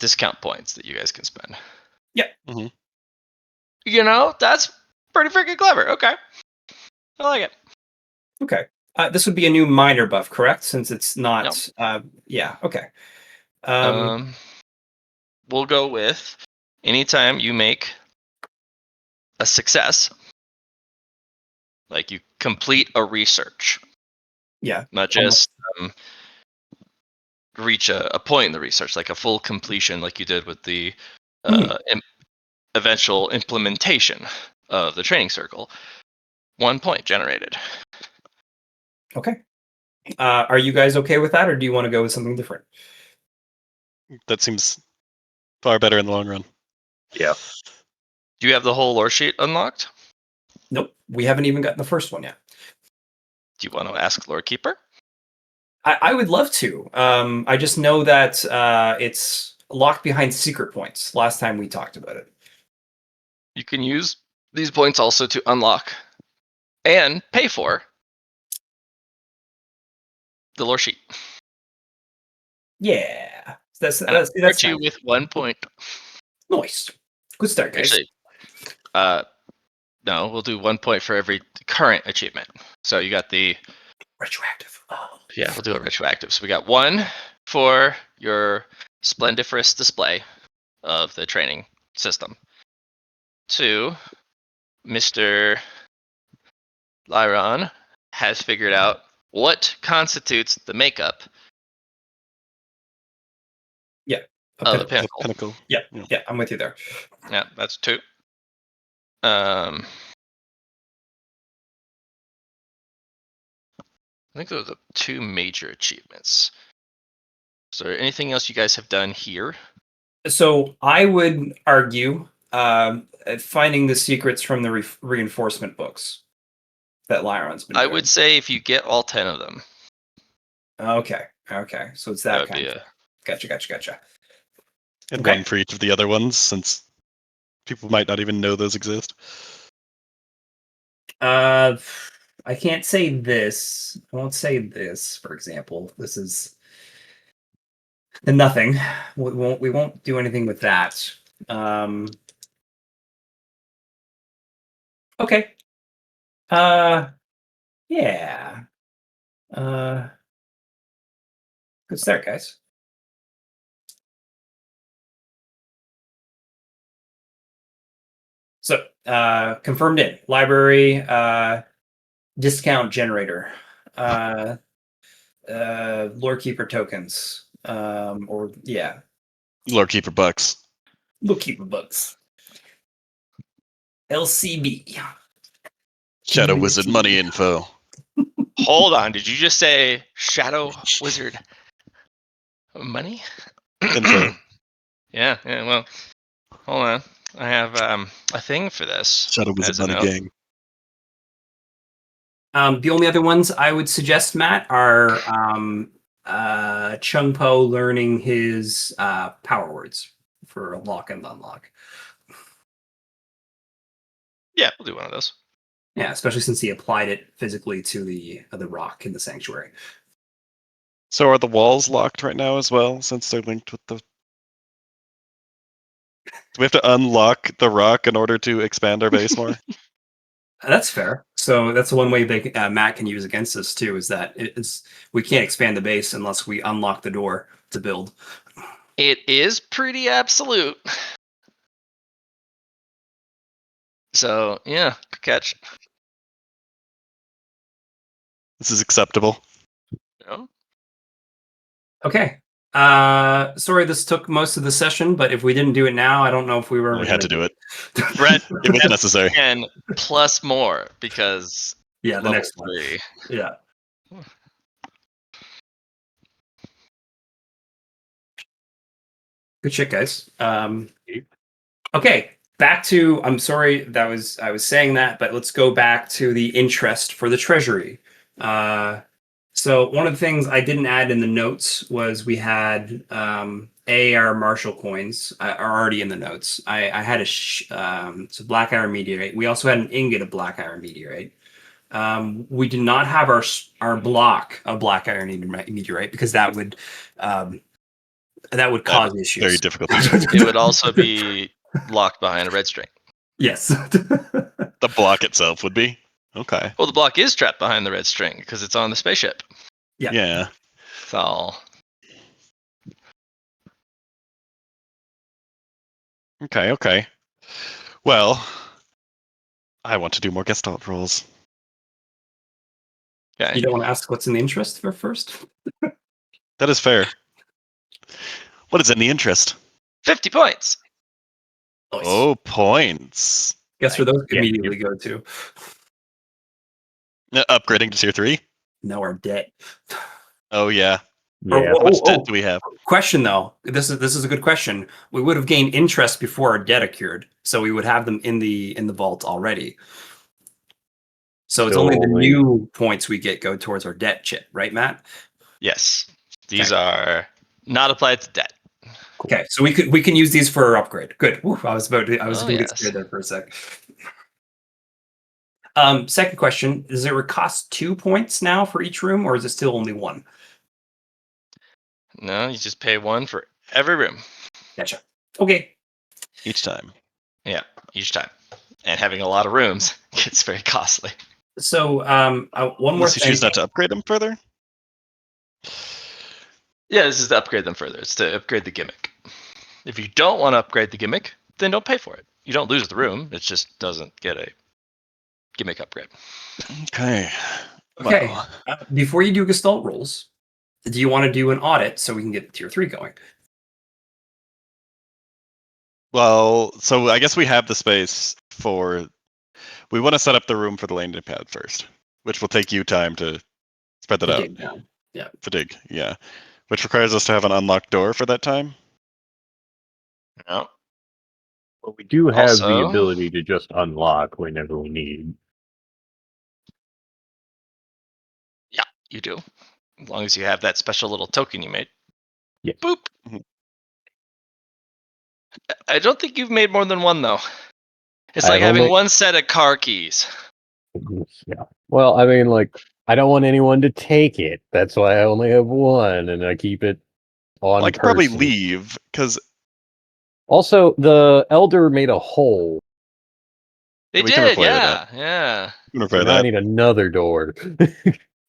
discount points that you guys can spend. Yeah. Mm-hmm. You know, that's pretty freaking clever. Okay. I like it. Okay. This would be a new minor buff, correct? Since it's not. Yeah. Okay. We'll go with anytime you make a success, like you complete a research. Yeah. Not just reach a point in the research, like a full completion, like you did with the eventual implementation of the training circle. 1 point generated. Okay. Are you guys okay with that, or do you want to go with something different? That seems far better in the long run. Yeah. Do you have the whole lore sheet unlocked? Nope. We haven't even gotten the first one yet. Do you want to ask Lore Keeper? I would love to. I just know that it's locked behind secret points. Last time we talked about it. You can use these points also to unlock and pay for the lore sheet. Yeah. That's you with 1 point. Nice. Good start, guys. Actually, no, we'll do 1 point for every current achievement. So you got the retroactive. Oh. Yeah, we'll do it retroactive. So we got 1 for your splendiferous display of the training system. 2, Mr. Liron has figured out what constitutes the makeup of the pinnacle. Yeah, I'm with you there. Yeah, that's 2. I think those are the 2 major achievements. Is there anything else you guys have done here? So I would argue finding the secrets from the reinforcement books that Liron's been doing. I would say if you get all 10 of them. Okay. So it's that kind of. Gotcha. And 1 for each of the other ones, since people might not even know those exist. I can't say this. I won't say this, for example. This is nothing. We won't do anything with that. Okay. Yeah. Good start, guys. So, confirmed in library discount generator, lore keeper tokens, Lord Keeper Bucks. Bookkeeper bugs. LCB. Shadow Wizard Community. money info. Hold on. Did you just say Shadow Wizard money? Info. Yeah. Well, hold on. I have a thing for this. Shadow Wizard as a money note. gang. The only other ones I would suggest, Matt, are Chun Po learning his power words for lock and unlock. Yeah, we'll do one of those. Yeah, especially since he applied it physically to the rock in the sanctuary. So are the walls locked right now as well, since they're linked with the... Do we have to unlock the rock in order to expand our base more? That's fair. So that's the one way they, Matt can use against us too, is that we can't expand the base unless we unlock the door to build. It is pretty absolute. So yeah, good catch. This is acceptable. No? Okay. Sorry, this took most of the session, but if we didn't do it now, I don't know if we were. We had to do it. Brett, It was necessary. and plus more because Yeah, the level next one. 3. Yeah. Good shit, guys. Okay, back to. I'm sorry that I was saying that, but let's go back to the interest for the treasury. So one of the things I didn't add in the notes was we had our martial coins are already in the notes. I had so black iron meteorite. We also had an ingot of black iron meteorite. We did not have our block of black iron meteorite because that would cause issues. Very difficult. It would also be locked behind a red string. Yes. The block itself would be? Okay. Well, the block is trapped behind the red string because it's on the spaceship. Yeah. Yeah. So Okay. Well, I want to do more Gestalt rolls. okay. You don't want to ask what's in the interest for first? That is fair. What is in the interest? 50 points. Nice. Oh, points. Guess where those Yeah, immediately go to? Upgrading to tier 3? No, our debt. Oh, yeah. Yeah. How much debt do we have? Question though. This is a good question. We would have gained interest before our debt accrued, so we would have them in the vault already. So it's So only the only- new points we get go towards our debt chip, right, Matt? Yes. These Okay. are not applied to debt. Okay, so we can use these for our upgrade. Good. Woo, I was going to get yes. scared there for a sec. Second question: does it cost 2 points now for each room, or is it still only 1? No, you just pay 1 for every room. Gotcha. Okay. Each time. Yeah, each time. And having a lot of rooms gets very costly. So one more Unless you thing. choose not to upgrade them further? Yeah, this is to upgrade them further. It's to upgrade the gimmick. If you don't want to upgrade the gimmick, then don't pay for it. You don't lose the room. It just doesn't get a gimmick upgrade. Okay. Okay. Well, Before you do Gestalt rolls, do you want to do an audit so we can get tier 3 going? well, so I guess we have the space for... We want to set up the room for the landing pad first, which will take you time to spread that To out. dig down. Yeah. Fatigue, yeah. Which requires us to have an unlocked door for that time. No. But we do have the Also- ability to just unlock whenever we need. Yeah, you do. As long as you have that special little token you made. Yeah. Boop. Mhm. I don't think you've made more than one, though. It's I like have having only- one set of car keys. Yeah. Well, I mean, like, I don't want anyone to take it. That's why I only have one, and I keep it on. Well, I could probably person. leave, because Also, the elder made a hole, They We can did, repair yeah. that. Yeah. we can so repair now I that. need another door.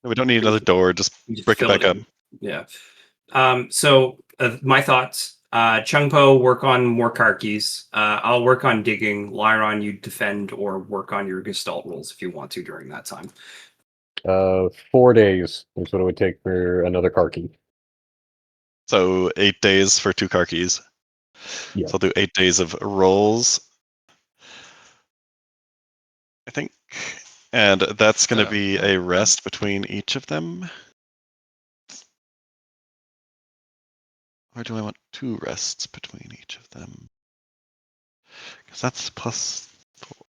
We don't need another door, just You just break it fill back up. in. Yeah. So my thoughts. Chun Po, work on more car keys. I'll work on digging. Liron, you defend or work on your Gestalt rolls if you want to during that time. 4 days is what it would take for another car key. So 8 days for 2 car keys. Yeah. So I'll do 8 days of rolls, I think. And that's going to be a rest between each of them. Or do I want 2 rests between each of them? Because that's plus 4.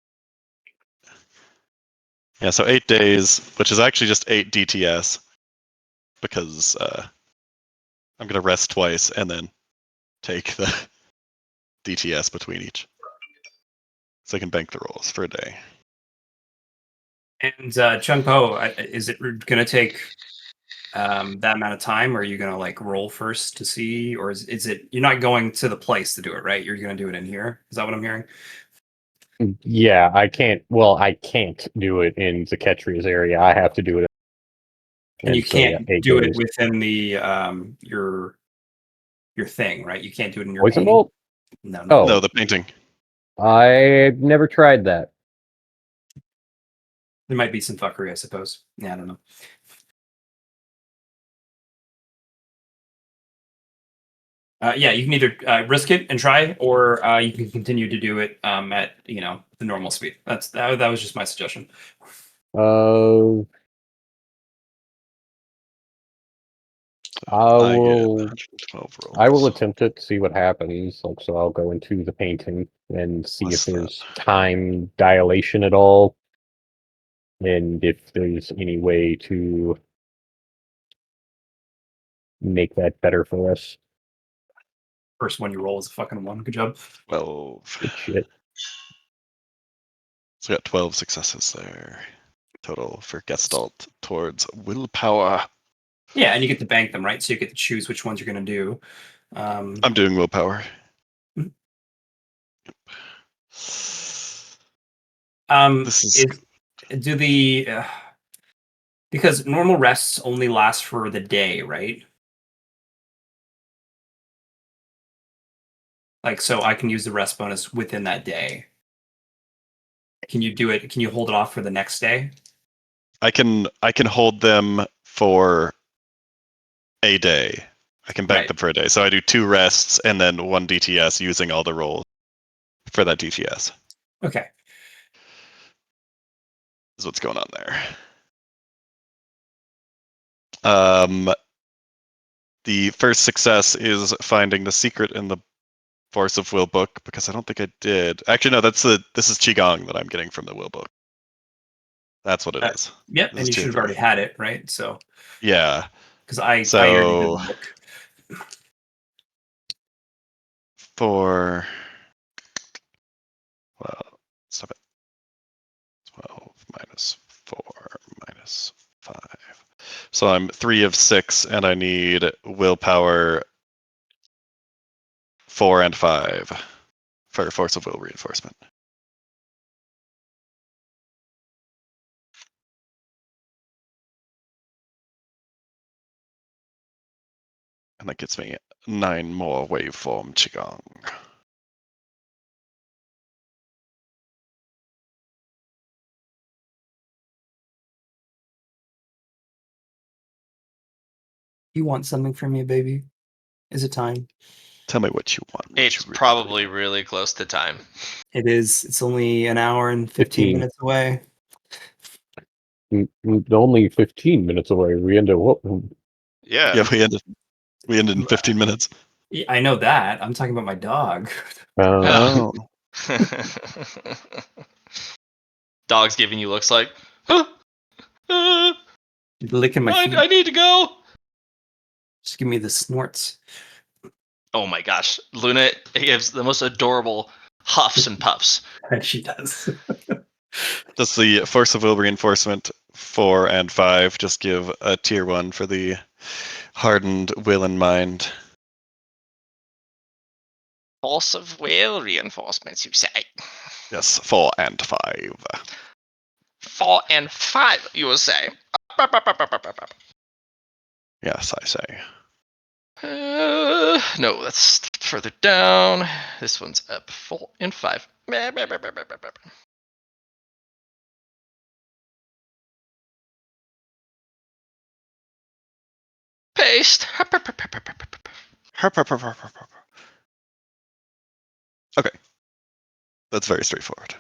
Yeah, so 8 days, which is actually just 8 DTS, because I'm going to rest twice and then take the DTS between each. So I can bank the rolls for a day. And Chun Po, is it going to take that amount of time, or are you going to like roll first to see, or is it you're not going to the place to do it, right? You're going to do it in here. Is that what I'm hearing? Yeah, I can't. Well, I can't do it in Zaketria's area. I have to do it. And you so, yeah, can't 8 do it days. within the your thing, right? You can't do it in your Poison painting. bolt? No, Oh. No, the painting. I've never tried that. There might be some fuckery, I suppose. Yeah, I don't know. Yeah, you can either risk it and try, or you can continue to do it at the normal speed. That was just my suggestion. I get will. 112 rolls. I will attempt it to see what happens. Like, so I'll go into the painting and see Plus if there's time dilation at all, and if there's any way to make that better for us. First one you roll is a fucking 1. Good job. 12. Good shit. So we got 12 successes there. Total for Gestalt towards willpower. Yeah, and you get to bank them, right? So you get to choose which ones you're going to do. I'm doing willpower. This is do the because normal rests only last for the day, right? Like, so I can use the rest bonus within that day. Can you do it? Can you hold it off for the next day? I can hold them for a day. I can bank Right. them for a day. So I do 2 rests and then 1 DTS using all the rolls for that DTS. Okay. Is what's going on there. The first success is finding the secret in the Force of Will book, because I don't think I did. Actually, no, this is Qigong that I'm getting from the Will book. That's what it is. Yep, This and is you tier should have 3. already had it, right? So Yeah. because I So already did the book. for well, stop it. 12 minus 4 minus 5. So I'm 3 of 6, and I need willpower 4 and 5 for Force of Will reinforcement. And that gets me 9 more waveform Qigong. You want something from me, baby? Is it time? Tell me what you want. It's probably really close to time. It is. It's only an hour and 15 minutes away. Only 15 minutes away. We end up. Yeah. Yeah, we ended in 15 minutes. Yeah, I know that. I'm talking about my dog. Oh. Dog's giving you looks like, huh? Licking my feet. I need to go. Just give me the snorts. Oh my gosh. Luna gives the most adorable huffs and puffs. She does. Does the Force of Will reinforcement 4 and 5 just give a tier 1 for the hardened will and mind? Force of will reinforcements, you say? Yes, 4 and 5. 4 and 5, you will say. Yes, I say. No, that's further down. This one's up 4 and 5. Paste. Okay. That's very straightforward.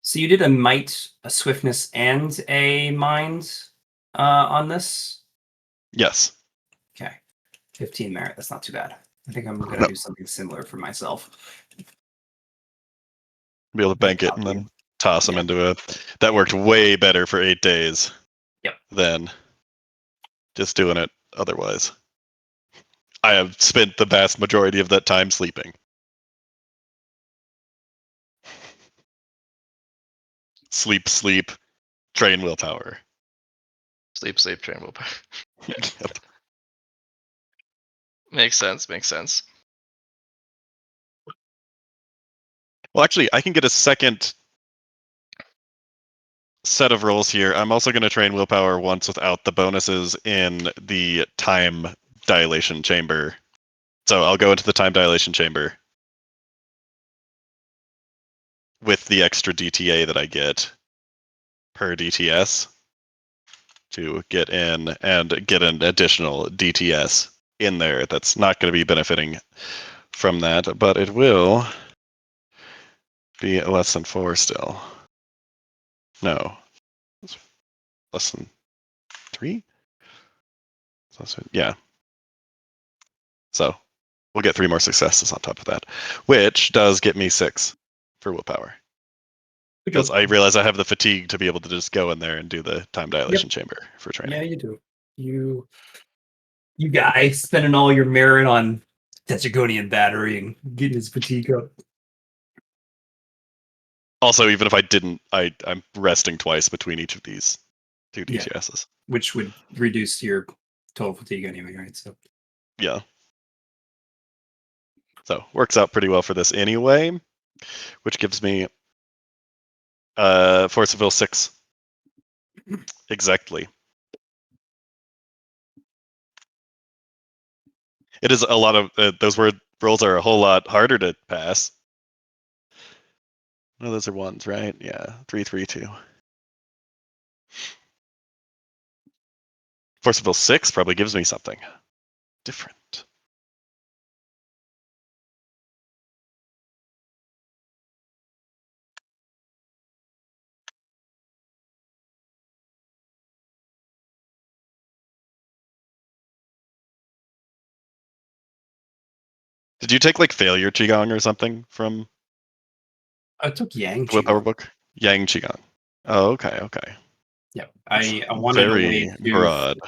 So you did a might, a swiftness, and a mind on this? Yes. Okay. 15 merit. That's not too bad. I think I'm going to No. do something similar for myself. Be able to bank it and then toss them into a... That worked way better for 8 days. Yep. Than just doing it otherwise. I have spent the vast majority of that time sleeping. Sleep, sleep, train willpower. Sleep, sleep, train willpower. Yep. Makes sense. Makes sense. Well, actually, I can get a second set of rolls here. I'm also going to train willpower once without the bonuses in the time dilation chamber. So I'll go into the time dilation chamber with the extra DTA that I get per DTS to get in and get an additional DTS in there. That's not going to be benefiting from that, but it will be less than 4 still. No. Less than 3? Yeah. So we'll get 3 more successes on top of that, which does get me 6 for willpower. Because I realize I have the fatigue to be able to just go in there and do the time dilation chamber for training. Yeah, you do. You guys spending all your merit on Tetragonian battery and getting his fatigue up. Also, even if I didn't, I'm resting twice between each of these 2 Yeah. DTSs. Which would reduce your total fatigue anyway, right? So Yeah. So works out pretty well for this anyway, which gives me Force of Will 6. Exactly. It is a lot of those rolls are a whole lot harder to pass. No, those are 1s, right? Yeah, 3, 3, 2. Force of Will 6 probably gives me something different. Did you take like failure qigong or something from I took Yang the willpower Qigong. book? Yang qigong. Oh, okay, okay. Yeah, That's I wanted a way very to broad.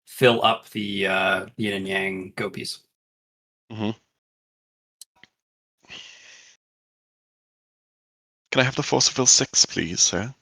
fill up the yin and yang gopis. Mm-hmm. Can I have the Force of Will 6, please, sir?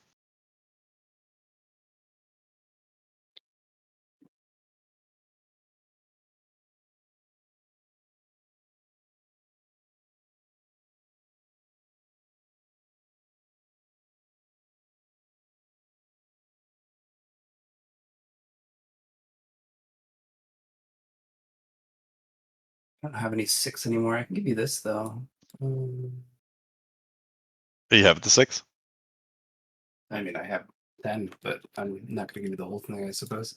I don't have any 6 anymore. I can give you this though. You have the 6? I mean, I have 10, but I'm not going to give you the whole thing, I suppose.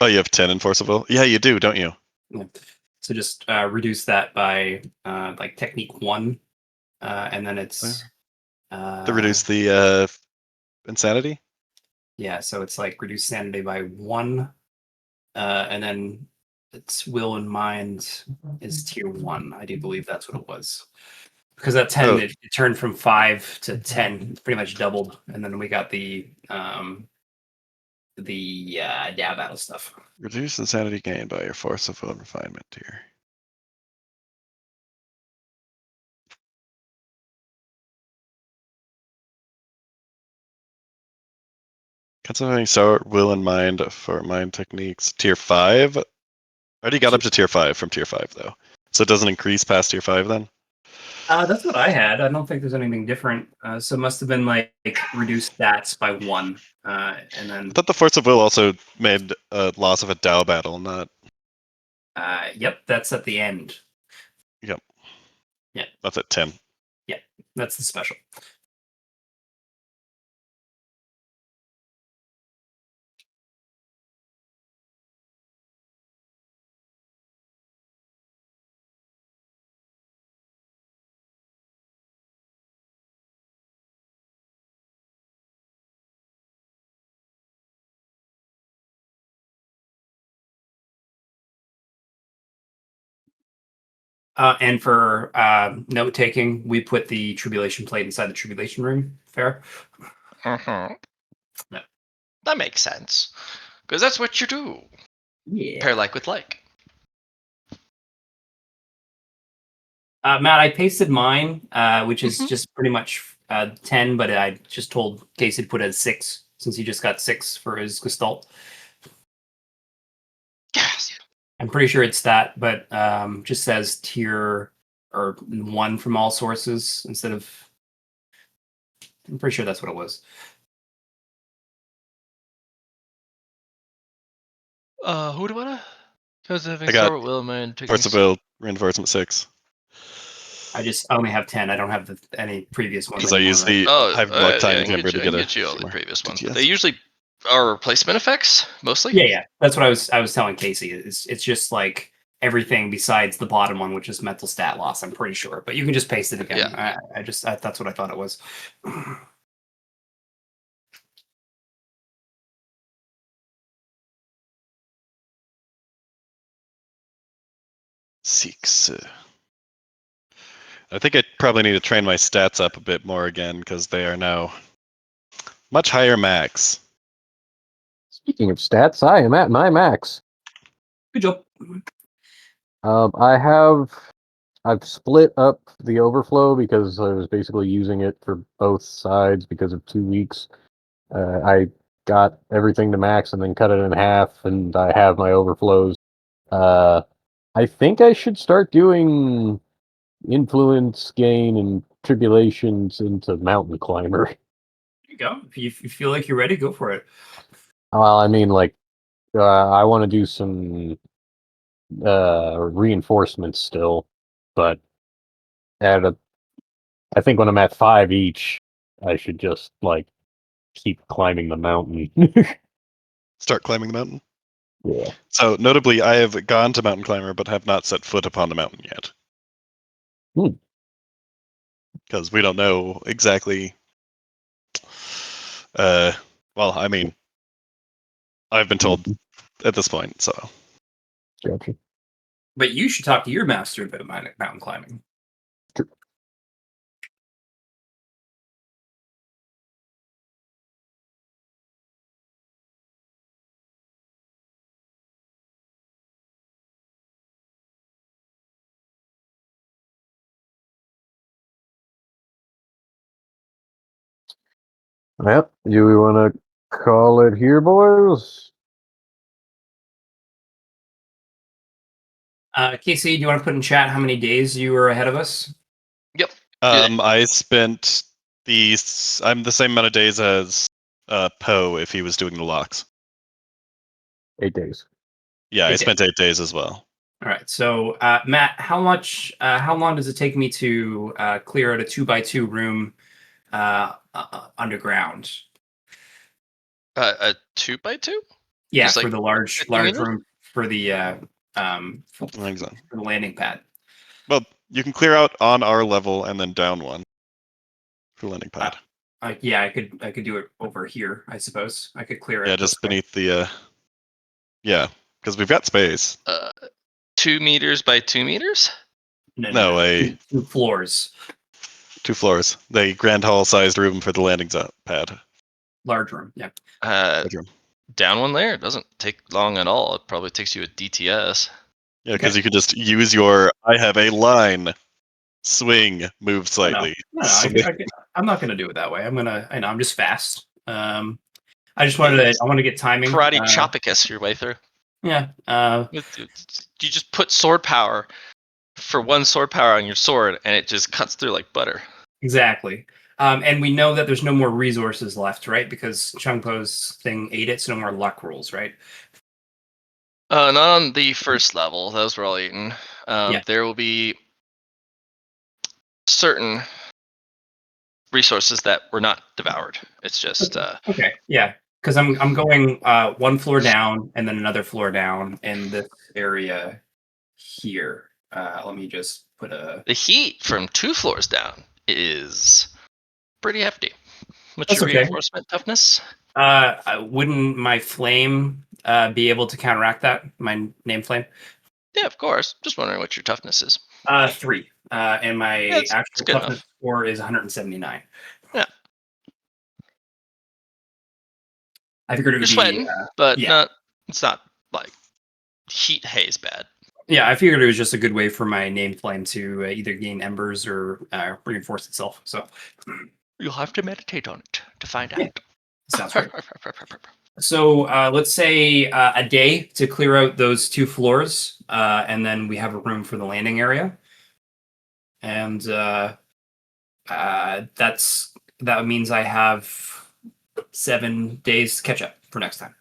Oh, you have 10 in Force of Will? Yeah, you do, don't you? Yeah. So just reduce that by like technique 1, and then it's To reduce the insanity? yeah. So it's like reduce sanity by 1, and then its will and mind is tier 1. I do believe that's what it was. Because at 10, Oh. it turned from 5 to 10. It's pretty much doubled, and then we got the Dow battle stuff. Reduce insanity gain by your Force of Will and refinement tier. Concentrating sour will and mind for mind techniques. Tier 5? I already got up to tier 5 from tier 5, though. So it doesn't increase past tier 5 then? That's what I had. I don't think there's anything different. So it must have been like reduce stats by 1, and then I thought the Force of Will also made a loss of a Dow battle, not... yep, that's at the end. Yep. Yeah. That's at 10. Yeah, that's the special. And for note taking, we put the tribulation plate inside the tribulation room. Fair. Uh-huh. Yeah. That makes sense. Because that's what you do. Yeah. Pair like with like. Matt, I pasted mine, which is Mhm. just pretty much 10, but I just told Casey to put it as 6 since he just got 6 for his Gestalt. Yes. I'm pretty sure it's that, but just says tier or 1 from all sources instead of. I'm pretty sure that's what it was. Who do I wanna? Because having I got Star Will Man taking Force of Will, Reinforcement 6. I only have 10. I don't have any previous ones Because I anymore. use Right? the Oh, Hyperbolic yeah, Time Chamber to I get can a get you all few the more previous ones, but DTS. they usually are replacement effects mostly. Yeah. That's what I was telling Casey. It's just like everything besides the bottom one, which is mental stat loss. I'm pretty sure, but you can just paste it again. Yeah. That's what I thought it was. 6. I think I probably need to train my stats up a bit more again because they are now much higher max. Speaking of stats, I am at my max. Good job. I've split up the overflow because I was basically using it for both sides because of 2 weeks. I got everything to max and then cut it in half, and I have my overflows. I think I should start doing influence gain and tribulations into mountain climber. There you go. If you feel like you're ready, go for it. Well, I mean, like, I want to do some reinforcements still, but I think when I'm at 5 each, I should just like keep climbing the mountain. Start climbing the mountain. Yeah. So notably, I have gone to Mountain Climber but have not set foot upon the mountain yet. Because we don't know exactly. Well, I mean, I've been told at this point, so. Gotcha. But you should talk to your master about mountain climbing. Well, do we want to call it here, boys? Casey, do you want to put in chat how many days you were ahead of us? Yep. I spent I'm the same amount of days as Poe if he was doing the locks. 8 days. Yeah, I 8 days. spent 8 days as well. All right. So, Matt, how long does it take me to clear out a 2x2 room underground? A 2x2? Yeah, Just for like the large 50 meters? room for the Thanks, then. for the landing pad. Well, you can clear out on our level and then down one for landing pad. Yeah, I could do it over here. I suppose I could clear it. Yeah, this just way. beneath the. Yeah, because we've got space. 2 meters by 2 meters? No, a 2 floors, 2 floors. The grand hall-sized room for the landing pad. large room. Yeah. Bedroom. Down one there. It doesn't take long at all. It probably takes you a DTS. Yeah, because Okay. you could just use your I have a line, swing, move slightly. No, I'm not gonna do it that way. I'm just fast. I just Yes. I want to get timing. Karate Chopicus your way through. Yeah. You just put sword power for 1 sword power on your sword, and it just cuts through like butter. Exactly. And we know that there's no more resources left, right? Because Chun Po's thing ate it, so no more luck rolls, right? Not on the first level. Those were all eaten. Yeah. There will be certain resources that were not devoured. It's just Okay. Yeah. Because I'm going 1 floor down and then another floor down in this area here. Let me just put a. the heat from 2 floors down is pretty hefty. What's That's your okay. reinforcement toughness? Wouldn't my flame be able to counteract that? My name flame? Yeah, of course. Just wondering what your toughness is. 3. And my it's actual good toughness enough. score is 179. Yeah. I figured it You're would be. sweating, but Yeah. it's not like heat haze bad. Yeah, I figured it was just a good way for my name flame to either gain embers or reinforce itself. So You'll have to meditate on it to find Yeah. out. sounds great. So let's say a day to clear out those 2 floors, and then we have a room for the landing area. And that means I have 7 days to catch up for next time.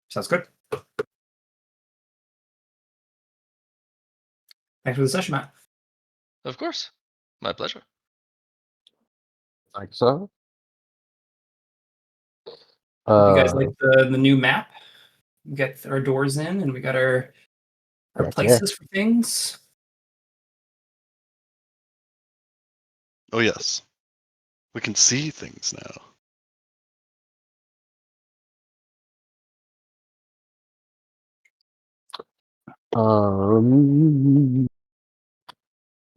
Sounds good. Thanks for the session, Matt. Of course. My pleasure. Like so. Hope you guys like the new map. We got our doors in, and we got our Heck yeah. places for things. Oh yes, we can see things now.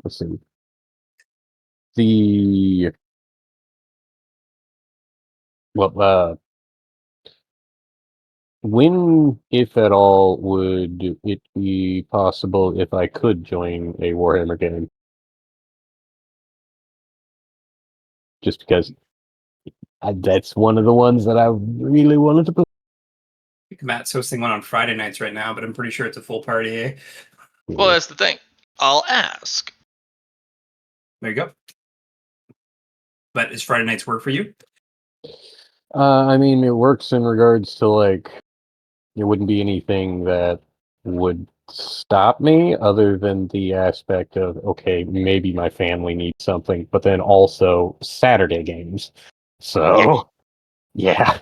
Let's see. The when, if at all, would it be possible if I could join a Warhammer game? Just because that's one of the ones that I really wanted to play. I think Matt's hosting one on Friday nights right now, but I'm pretty sure it's a full party. Eh? Well, that's the thing. I'll ask. There you go. But is Friday nights work for you? I mean, it works in regards to like it wouldn't be anything that would stop me other than the aspect of okay, maybe my family needs something, but then also Saturday games. So yeah.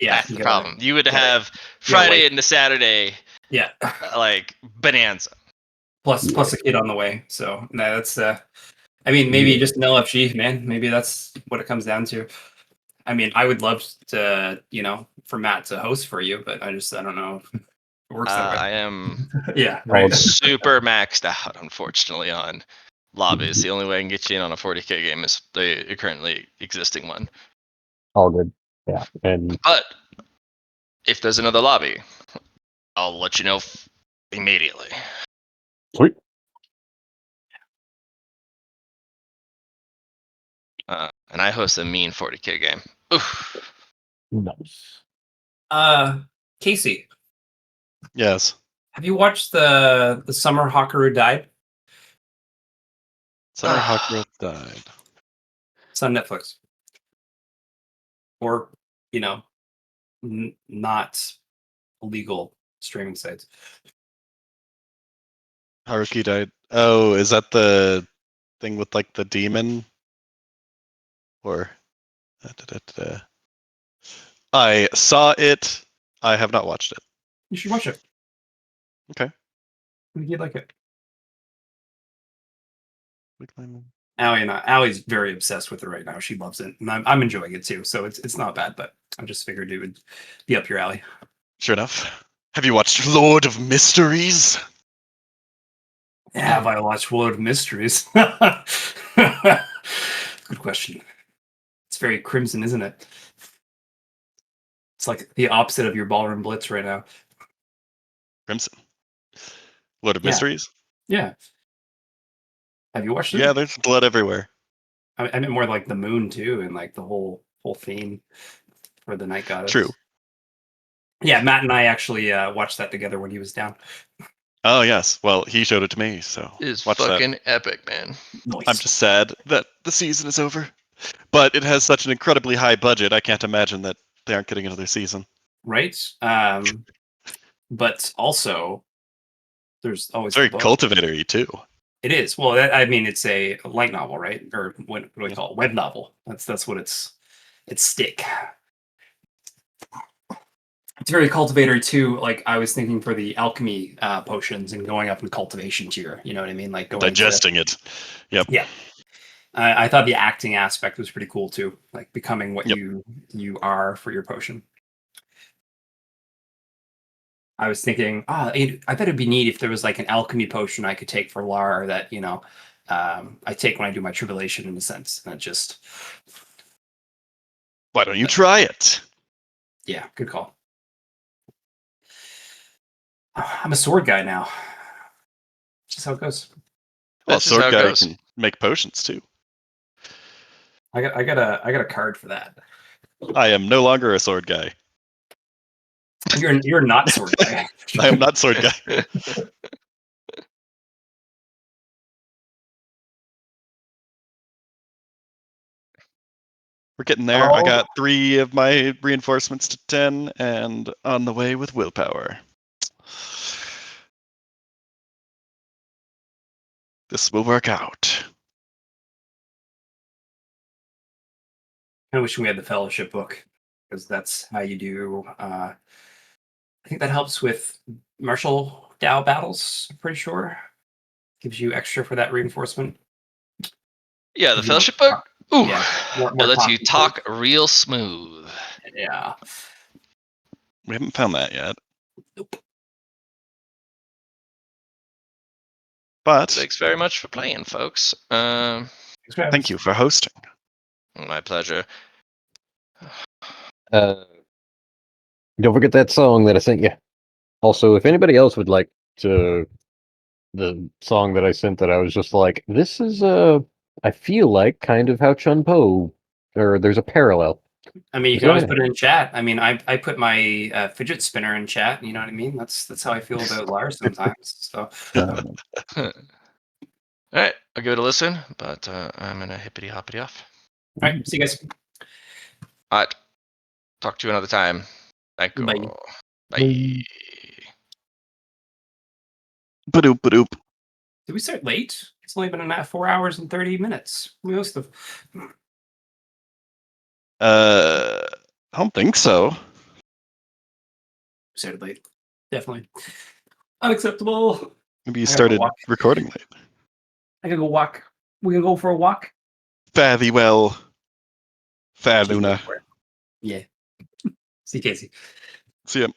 Yeah, That's the problem. You would gotta- have gotta Friday wait. into Saturday, Yeah, like bonanza. plus a kid on the way. So no, that's I mean, maybe Yeah. just an LFG, man. Maybe that's what it comes down to. I mean, I would love to, for Matt to host for you, but I don't know if it works that way. I am Yeah, right. super maxed out, unfortunately, on lobbies. The only way I can get you in on a 40k game is the currently existing one. All good. Yeah. And But if there's another lobby, I'll let you know immediately. sweet. And I host a mean 40k game. Oof. Nice. Casey, Yes, have you watched the Summer Hakaru Died? Summer Hawkworth died. It's on Netflix. Or, not illegal streaming sites. Haruki died. Oh, is that the thing with like the demon? Or I saw it. I have not watched it. You should watch it. Okay. I think you'd like it. Allie's very obsessed with it right now. She loves it, and I'm enjoying it too. So it's not bad, but I just figured it would be up your alley. Sure enough. Have you watched Lord of Mysteries? Have I watched World of Mysteries? Good question. It's very crimson, isn't it? It's like the opposite of your ballroom blitz right now. Crimson. Lord of Yeah. Mysteries? Yeah. Have you watched it? Yeah, there's blood everywhere. I meant more like the moon too, and like the whole theme for the night goddess. True. Yeah, Matt and I actually watched that together when he was down. Oh yes. Well, he showed it to me, so Is watch that. fucking epic, man. Nice. I'm just sad that the season is over. But it has such an incredibly high budget, I can't imagine that they aren't getting another season. Right. But also, there's always It's very the book. cultivatory too. It is. Well, I mean, it's a light novel, right? Or what do we call it? Web novel. That's what it's stick. It's very cultivatory too. Like I was thinking for the alchemy potions and going up in cultivation tier. You know what I mean? Like going Digesting it. Yep. Yeah. I thought the acting aspect was pretty cool too. Like becoming what Yep. you are for your potion. I was thinking, I bet it'd be neat if there was like an alchemy potion I could take for Lar that, I take when I do my tribulation in a sense. And it just, Why don't you try it? yeah, good call. I'm a sword guy now. Just how it goes. Well, That's just how sword it guy goes. can make potions too. I got a card for that. I am no longer a sword guy. You're not sword guy. I am not sword guy. We're getting there. I Oh. got 3 of my reinforcements to 10 and on the way with willpower. This will work out. I wish we had the fellowship book because that's how you do. I think that helps with martial Dao battles. I'm pretty sure gives you extra for that reinforcement. Yeah, the Gives you more fellowship book. talk- Ooh, yeah, more it lets you talking talk real smooth. points. Yeah. We haven't found that yet. Nope. But Thanks very much for playing, folks. thank you for hosting. My pleasure. Don't forget that song that I sent you. Also, if anybody else would like to, the song that I sent that I was just like, this is I feel like kind of how Chun Po, or there's a parallel. I mean, you can So always anyway. put it in chat. I mean, I put my fidget spinner in chat. You know what I mean? That's how I feel about Lars sometimes. So All right, I'll give it a listen, but I'm gonna hippity hoppity off. all right, see you guys. All right, talk to you another time. Thank you. Bye. Bye. Badoop badoop. Did we start late? It's only been 4 hours and 30 minutes. We must have. I don't think so. Started late. Definitely. Unacceptable. Maybe you I gotta go started walk. recording late. I gotta go walk. We gonna go for a walk? Fare thee well. Fair Luna. Yeah. See you, Casey. See ya.